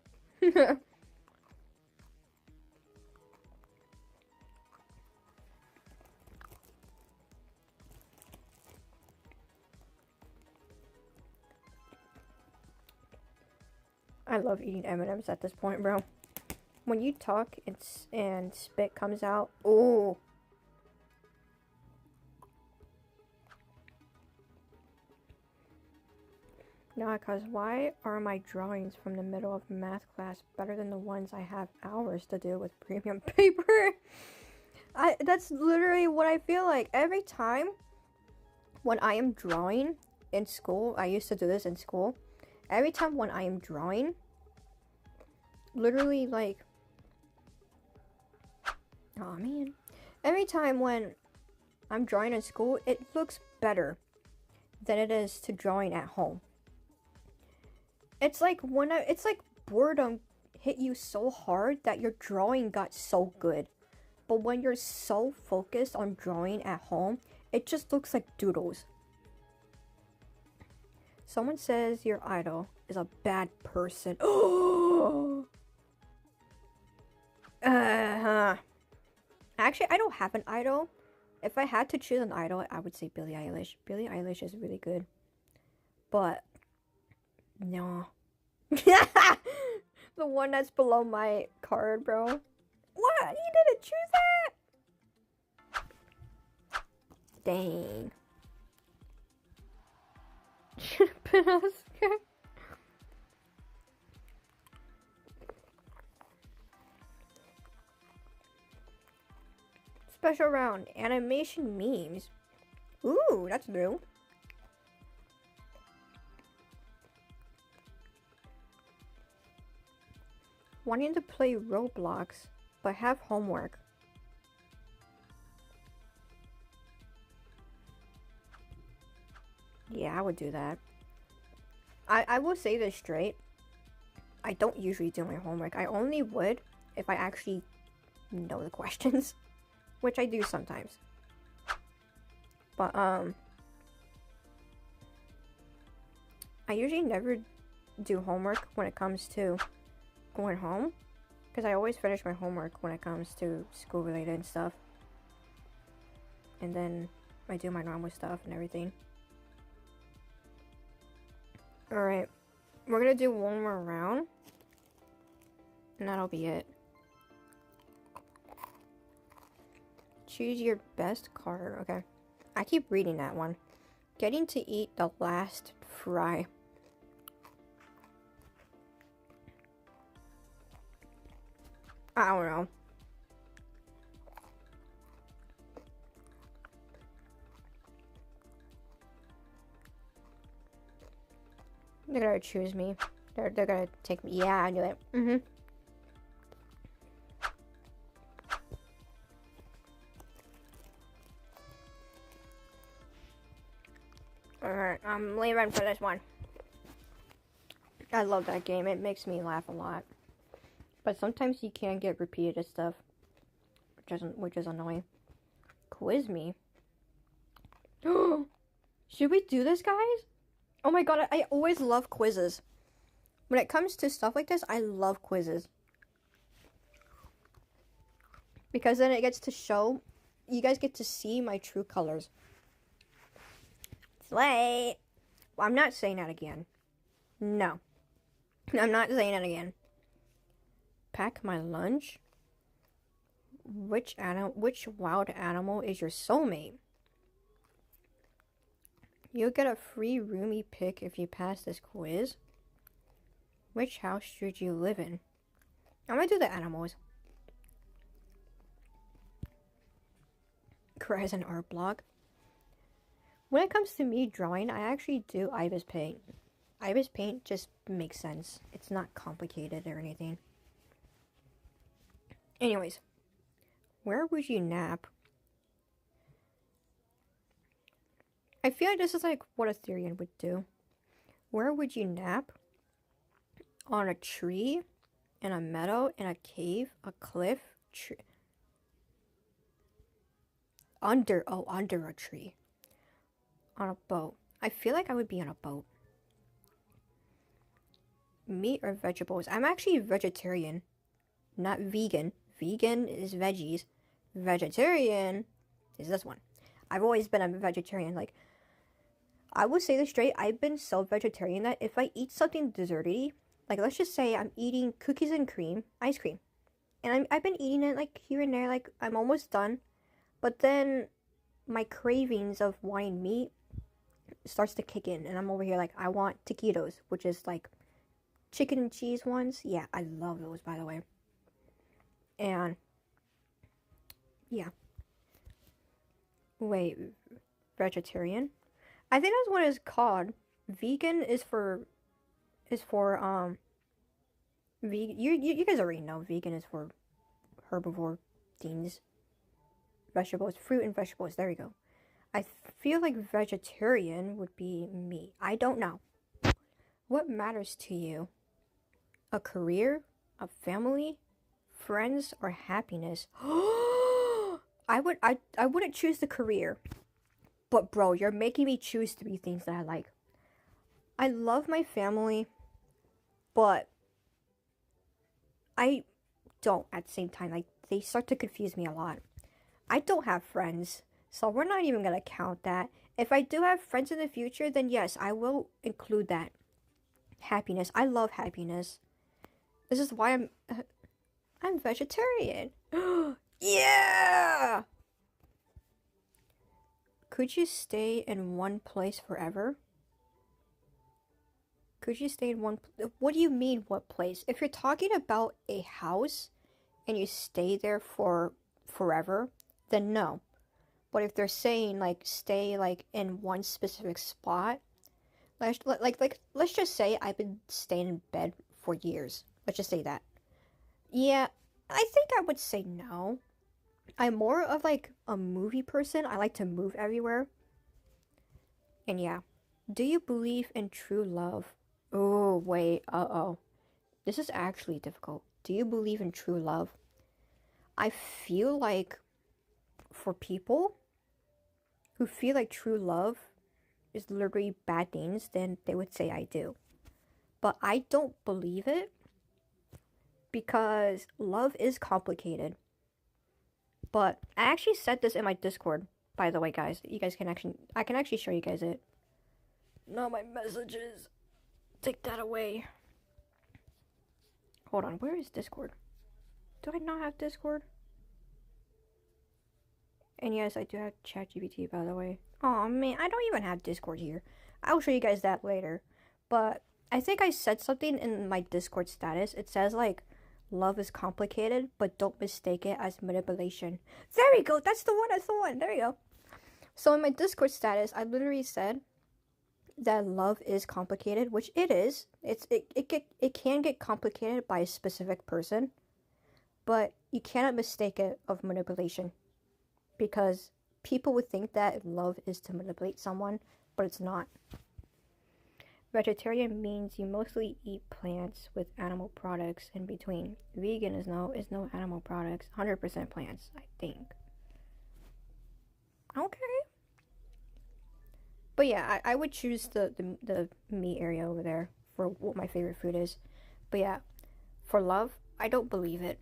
I love eating M&Ms at this point, bro. When you talk and spit comes out, oh. Nah, cause why are my drawings from the middle of math class better than the ones I have hours to do with premium paper? That's literally what I feel like. Every time when I am drawing in school, I used to do this in school. Every time when I am drawing, literally, like, oh man. Every time when I'm drawing in school, it looks better than it is to drawing at home. It's like it's like boredom hit you so hard that your drawing got so good. But when you're so focused on drawing at home, it just looks like doodles. Someone says your idol is a bad person. Oh! Actually, I don't have an idol. If I had to choose an idol, I would say Billie Eilish. Billie Eilish is really good. But no. The one that's below my card, bro. What? You didn't choose that? Dang. Should have been Oscar. Special round. Animation memes. Ooh, that's new. Wanting to play Roblox, but have homework. Yeah, I would do that. I will say this straight. I don't usually do my homework. I only would if I actually know the questions. Which I do sometimes. But, I usually never do homework when it comes to going home. Because I always finish my homework when it comes to school-related stuff. And then I do my normal stuff and everything. Alright. We're gonna do one more round. And that'll be it. Choose your best card. Okay. I keep reading that one. Getting to eat the last fry. I don't know. They're gonna choose me. They're gonna take me. Yeah, I knew it. Alright, I'm leaving for this one. I love that game. It makes me laugh a lot. But sometimes you can't get repeated stuff. Which is annoying. Quiz me. Should we do this, guys? Oh my god, I always love quizzes. When it comes to stuff like this, I love quizzes. Because then it gets to show, you guys get to see my true colors. Slay! Well, I'm not saying that again. No. I'm not saying that again. Pack my lunch? Which wild animal is your soulmate? You'll get a free roomie pick if you pass this quiz. Which house should you live in? I'm gonna do the animals. Cries an art blog. When it comes to me drawing, I actually do Ibis Paint. Ibis Paint just makes sense. It's not complicated or anything. Anyways, where would you nap? I feel like this is like what a Therian would do. Where would you nap? On a tree, in a meadow, in a cave, a cliff, under a tree. On a boat. I feel like I would be on a boat. Meat or vegetables? I'm actually vegetarian, not vegan. Vegan is veggies. Vegetarian is this one. I've always been a vegetarian. Like, I would say this straight. I've been so vegetarian that if I eat something desserty, like let's just say I'm eating cookies and cream, ice cream, and I've been eating it like here and there, like I'm almost done, but then my cravings of wanting meat starts to kick in, and I'm over here like I want taquitos, which is like chicken and cheese ones. Yeah, I love those, by the way. And yeah. Wait, vegetarian? I think that's what it's called. Vegan is for vegan. You guys already know vegan is for herbivore things. Vegetables, fruit and vegetables. There you go. I feel like vegetarian would be me. I don't know. What matters to you? A career, a family, friends, or happiness? I wouldn't choose the career. But bro, you're making me choose 3 things that I like. I love my family, but I don't at the same time. Like, they start to confuse me a lot. I don't have friends, so we're not even gonna count that. If I do have friends in the future, then yes, I will include that. Happiness. I love happiness. This is why I'm vegetarian. Yeah! Could you stay in one place forever? Could you stay in one... What do you mean, what place? If you're talking about a house and you stay there for forever, then no. But if they're saying, like, stay, like, in one specific spot, let's just say I've been staying in bed for years. Let's just say that. Yeah, I think I would say no. I'm more of like a movie person. I like to move everywhere. And yeah. Do you believe in true love? Oh, wait. Uh-oh. This is actually difficult. Do you believe in true love? I feel like for people who feel like true love is literally bad things, then they would say I do. But I don't believe it because love is complicated. But I actually said this in my Discord, by the way, guys. You guys I can actually show you guys it. No, my messages. Take that away. Hold on, where is Discord? Do I not have Discord? And yes, I do have ChatGPT, by the way. Oh man, I don't even have Discord here. I'll show you guys that later. But I think I said something in my Discord status. It says like, love is complicated, but don't mistake it as manipulation. There we go. That's the one. That's the one. There you go. So in my Discord status, I literally said that love is complicated, which it is. It can get complicated by a specific person, but you cannot mistake it of manipulation, because people would think that love is to manipulate someone, but it's not. Vegetarian means you mostly eat plants with animal products in between. Vegan is no animal products, 100% plants, I think. Okay. But yeah, I would choose the meat area over there for what my favorite food is. But yeah, for love, I don't believe it,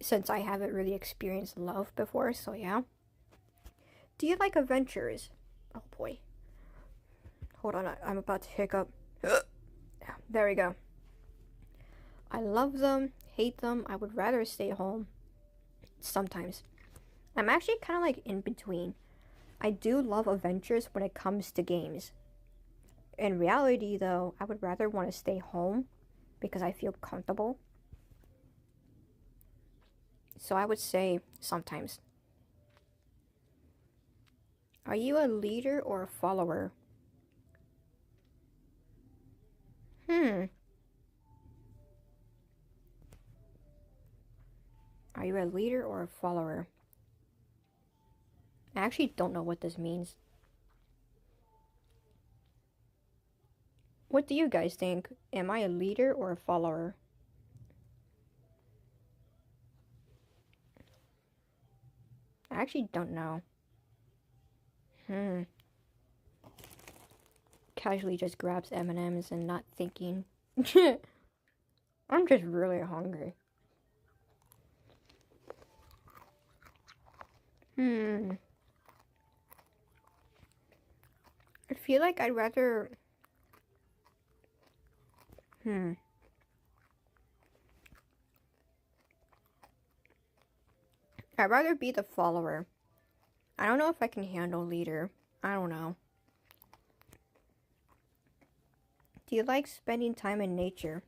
since I haven't really experienced love before, so yeah. Do you like adventures? Oh boy. Hold on, I'm about to hiccup. There we go. I love them, hate them, I would rather stay home. Sometimes. I'm actually kind of like in between. I do love adventures when it comes to games. In reality, though, I would rather want to stay home because I feel comfortable. So I would say sometimes. Are you a leader or a follower? Are you a leader or a follower? I actually don't know what this means. What do you guys think? Am I a leader or a follower? I actually don't know. Casually just grabs M&Ms and not thinking. I'm just really hungry. I feel like I'd rather... I'd rather be the follower. I don't know if I can handle leader. I don't know. Do you like spending time in nature?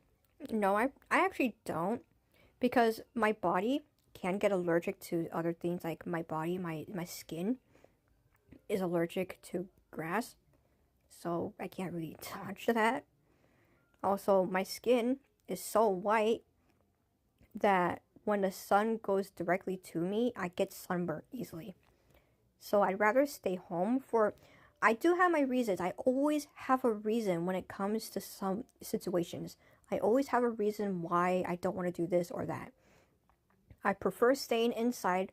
No, I actually don't. Because my body can get allergic to other things. Like my body, my skin is allergic to grass. So I can't really touch that. Also, my skin is so white that when the sun goes directly to me, I get sunburned easily. So I'd rather stay home for... I do have my reasons. I always have a reason when it comes to some situations. I always have a reason why I don't want to do this or that. I prefer staying inside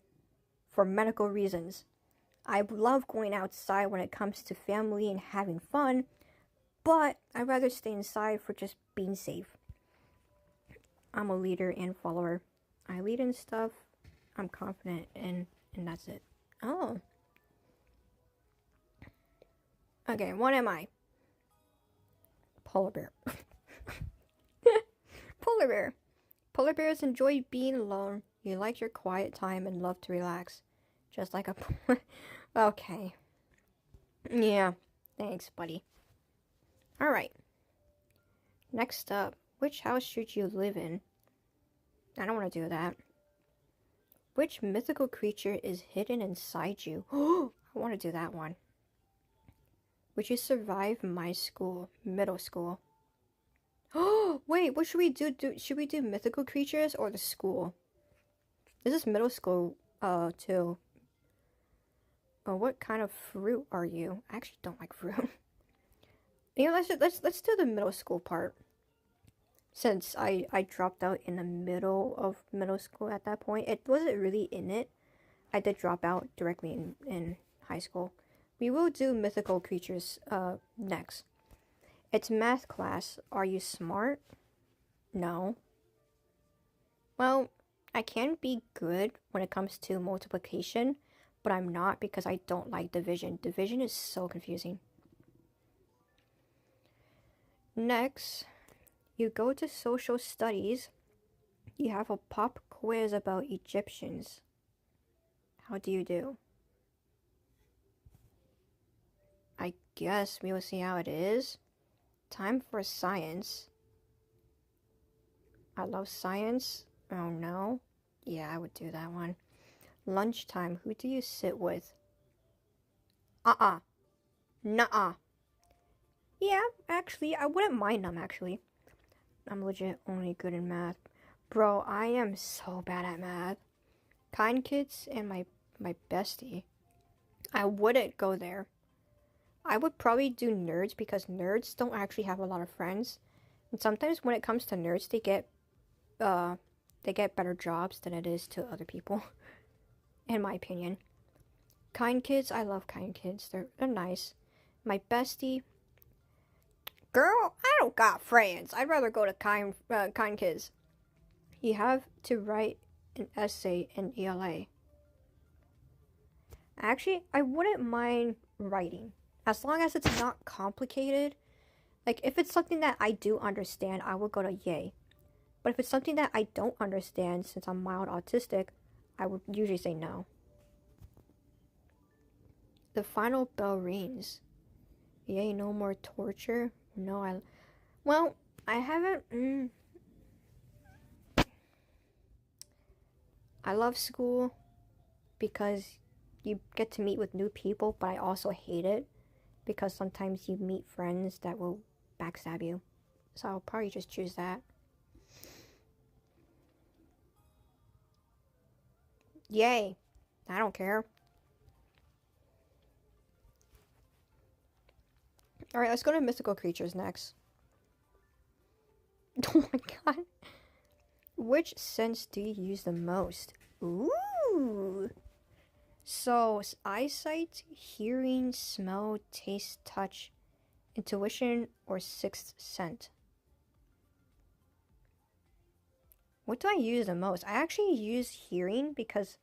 for medical reasons. I love going outside when it comes to family and having fun, but I'd rather stay inside for just being safe. I'm a leader and follower. I lead in stuff I'm confident in, and that's it. Oh. Okay, what am I? Polar bear. Polar bear. Polar bears enjoy being alone. You like your quiet time and love to relax. Just like a... Okay. Yeah, thanks, buddy. Alright. Next up, which house should you live in? I don't want to do that. Which mythical creature is hidden inside you? Oh, I want to do that one. Would you survive my school, middle school? Oh, wait, what should we do? Should we do mythical creatures or the school? This is middle school, too. Oh, what kind of fruit are you? I actually don't like fruit. You know, let's do the middle school part. Since I dropped out in the middle of middle school at that point. It wasn't really in it. I did drop out directly in high school. We will do mythical creatures next. It's math class. Are you smart? No. Well, I can be good when it comes to multiplication, but I'm not because I don't like division. Division is so confusing. Next, you go to social studies. You have a pop quiz about Egyptians. How do you do? guess we will see how it is. Time for science. I love science. Oh no. Yeah, I would do that one. Lunchtime. Who do you sit with? Nuh-uh. Yeah, actually, I wouldn't mind them, actually. I'm legit only good in math. Bro, I am so bad at math. Kind kids and my bestie. I wouldn't go there. I would probably do nerds because nerds don't actually have a lot of friends. And sometimes when it comes to nerds, they get better jobs than it is to other people. In my opinion. Kind kids, I love kind kids. They're nice. My bestie. Girl, I don't got friends. I'd rather go to kind kids. You have to write an essay in ELA. Actually, I wouldn't mind writing. As long as it's not complicated. Like, if it's something that I do understand, I would go to yay. But if it's something that I don't understand, since I'm mild autistic, I would usually say no. The final bell rings. Yay, no more torture. No, I haven't. I love school because you get to meet with new people, but I also hate it because sometimes you meet friends that will backstab you. So I'll probably just choose that. Yay. I don't care. Alright, let's go to mythical creatures next. Oh my god. Which sense do you use the most? Ooh. So, eyesight, hearing, smell, taste, touch, intuition, or sixth sense? What do I use the most? I actually use hearing because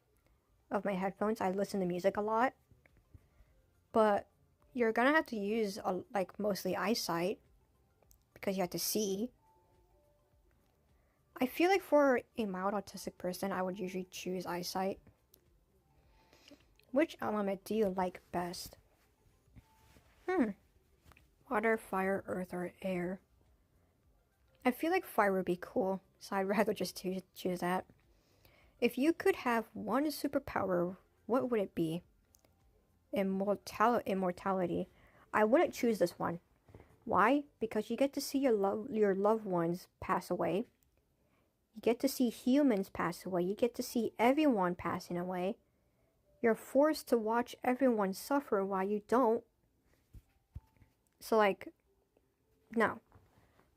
of my headphones. I listen to music a lot. But you're gonna have to use like mostly eyesight because you have to see. I feel like for a mild autistic person, I would usually choose eyesight. Which element do you like best? Water, fire, earth, or air? I feel like fire would be cool, so I'd rather just choose that. If you could have one superpower, what would it be? Immortality. I wouldn't choose this one. Why? Because you get to see your loved ones pass away. You get to see humans pass away. You get to see everyone passing away. You're forced to watch everyone suffer while you don't. So like, no.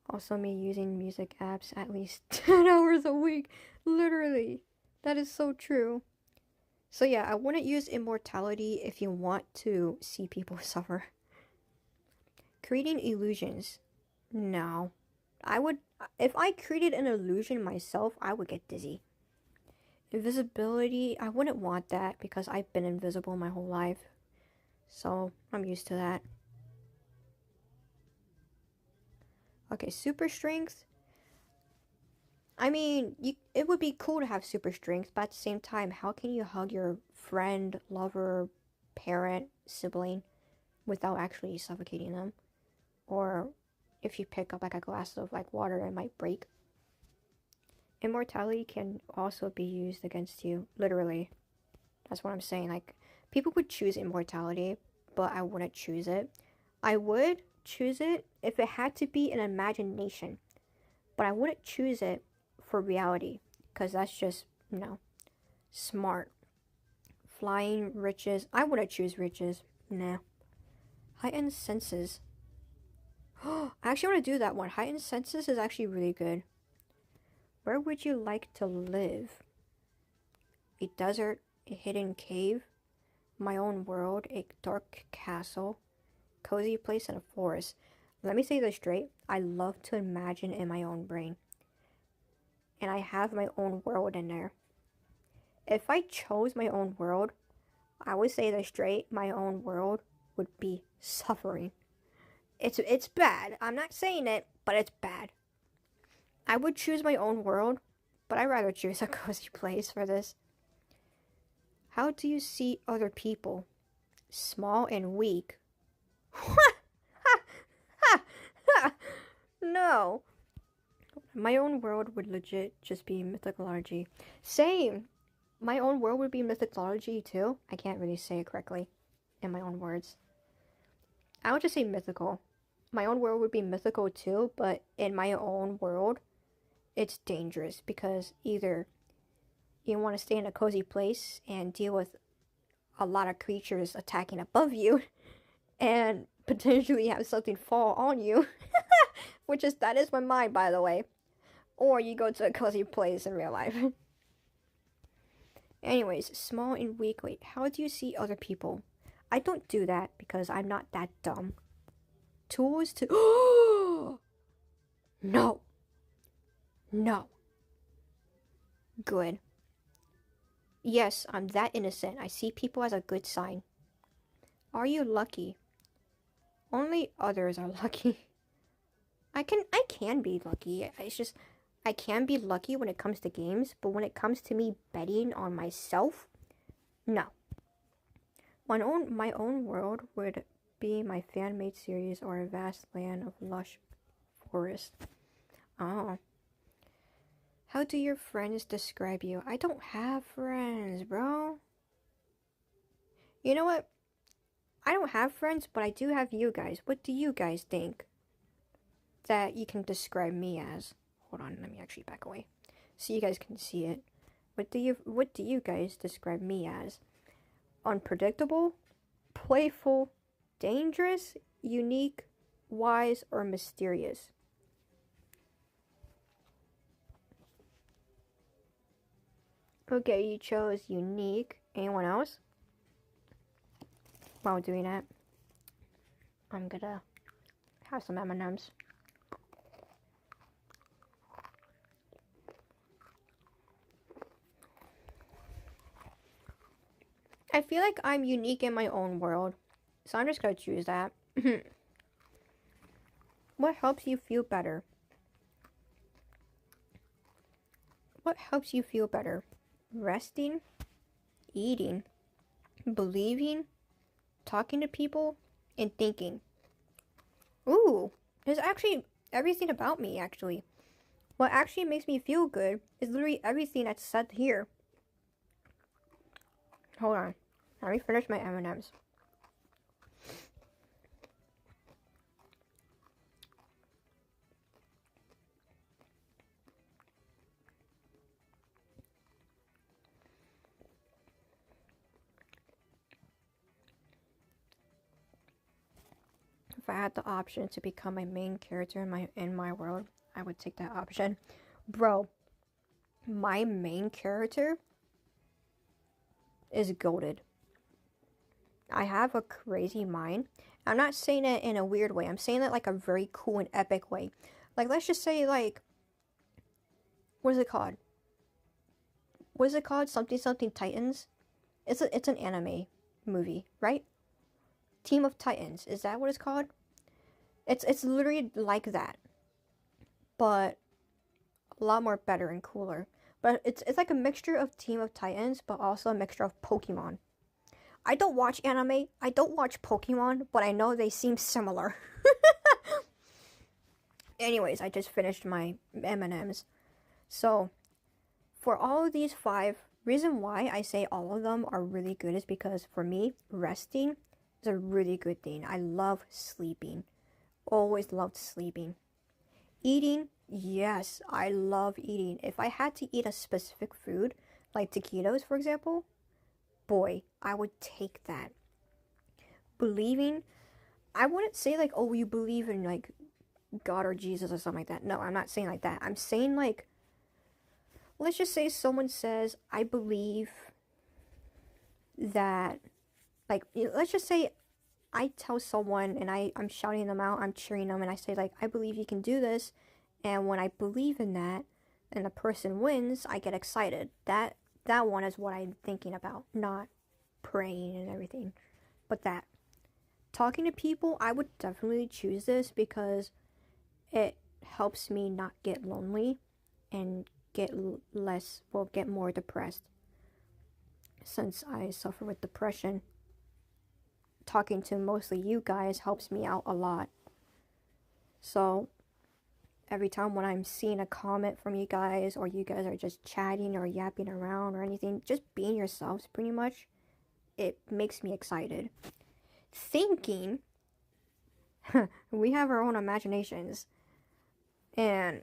Also me using music apps at least 10 hours a week. Literally. That is so true. So yeah, I wouldn't use immortality if you want to see people suffer. Creating illusions. No. If I created an illusion myself, I would get dizzy. Invisibility, I wouldn't want that because I've been invisible my whole life. So, I'm used to that. Okay, super strength. I mean, it would be cool to have super strength, but at the same time, how can you hug your friend, lover, parent, sibling without actually suffocating them? Or if you pick up like a glass of like water, it might break. Immortality can also be used against you, literally. That's what I'm saying. Like, people would choose immortality, but I wouldn't choose it. I would choose it if it had to be an imagination, but I wouldn't choose it for reality, because that's just, no. Smart. Flying, riches. I wouldn't choose riches. Nah. Heightened senses. I actually want to do that one. Heightened senses is actually really good. Where would you like to live? A desert, a hidden cave, my own world, a dark castle, cozy place in a forest. Let me say this straight. I love to imagine in my own brain. And I have my own world in there. If I chose my own world, I would say this straight, my own world would be suffering. It's bad. I'm not saying it, but it's bad. I would choose my own world, but I'd rather choose a cozy place for this. How do you see other people? Small and weak. No. My own world would legit just be mythology. Same. My own world would be mythology too. I can't really say it correctly in my own words. I would just say mythical. My own world would be mythical too, but in my own world, it's dangerous because either you want to stay in a cozy place and deal with a lot of creatures attacking above you and potentially have something fall on you, that is my mind, by the way. Or you go to a cozy place in real life. Anyways, small and weak. Wait, how do you see other people? I don't do that because I'm not that dumb. Tools to... No. No. Good. Yes, I'm that innocent. I see people as a good sign. Are you lucky? Only others are lucky. I can be lucky. It's just I can be lucky when it comes to games, but when it comes to me betting on myself, no. My own world would be my fan-made series or a vast land of lush forest. Oh. How do your friends describe you? I don't have friends, bro. You know what? I don't have friends, but I do have you guys. What do you guys think that you can describe me as? Hold on, let me actually back away so you guys can see it. What do you guys describe me as? Unpredictable, playful, dangerous, unique, wise, or mysterious? Okay, you chose unique. Anyone else? While doing that, I'm gonna have some M&Ms. I feel like I'm unique in my own world, so I'm just gonna choose that. What helps you feel better? What helps you feel better? Resting, eating, believing, talking to people, and thinking. Ooh, there's actually everything about me, actually. What actually makes me feel good is literally everything that's said here. Hold on. Let me finish my M&Ms. If I had the option to become a main character in my world, I would take that option. Bro, my main character is goated. I have a crazy mind. I'm not saying it in a weird way. I'm saying it like a very cool and epic way. Like, let's just say, like, what is it called? What is it called? Something something Titans. It's an anime movie, right? Team of Titans. Is that what it's called? It's literally like that, but a lot more better and cooler. But it's like a mixture of Team of Titans, but also a mixture of Pokemon. I don't watch anime. I don't watch Pokemon, but I know they seem similar. Anyways, I just finished my M&Ms. So, for all of these 5, reason why I say all of them are really good is because for me, resting is a really good thing. I love sleeping. Always loved sleeping. Eating, yes, I love eating. If I had to eat a specific food, like taquitos, for example, boy, I would take that. Believing, I wouldn't say like, oh, you believe in like God or Jesus or something like that. No, I'm not saying like that. I'm saying like, let's just say someone says, I believe that, like, let's just say I tell someone and I'm shouting them out, I'm cheering them, and I say like, I believe you can do this. And when I believe in that and the person wins, I get excited. That one is what I'm thinking about, not praying and everything, but that. Talking to people, I would definitely choose this because it helps me not get lonely and get more depressed, since I suffer with depression. talking to mostly you guys helps me out a lot. So every time when I'm seeing a comment from you guys, or you guys are just chatting or yapping around or anything, just being yourselves pretty much, it makes me excited. Thinking, we have our own imaginations, and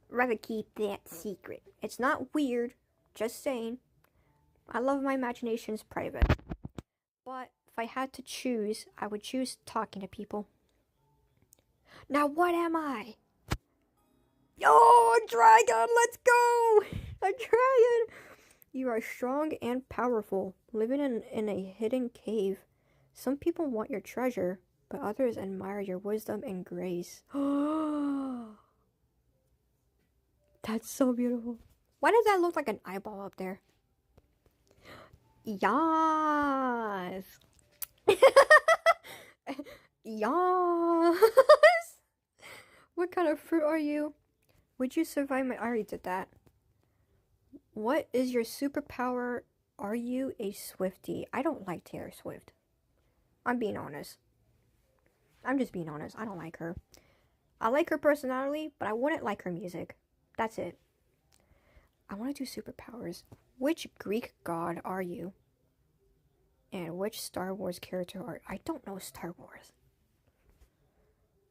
rather keep that secret. It's not weird, just saying. I love my imaginations private. But if I had to choose, I would choose talking to people. Now what am I? Yo, a dragon, let's go! A dragon! You are strong and powerful, living in a hidden cave. Some people want your treasure, but others admire your wisdom and grace. That's so beautiful. Why does that look like an eyeball up there? Yas! Yas! What kind of fruit are you? Would you survive my... I already did that. What is your superpower? Are you a Swiftie? I don't like Taylor Swift. I'm being honest. I'm just being honest. I don't like her. I like her personality, but I wouldn't like her music. That's it. I want to do superpowers. Which Greek god are you? And which Star Wars character are... I don't know Star Wars.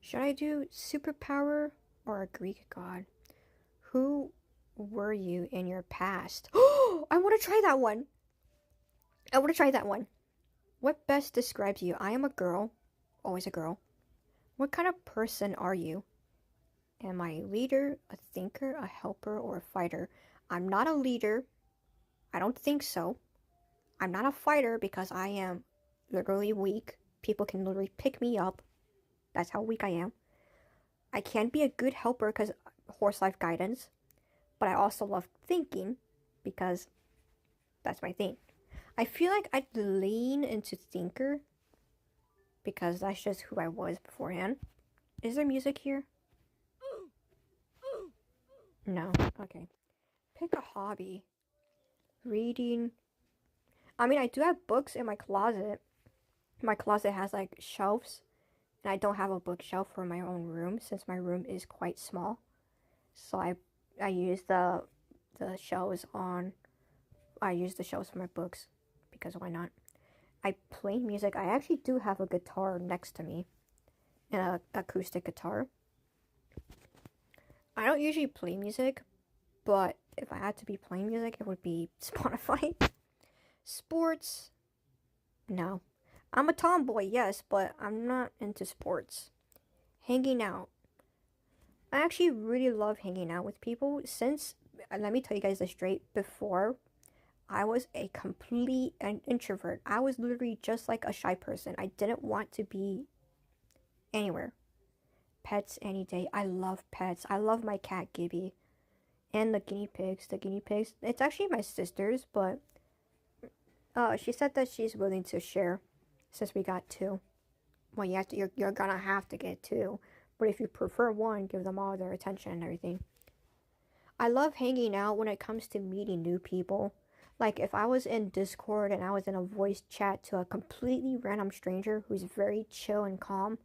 Should I do superpower or a Greek god? Who were you in your past? Oh, I want to try that one. I want to try that one. What best describes you? I am a girl. Always a girl. What kind of person are you? Am I a leader, a thinker, a helper, or a fighter? I'm not a leader. I don't think so. I'm not a fighter because I am literally weak. People can literally pick me up. That's how weak I am. I can be a good helper because horse life guidance. But I also love thinking because that's my thing. I feel like I'd lean into thinker because that's just who I was beforehand. Is there music here? No. Okay. Pick a hobby. Reading. I mean, I do have books in my closet. My closet has like shelves. And I don't have a bookshelf for my own room since my room is quite small. So I use the shelves on... I use the shelves for my books. Because why not? I play music. I actually do have a guitar next to me. An acoustic guitar. I don't usually play music, but if I had to be playing music, it would be Spotify. Sports? No. I'm a tomboy, yes, but I'm not into sports. Hanging out. I actually really love hanging out with people since, let me tell you guys this straight, before I was a complete introvert. I was literally just like a shy person. I didn't want to be anywhere. Pets any day. I love pets. I love my cat Gibby. And the guinea pigs. The guinea pigs. It's actually my sister's, but she said that she's willing to share since we got two. Well, you're gonna have to get two. But if you prefer one, give them all their attention and everything. I love hanging out when it comes to meeting new people. Like if I was in Discord and I was in a voice chat to a completely random stranger who's very chill and calm,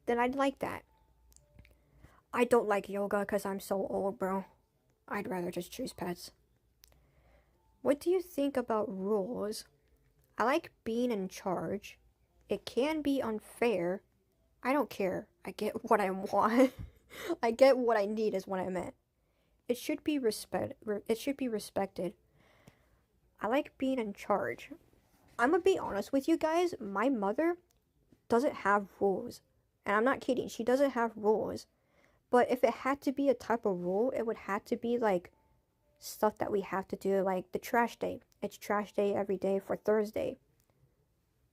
then I'd like that. I don't like yoga because I'm so old, bro. I'd rather just choose pets. What do you think about rules? I like being in charge. It can be unfair. I don't care. I get what I want. I get what I need is what I meant. It should be respected. I like being in charge. I'm gonna be honest with you guys. My mother doesn't have rules. And I'm not kidding. She doesn't have rules. But if it had to be a type of rule, it would have to be like stuff that we have to do, like the trash day. It's trash day every day for Thursday.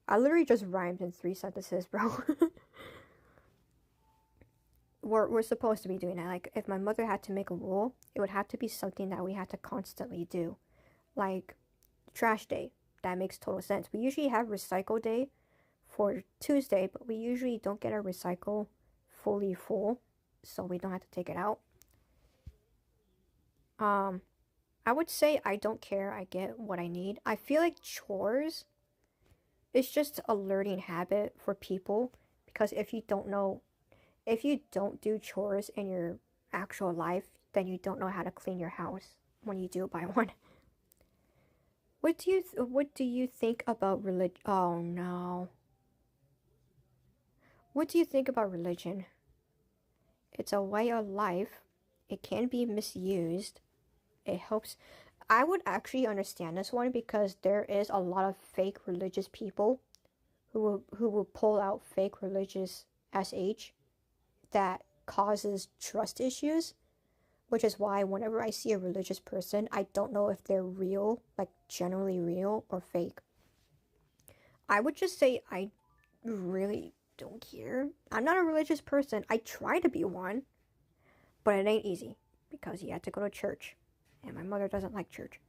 I literally just rhymed in 3 sentences, bro. We're supposed to be doing that. Like, if my mother had to make a rule, it would have to be something that we had to constantly do. Like, trash day. That makes total sense. We usually have recycle day for Tuesday, but we usually don't get our recycle fully full, so we don't have to take it out. I would say I don't care. I get what I need. I feel like chores, it's just a learning habit for people, because if you don't do chores in your actual life, then you don't know how to clean your house when you do buy one. What do you think about religion? Oh no. What do you think about religion? It's a way of life. It can be misused. It helps. I would actually understand this one, because there is a lot of fake religious people who will pull out fake religious sh that causes trust issues, which is why whenever I see a religious person, I don't know if they're real, like generally real, or fake. I would just say I really don't care. I'm not a religious person. I try to be one, but it ain't easy, because you have to go to church, and my mother doesn't like church.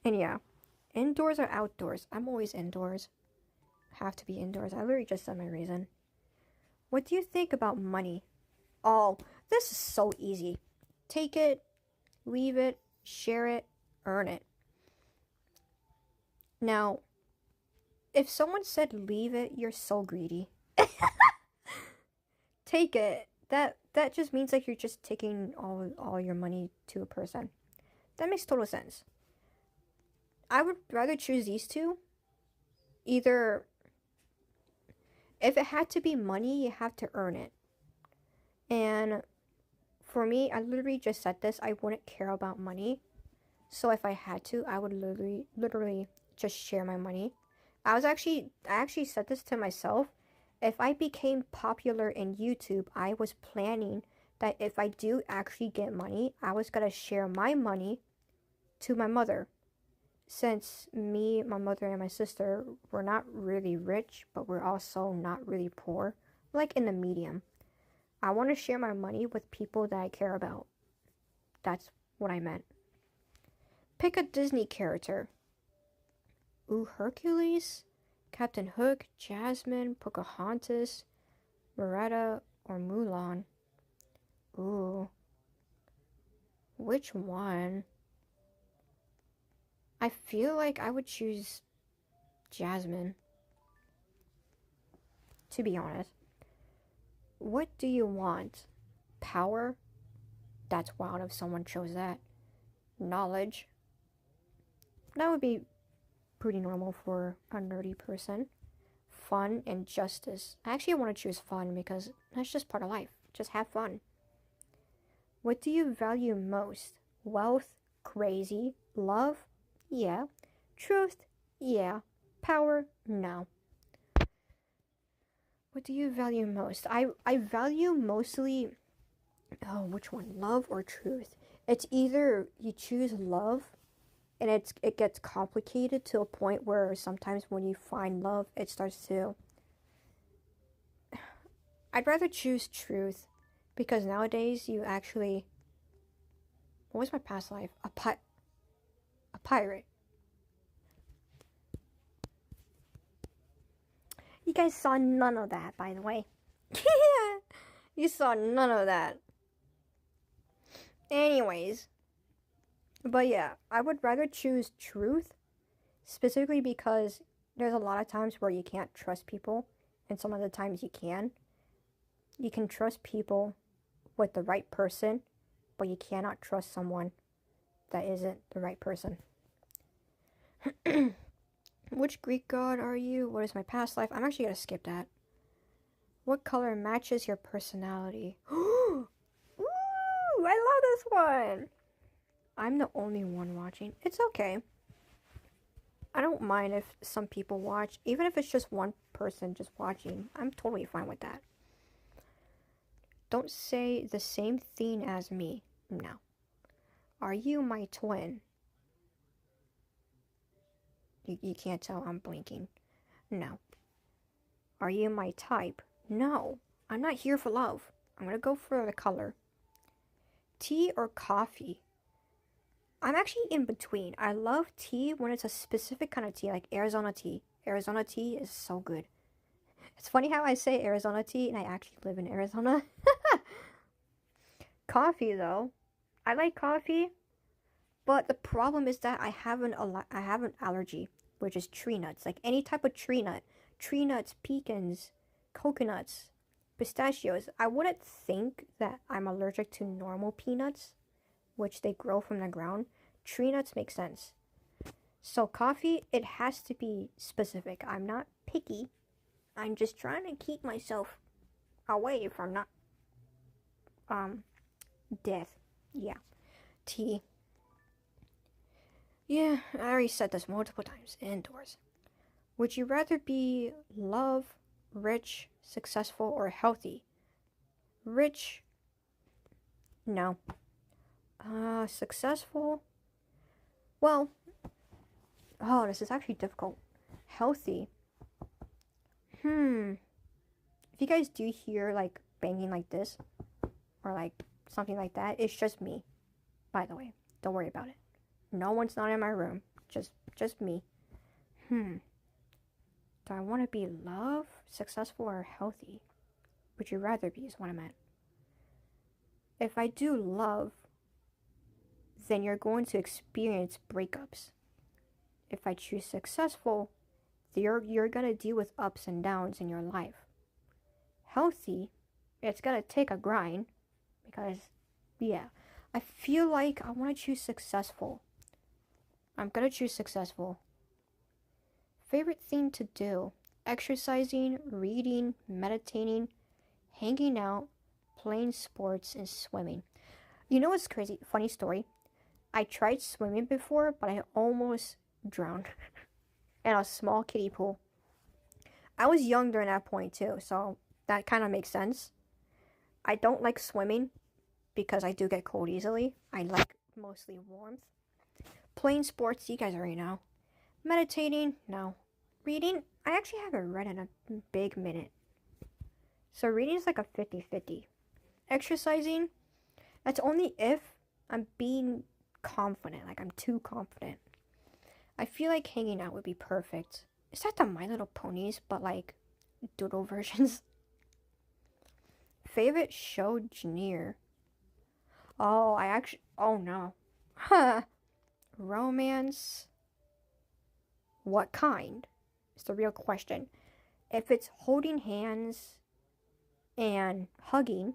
And yeah, indoors or outdoors? I'm always indoors. Have to be indoors. I literally just said my reason. What do you think about money? Oh, this is so easy. Take it, leave it, share it, earn it. Now, if someone said leave it, you're so greedy. Take it. That just means like you're just taking all your money to a person. That makes total sense. I would rather choose these two. Either, if it had to be money, you have to earn it. And for me, I literally just said this, I wouldn't care about money. So if I had to, I would literally just share my money. I actually said this to myself. If I became popular in YouTube, I was planning that if I do actually get money, I was gonna share my money to my mother. Since me, my mother, and my sister were not really rich, but we're also not really poor, like in the medium. I want to share my money with people that I care about. That's what I meant. Pick a Disney character. Ooh, Hercules, Captain Hook, Jasmine, Pocahontas, Merida, or Mulan. Ooh. Which one? I feel like I would choose Jasmine, to be honest. What do you want? Power? That's wild if someone chose that. Knowledge? That would be pretty normal for a nerdy person. Fun and justice. I actually want to choose fun, because that's just part of life. Just have fun. What do you value most? Wealth? Crazy? Love? Yeah. Truth? Yeah. Power? No. What do you value most? I value mostly... Oh, which one? Love or truth? It's either you choose love, and it gets complicated to a point where sometimes when you find love, it starts to... I'd rather choose truth, because nowadays you actually... What was my past life? A pirate. You guys saw none of that, by the way. You saw none of that. Anyways. But yeah, I would rather choose truth, specifically because there's a lot of times where you can't trust people, and some of the times you can. You can trust people with the right person, but you cannot trust someone that isn't the right person. Which Greek god are you? What is my past life? I'm actually gonna skip that. What color matches your personality? Ooh, I love this one. I'm the only one watching. It's okay. I don't mind if some people watch. Even if it's just one person just watching, I'm totally fine with that. Don't say the same thing as me. No. Are you my twin? You can't tell I'm blinking. No. Are you my type? No. I'm not here for love. I'm gonna go for the color. Tea or coffee? I'm actually in between. I love tea when it's a specific kind of tea, like Arizona tea. Arizona tea is so good. It's funny how I say Arizona tea and I actually live in Arizona. Coffee, though. I like coffee, but the problem is that I have an allergy. which is tree nuts. Like any type of tree nut. Tree nuts, pecans, coconuts, pistachios. I wouldn't think that I'm allergic to normal peanuts, which they grow from the ground. Tree nuts make sense. So coffee, it has to be specific. I'm not picky. I'm just trying to keep myself away from not death. Yeah. Tea. Yeah, I already said this multiple times. Indoors. Would you rather be love, rich, successful, or healthy? Rich? No. Successful? Well, oh, this is actually difficult. Healthy? If you guys do hear like banging like this, or like something like that, it's just me. By the way, don't worry about it. No one's not in my room. Just me. Do I want to be love, successful, or healthy? Would you rather be is what I meant. If I do love, then you're going to experience breakups. If I choose successful, you're going to deal with ups and downs in your life. Healthy, it's going to take a grind because, yeah, I feel like I want to choose successful. I'm going to choose successful. Favorite thing to do? Exercising, reading, meditating, hanging out, playing sports, and swimming. You know what's crazy? Funny story. I tried swimming before, but I almost drowned in a small kiddie pool. I was young during that point too, so that kind of makes sense. I don't like swimming because I do get cold easily. I like mostly warmth. Playing sports, you guys already know. Meditating, no. Reading, I actually haven't read in a big minute. So reading is like a 50-50. Exercising, that's only if I'm being confident, like I'm too confident. I feel like hanging out would be perfect. Is that the My Little Ponies, but like doodle versions? Favorite show genre? Oh no. Huh. Romance. What kind? Is the real question. If it's holding hands and hugging,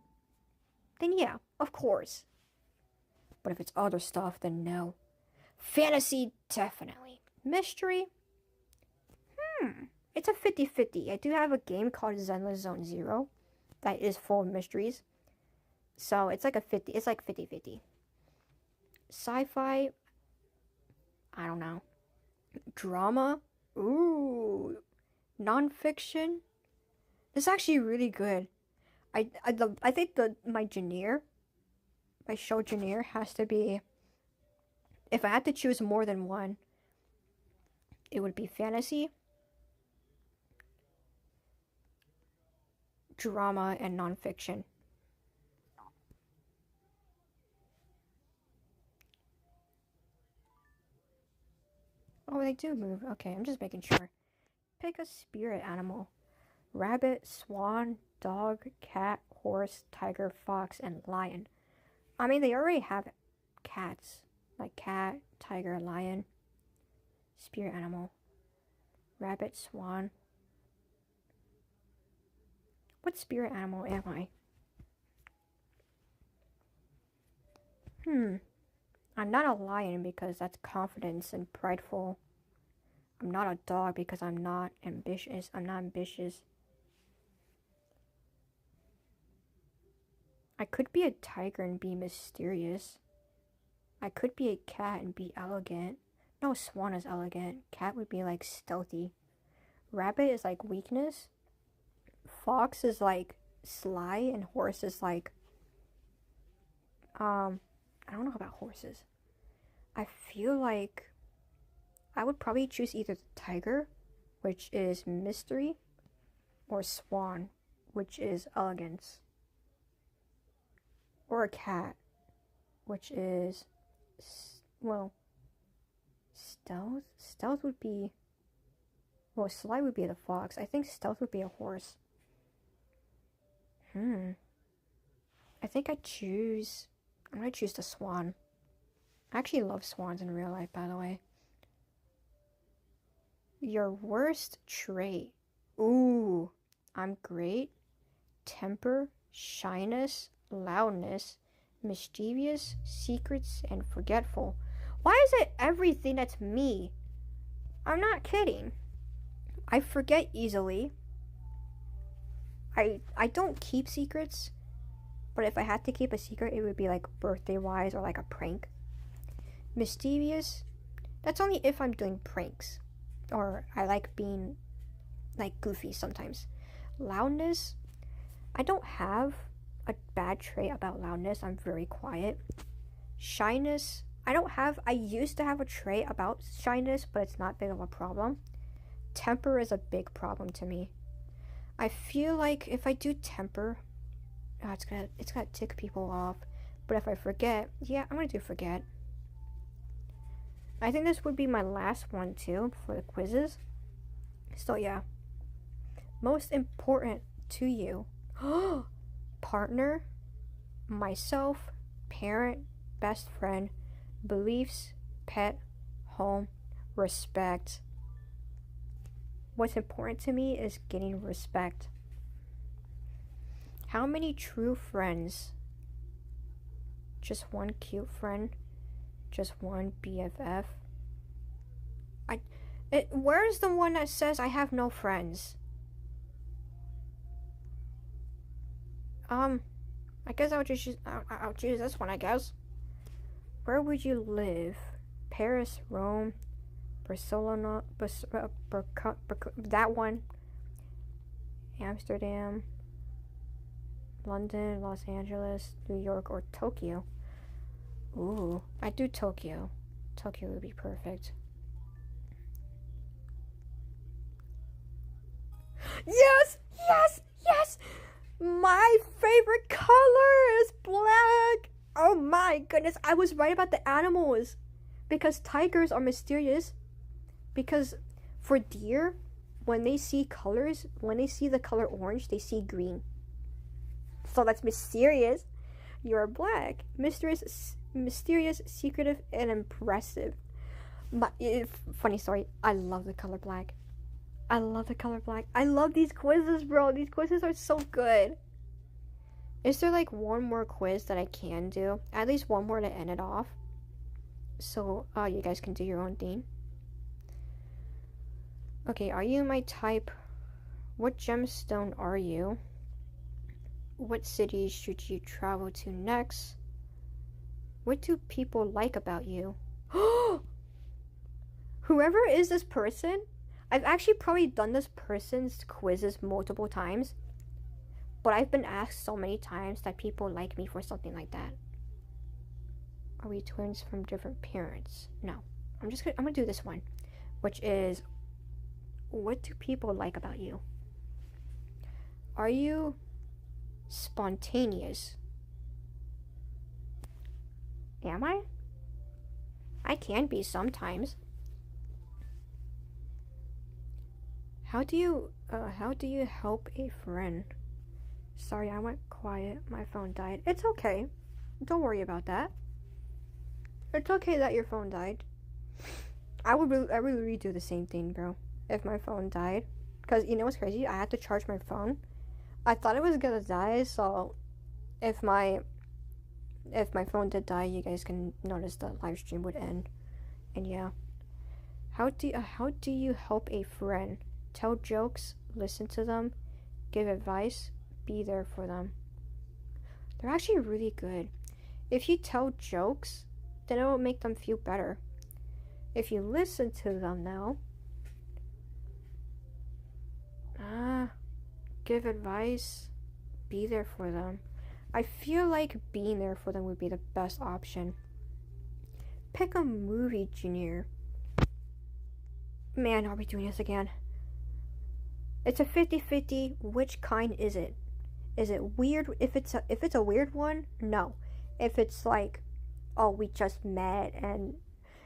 then yeah, of course. But if it's other stuff, then no. Fantasy, definitely. Mystery? It's a 50-50. I do have a game called Zenless Zone Zero that is full of mysteries. So it's like 50-50. Sci-fi, I don't know. Drama? Ooh. Non-fiction? It's actually really good. I think my show genre has to be, if I had to choose more than one, it would be fantasy, drama, and non-fiction. Oh, they do move. Okay, I'm just making sure. Pick a spirit animal. Rabbit, swan, dog, cat, horse, tiger, fox, and lion. I mean, they already have cats. Like cat, tiger, lion. Spirit animal. Rabbit, swan. What spirit animal am I? I'm not a lion because that's confidence and prideful. I'm not a dog because I'm not ambitious. I could be a tiger and be mysterious. I could be a cat and be elegant. No, swan is elegant. Cat would be like stealthy. Rabbit is like weakness. Fox is like sly, and horse is like I don't know about horses. I feel like I would probably choose either the tiger, which is mystery, or swan, which is elegance. Or a cat, which is, well, stealth? Stealth would be, well, sly would be the fox. I think stealth would be a horse. I think I'm gonna choose the swan. I actually love swans in real life, by the way. Your worst trait. Ooh, I'm great. Temper, shyness, loudness, mischievous, secrets, and forgetful. Why is it everything that's me? I'm not kidding. I forget easily. I don't keep secrets, but if I had to keep a secret, it would be like birthday-wise or like a prank. Mischievous, that's only if I'm doing pranks. Or I like being like goofy sometimes. Loudness, I don't have a bad trait about loudness. I'm very quiet. Shyness, I used to have a trait about shyness, but it's not big of a problem. Temper is a big problem to me. I feel like if I do temper, it's gonna tick people off. But if I forget, yeah, I'm gonna do forget. I think this would be my last one too for the quizzes. So yeah. Most important to you. Partner, myself, parent, best friend, beliefs, pet, home, respect. What's important to me is getting respect. How many true friends? Just one cute friend? Just one BFF? Where's the one that says I have no friends? I guess I'll choose this one, I guess. Where would you live? Paris, Rome, Barcelona, that one. Amsterdam, London, Los Angeles, New York, or Tokyo. Ooh, I do Tokyo. Tokyo would be perfect. Yes! Yes! Yes! My favorite color is black! Oh my goodness, I was right about the animals. Because tigers are mysterious. Because for deer, when they see colors, when they see the color orange, they see green. So that's mysterious. You're black. Mysterious, secretive, and impressive. Funny story, I love the color black. I love the color black. I love these quizzes, bro. These quizzes are so good. Is there like one more quiz that I can do? At least one more to end it off. So, you guys can do your own thing. Okay, are you my type? What gemstone are you? What cities should you travel to next? What do people like about you? Whoever is this person, I've actually probably done this person's quizzes multiple times, but I've been asked so many times that people like me for something like that. Are we twins from different parents? No. I'm gonna do this one, which is, what do people like about you? Are you spontaneous? Am I? I can be sometimes. How do you help a friend? Sorry, I went quiet. My phone died. It's okay. Don't worry about that. It's okay that your phone died. I would really do the same thing, bro, if my phone died. Because you know what's crazy? I had to charge my phone. I thought it was gonna die, so if my phone did die, you guys can notice the live stream would end. And yeah. How do you help a friend? Tell jokes, listen to them, give advice, be there for them. They're actually really good. If you tell jokes, then it will make them feel better. If you listen to them now, give advice, be there for them. I feel like being there for them would be the best option. Pick a movie, Junior. Man, are we doing this again? It's a 50-50. Which kind is it? Is it weird? If it's a weird one, no. If it's like, oh, we just met and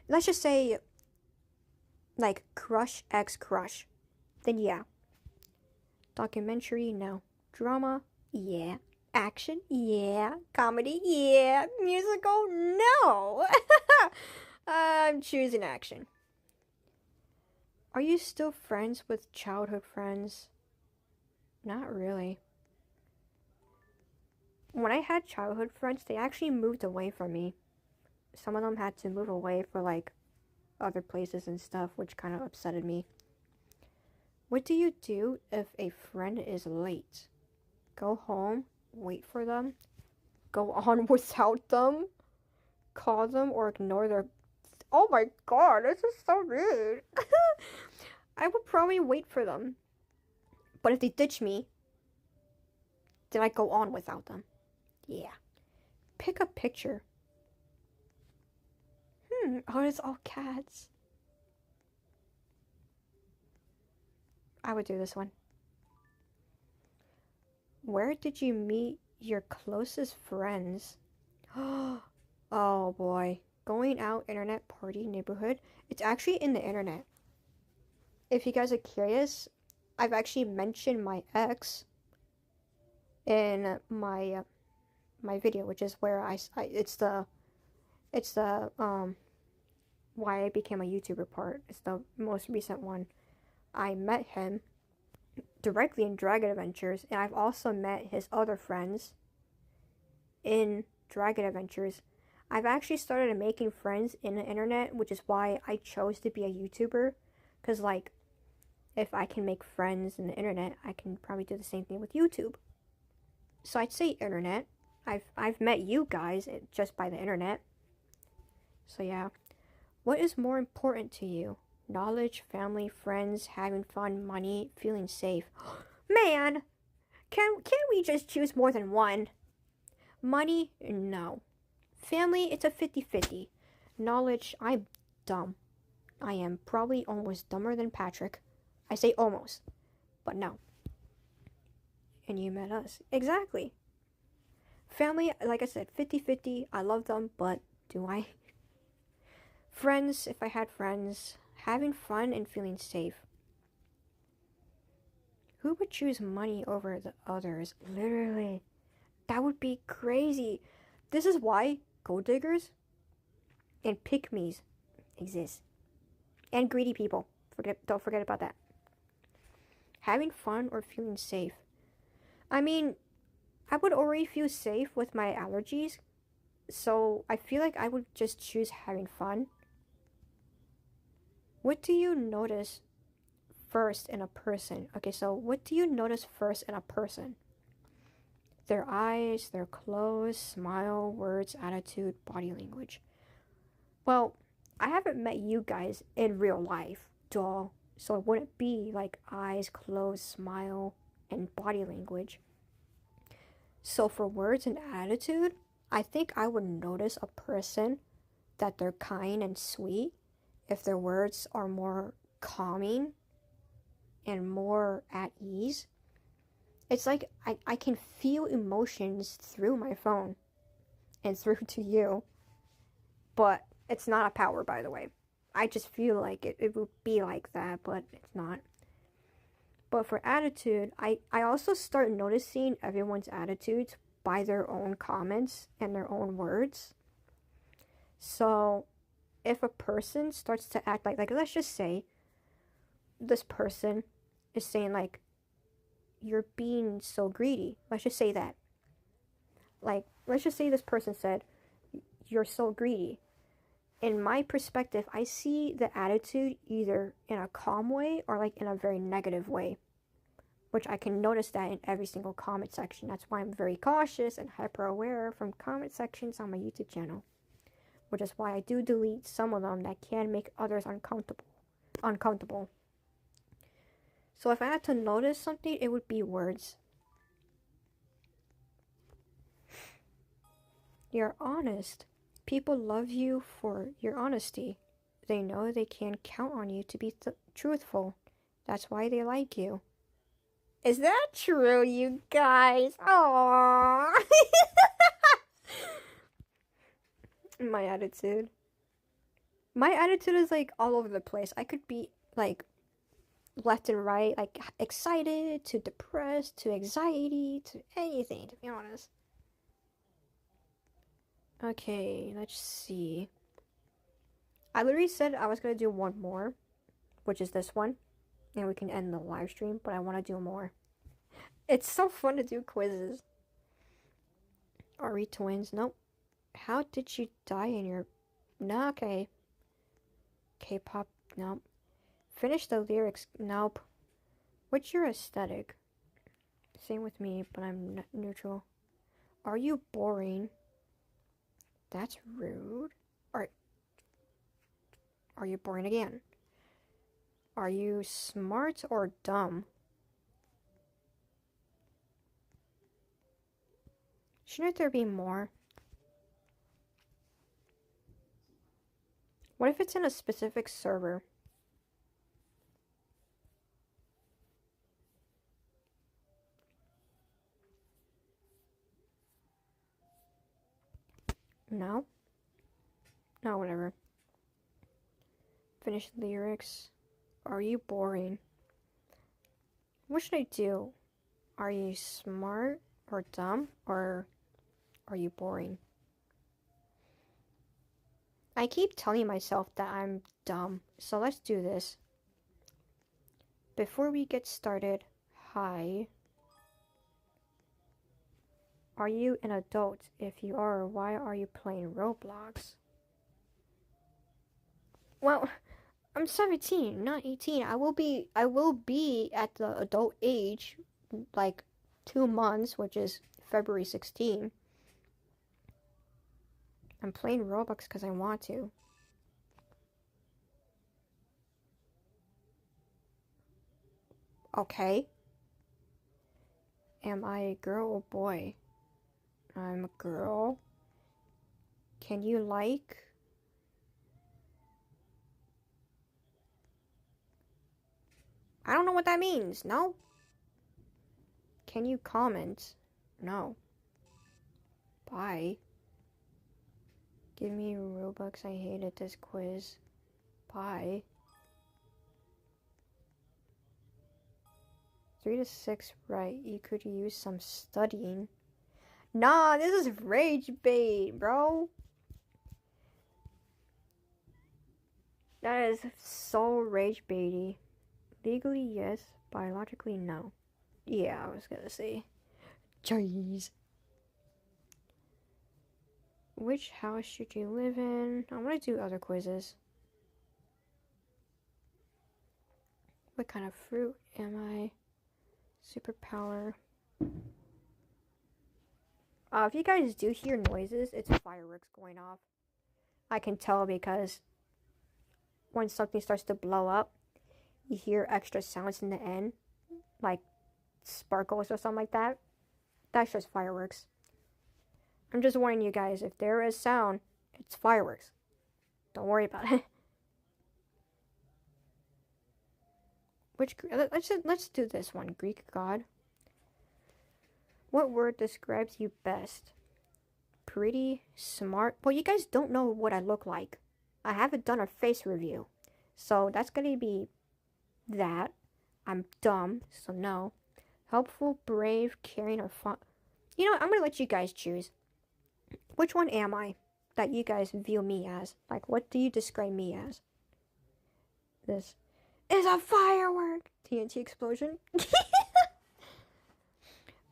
let's just say like crush ex crush, then yeah. Documentary, no. Drama, yeah. Action, yeah. Comedy, yeah. Musical, no. I'm choosing action. Are you still friends with childhood friends? Not really. When I had childhood friends, they actually moved away from me. Some of them had to move away for like other places and stuff, which kind of upsetted me. What do you do if a friend is late? Go home, wait for them, go on without them, call them, or ignore their. Oh my god, this is so rude. I would probably wait for them. But if they ditch me, then I go on without them. Yeah. Pick a picture. Oh, it's all cats. I would do this one. Where did you meet your closest friends? Oh boy. Going out, internet, party, neighborhood. It's actually in the internet. If you guys are curious, I've actually mentioned my ex in my my video, which is where it's the why I became a YouTuber part. It's the most recent one. I met him directly in Dragon Adventures, and I've also met his other friends in Dragon Adventures. I've actually started making friends in the internet, which is why I chose to be a YouTuber. Because, like, if I can make friends in the internet, I can probably do the same thing with YouTube. So I'd say internet. I've met you guys just by the internet. So yeah. What is more important to you? Knowledge, family, friends, having fun, money, feeling safe. Man, can't we just choose more than one? Money? No. Family, it's a 50-50. Knowledge, I'm dumb. I am probably almost dumber than Patrick. I say almost, but no. And you met us. Exactly. Family, like I said, 50-50. I love them, but do I? Friends, if I had friends, having fun and feeling safe. Who would choose money over the others? Literally. That would be crazy. This is why gold diggers and pick-me's exist. And greedy people. Don't forget about that. Having fun or feeling safe. I mean, I would already feel safe with my allergies, so I feel like I would just choose having fun. What do you notice first in a person? Okay, so what do you notice first in a person? Their eyes, their clothes, smile, words, attitude, body language. Well, I haven't met you guys in real life, duh. So it wouldn't be like eyes, clothes, smile, and body language. So for words and attitude, I think I would notice a person that they're kind and sweet if their words are more calming and more at ease. It's like I can feel emotions through my phone and through to you. But it's not a power, by the way. I just feel like it would be like that, but it's not. But for attitude, I also start noticing everyone's attitudes by their own comments and their own words. So if a person starts to act like let's just say this person is saying like, you're being so greedy. Let's just say that. Like, let's just say this person said, you're so greedy. In my perspective, I see the attitude either in a calm way or like in a very negative way, which I can notice that in every single comment section. That's why I'm very cautious and hyper aware from comment sections on my YouTube channel, which is why I do delete some of them that can make others uncomfortable. So if I had to notice something, it would be words. You're honest. People love you for your honesty. They know they can count on you to be truthful. That's why they like you. Is that true, you guys? Aww. My attitude. My attitude is like all over the place. I could be like left and right, like excited to depressed to anxiety to anything, to be honest. Okay, let's see. I literally said I was gonna do one more, which is this one, and we can end the live stream, but I want to do more. It's so fun to do quizzes. Are we twins? Nope. How did you die in your... No, okay. K-pop? Nope. Finish the lyrics? Nope. What's your aesthetic? Same with me, but I'm neutral. Are you boring? That's rude. Are you boring again? Are you smart or dumb? Shouldn't there be more? What if it's in a specific server? No? No, whatever. Finish lyrics. Are you boring? What should I do? Are you smart or dumb? Or are you boring? I keep telling myself that I'm dumb, so let's do this. Before we get started, hi. Are you an adult? If you are, why are you playing Roblox? Well, I'm 17, not 18. I will be at the adult age, like 2 months, which is February 16. I'm playing Roblox because I want to. Okay. Am I a girl or boy? I'm a girl. Can you like? I don't know what that means. No? Can you comment? No. Bye. Give me Robux. I hated this quiz. Bye. 3 to 6, right? You could use some studying. Nah, this is rage bait, bro. That is so rage baity. Legally, yes. Biologically, no. Yeah, I was gonna say. Jeez. Which house should you live in? I want to do other quizzes. What kind of fruit am I? Superpower. If you guys do hear noises, it's fireworks going off. I can tell because when something starts to blow up, you hear extra sounds in the end, like sparkles or something like that. That's just fireworks. I'm just warning you guys, if there is sound, it's fireworks. Don't worry about it. Let's do this one. Greek god. What word describes you best? Pretty, smart. Well, you guys don't know what I look like. I haven't done a face review. So that's gonna be that. I'm dumb, so no. Helpful, brave, caring, or fun. You know what? I'm gonna let you guys choose. Which one am I that you guys view me as? Like, what do you describe me as? This is a firework! TNT explosion.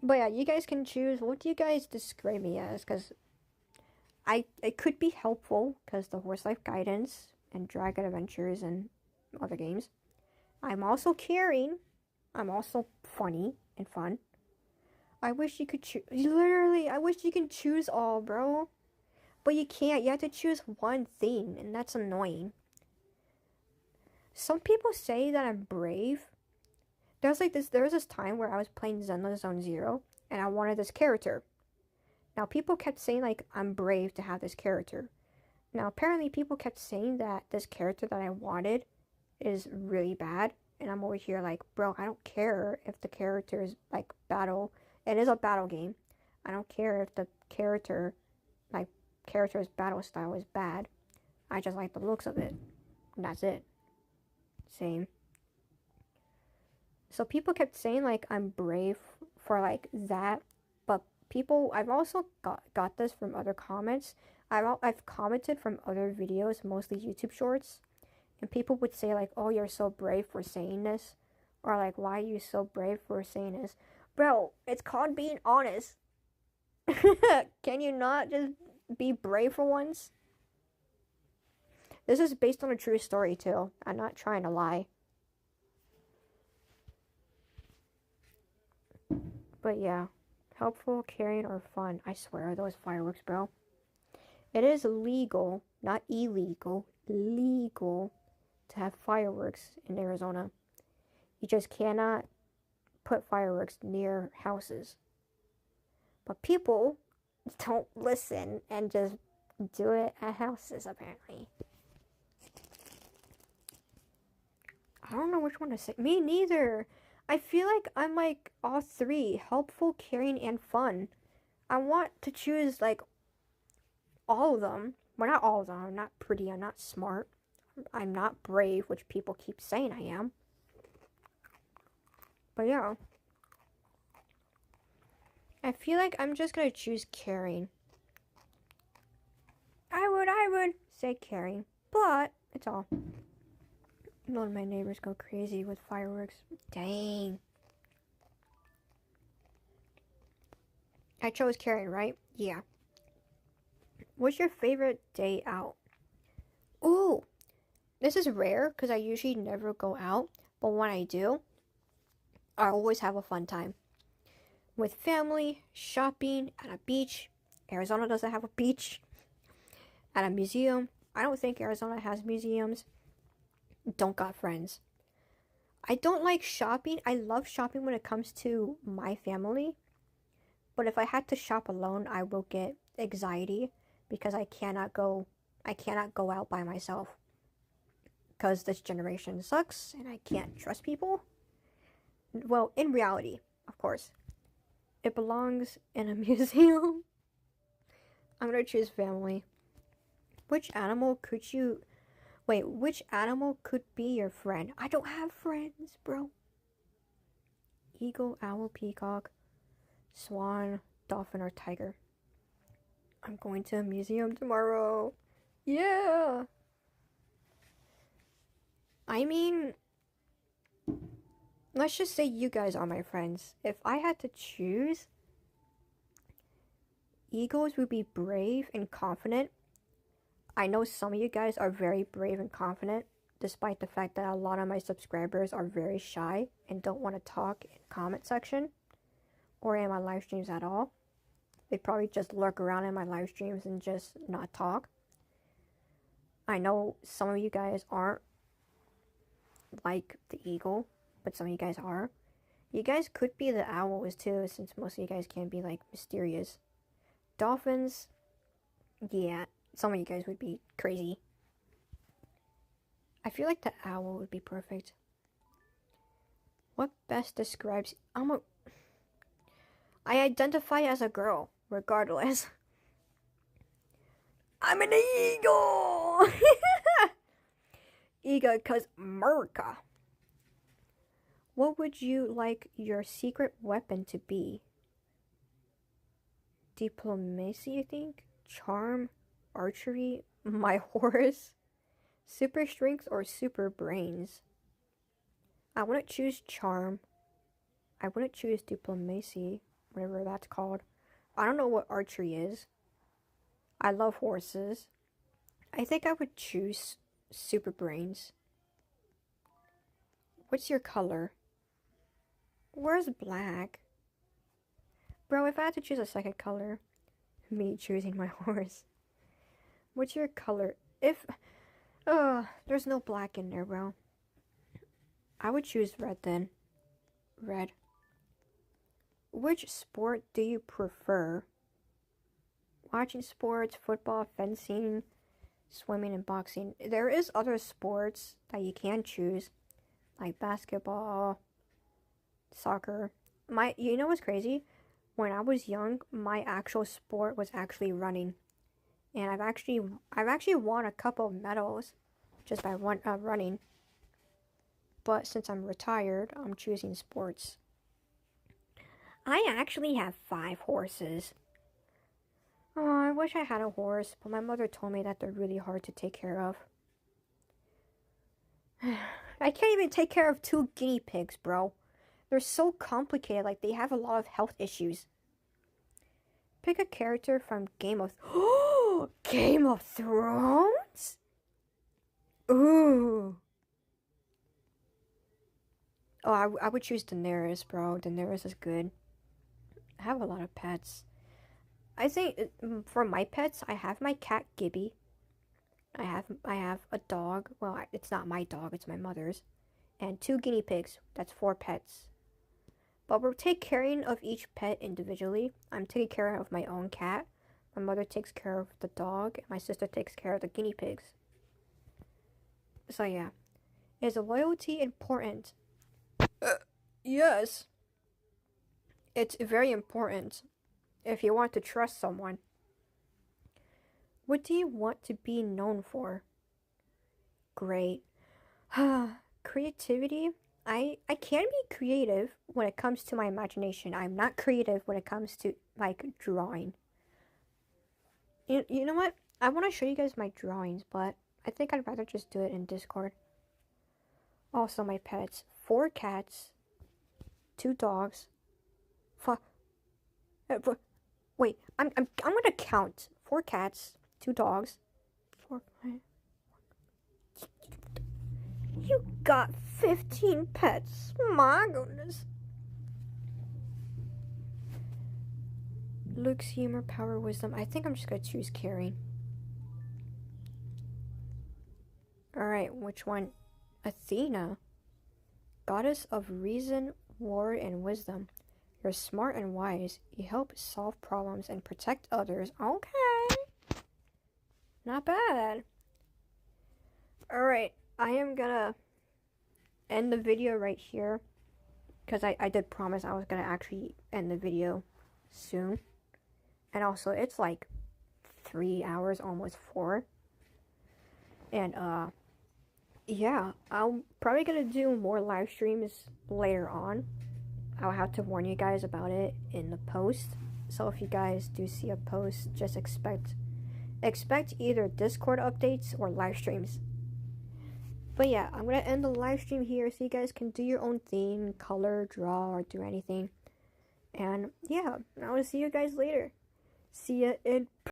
But yeah, you guys can choose. What do you guys describe me as? Because it could be helpful, because the Horse Life Guidance and Dragon Adventures and other games. I'm also caring. I'm also funny and fun. I wish you could choose. Literally, I wish you can choose all, bro. But you can't. You have to choose one thing, and that's annoying. Some people say that I'm brave. There was this time where I was playing Zenless Zone Zero, and I wanted this character. Now, people kept saying, like, I'm brave to have this character. Now, apparently, people kept saying that this character that I wanted is really bad. And I'm over here like, bro, I don't care if the character is, like, battle. It is a battle game. I don't care if the character's battle style is bad. I just like the looks of it. And that's it. Same. So people kept saying, like, I'm brave for, like, that. But people, I've also got this from other comments. I've commented from other videos, mostly YouTube shorts. And people would say like, oh, you're so brave for saying this. Or like, why are you so brave for saying this? Bro, it's called being honest. Can you not just be brave for once? This is based on a true story too. I'm not trying to lie. But yeah. Helpful, caring, or fun. I swear, those fireworks, bro. It is legal, not illegal, legal to have fireworks in Arizona. You just cannot put fireworks near houses. But people don't listen and just do it at houses, apparently. I don't know which one to say. Me neither. I feel like I'm like all three. Helpful, caring, and fun. I want to choose like all of them. Well, not all of them. I'm not pretty. I'm not smart. I'm not brave, which people keep saying I am. But yeah. I feel like I'm just gonna choose caring. I would say caring. But it's all. None of my neighbors go crazy with fireworks. Dang. I chose caring, right? Yeah. What's your favorite day out? Ooh. This is rare because I usually never go out. But when I do, I always have a fun time. With family, shopping, at a beach. Arizona doesn't have a beach. At a museum. I don't think Arizona has museums. Don't got friends. I don't like shopping. I love shopping when it comes to my family. But if I had to shop alone, I will get anxiety because I cannot go out by myself. Because this generation sucks and I can't trust people. Well, in reality, of course. It belongs in a museum. I'm gonna choose family. Which animal could be your friend? I don't have friends, bro. Eagle, owl, peacock, swan, dolphin, or tiger. I'm going to a museum tomorrow. Yeah. I mean, let's just say you guys are my friends. If I had to choose, eagles would be brave and confident. I know some of you guys are very brave and confident, despite the fact that a lot of my subscribers are very shy and don't want to talk in the comment section or in my live streams at all. They probably just lurk around in my live streams and just not talk. I know some of you guys aren't like the eagle, but some of you guys are. You guys could be the owls too, since most of you guys can be like mysterious. Dolphins, yeah, some of you guys would be crazy. I feel like the owl would be perfect. What best describes... I identify as a girl, regardless. I'm an eagle! Eagle, because America. What would you like your secret weapon to be? Diplomacy, I think? Charm? Archery? My horse? Super strength or super brains? I wouldn't choose charm. I wouldn't choose diplomacy, whatever that's called. I don't know what archery is. I love horses. I think I would choose super brains. What's your color? Where's black? Bro, if I had to choose a second color, me choosing my horse. What's your color? There's no black in there, bro. I would choose red then. Red. Which sport do you prefer? Watching sports, football, fencing, swimming, and boxing. There is other sports that you can choose, like basketball, soccer. You know what's crazy? When I was young, my actual sport was actually running, and I've actually won a couple of medals just by running. But since I'm retired, I'm choosing sports. I actually have 5 horses. Oh, I wish I had a horse, but my mother told me that they're really hard to take care of. I can't even take care of 2 guinea pigs, bro. They're so complicated, like they have a lot of health issues. Pick a character from Game of... Game of Thrones? Ooh. Oh, I would choose Daenerys, bro. Daenerys is good. I have a lot of pets. I think for my pets, I have my cat Gibby. I have a dog. Well, it's not my dog, it's my mother's. And 2 guinea pigs. That's 4 pets. But we're taking care of each pet individually. I'm taking care of my own cat. My mother takes care of the dog. And my sister takes care of the guinea pigs. So yeah. Is loyalty important? Yes. It's very important if you want to trust someone. What do you want to be known for? Great. Creativity? I can be creative when it comes to my imagination. I'm not creative when it comes to, like, drawing. You know what? I want to show you guys my drawings, but I think I'd rather just do it in Discord. Also, my pets. 4 cats. 2 dogs. Wait, I'm gonna count. 4 cats. 2 dogs. 4, 5. You got 15 pets. My goodness. Looks, humor, power, wisdom. I think I'm just gonna choose caring. Alright, which one? Athena. Goddess of reason, war, and wisdom. You're smart and wise. You help solve problems and protect others. Okay. Not bad. Alright, I am gonna end the video right here. Because I did promise I was gonna actually end the video soon. And also, it's like 3 hours, almost 4. And, yeah, I'm probably gonna do more live streams later on. I'll have to warn you guys about it in the post. So if you guys do see a post, just expect either Discord updates or live streams. But yeah, I'm gonna end the live stream here so you guys can do your own theme, color, draw, or do anything. And yeah, I will see you guys later. See ya in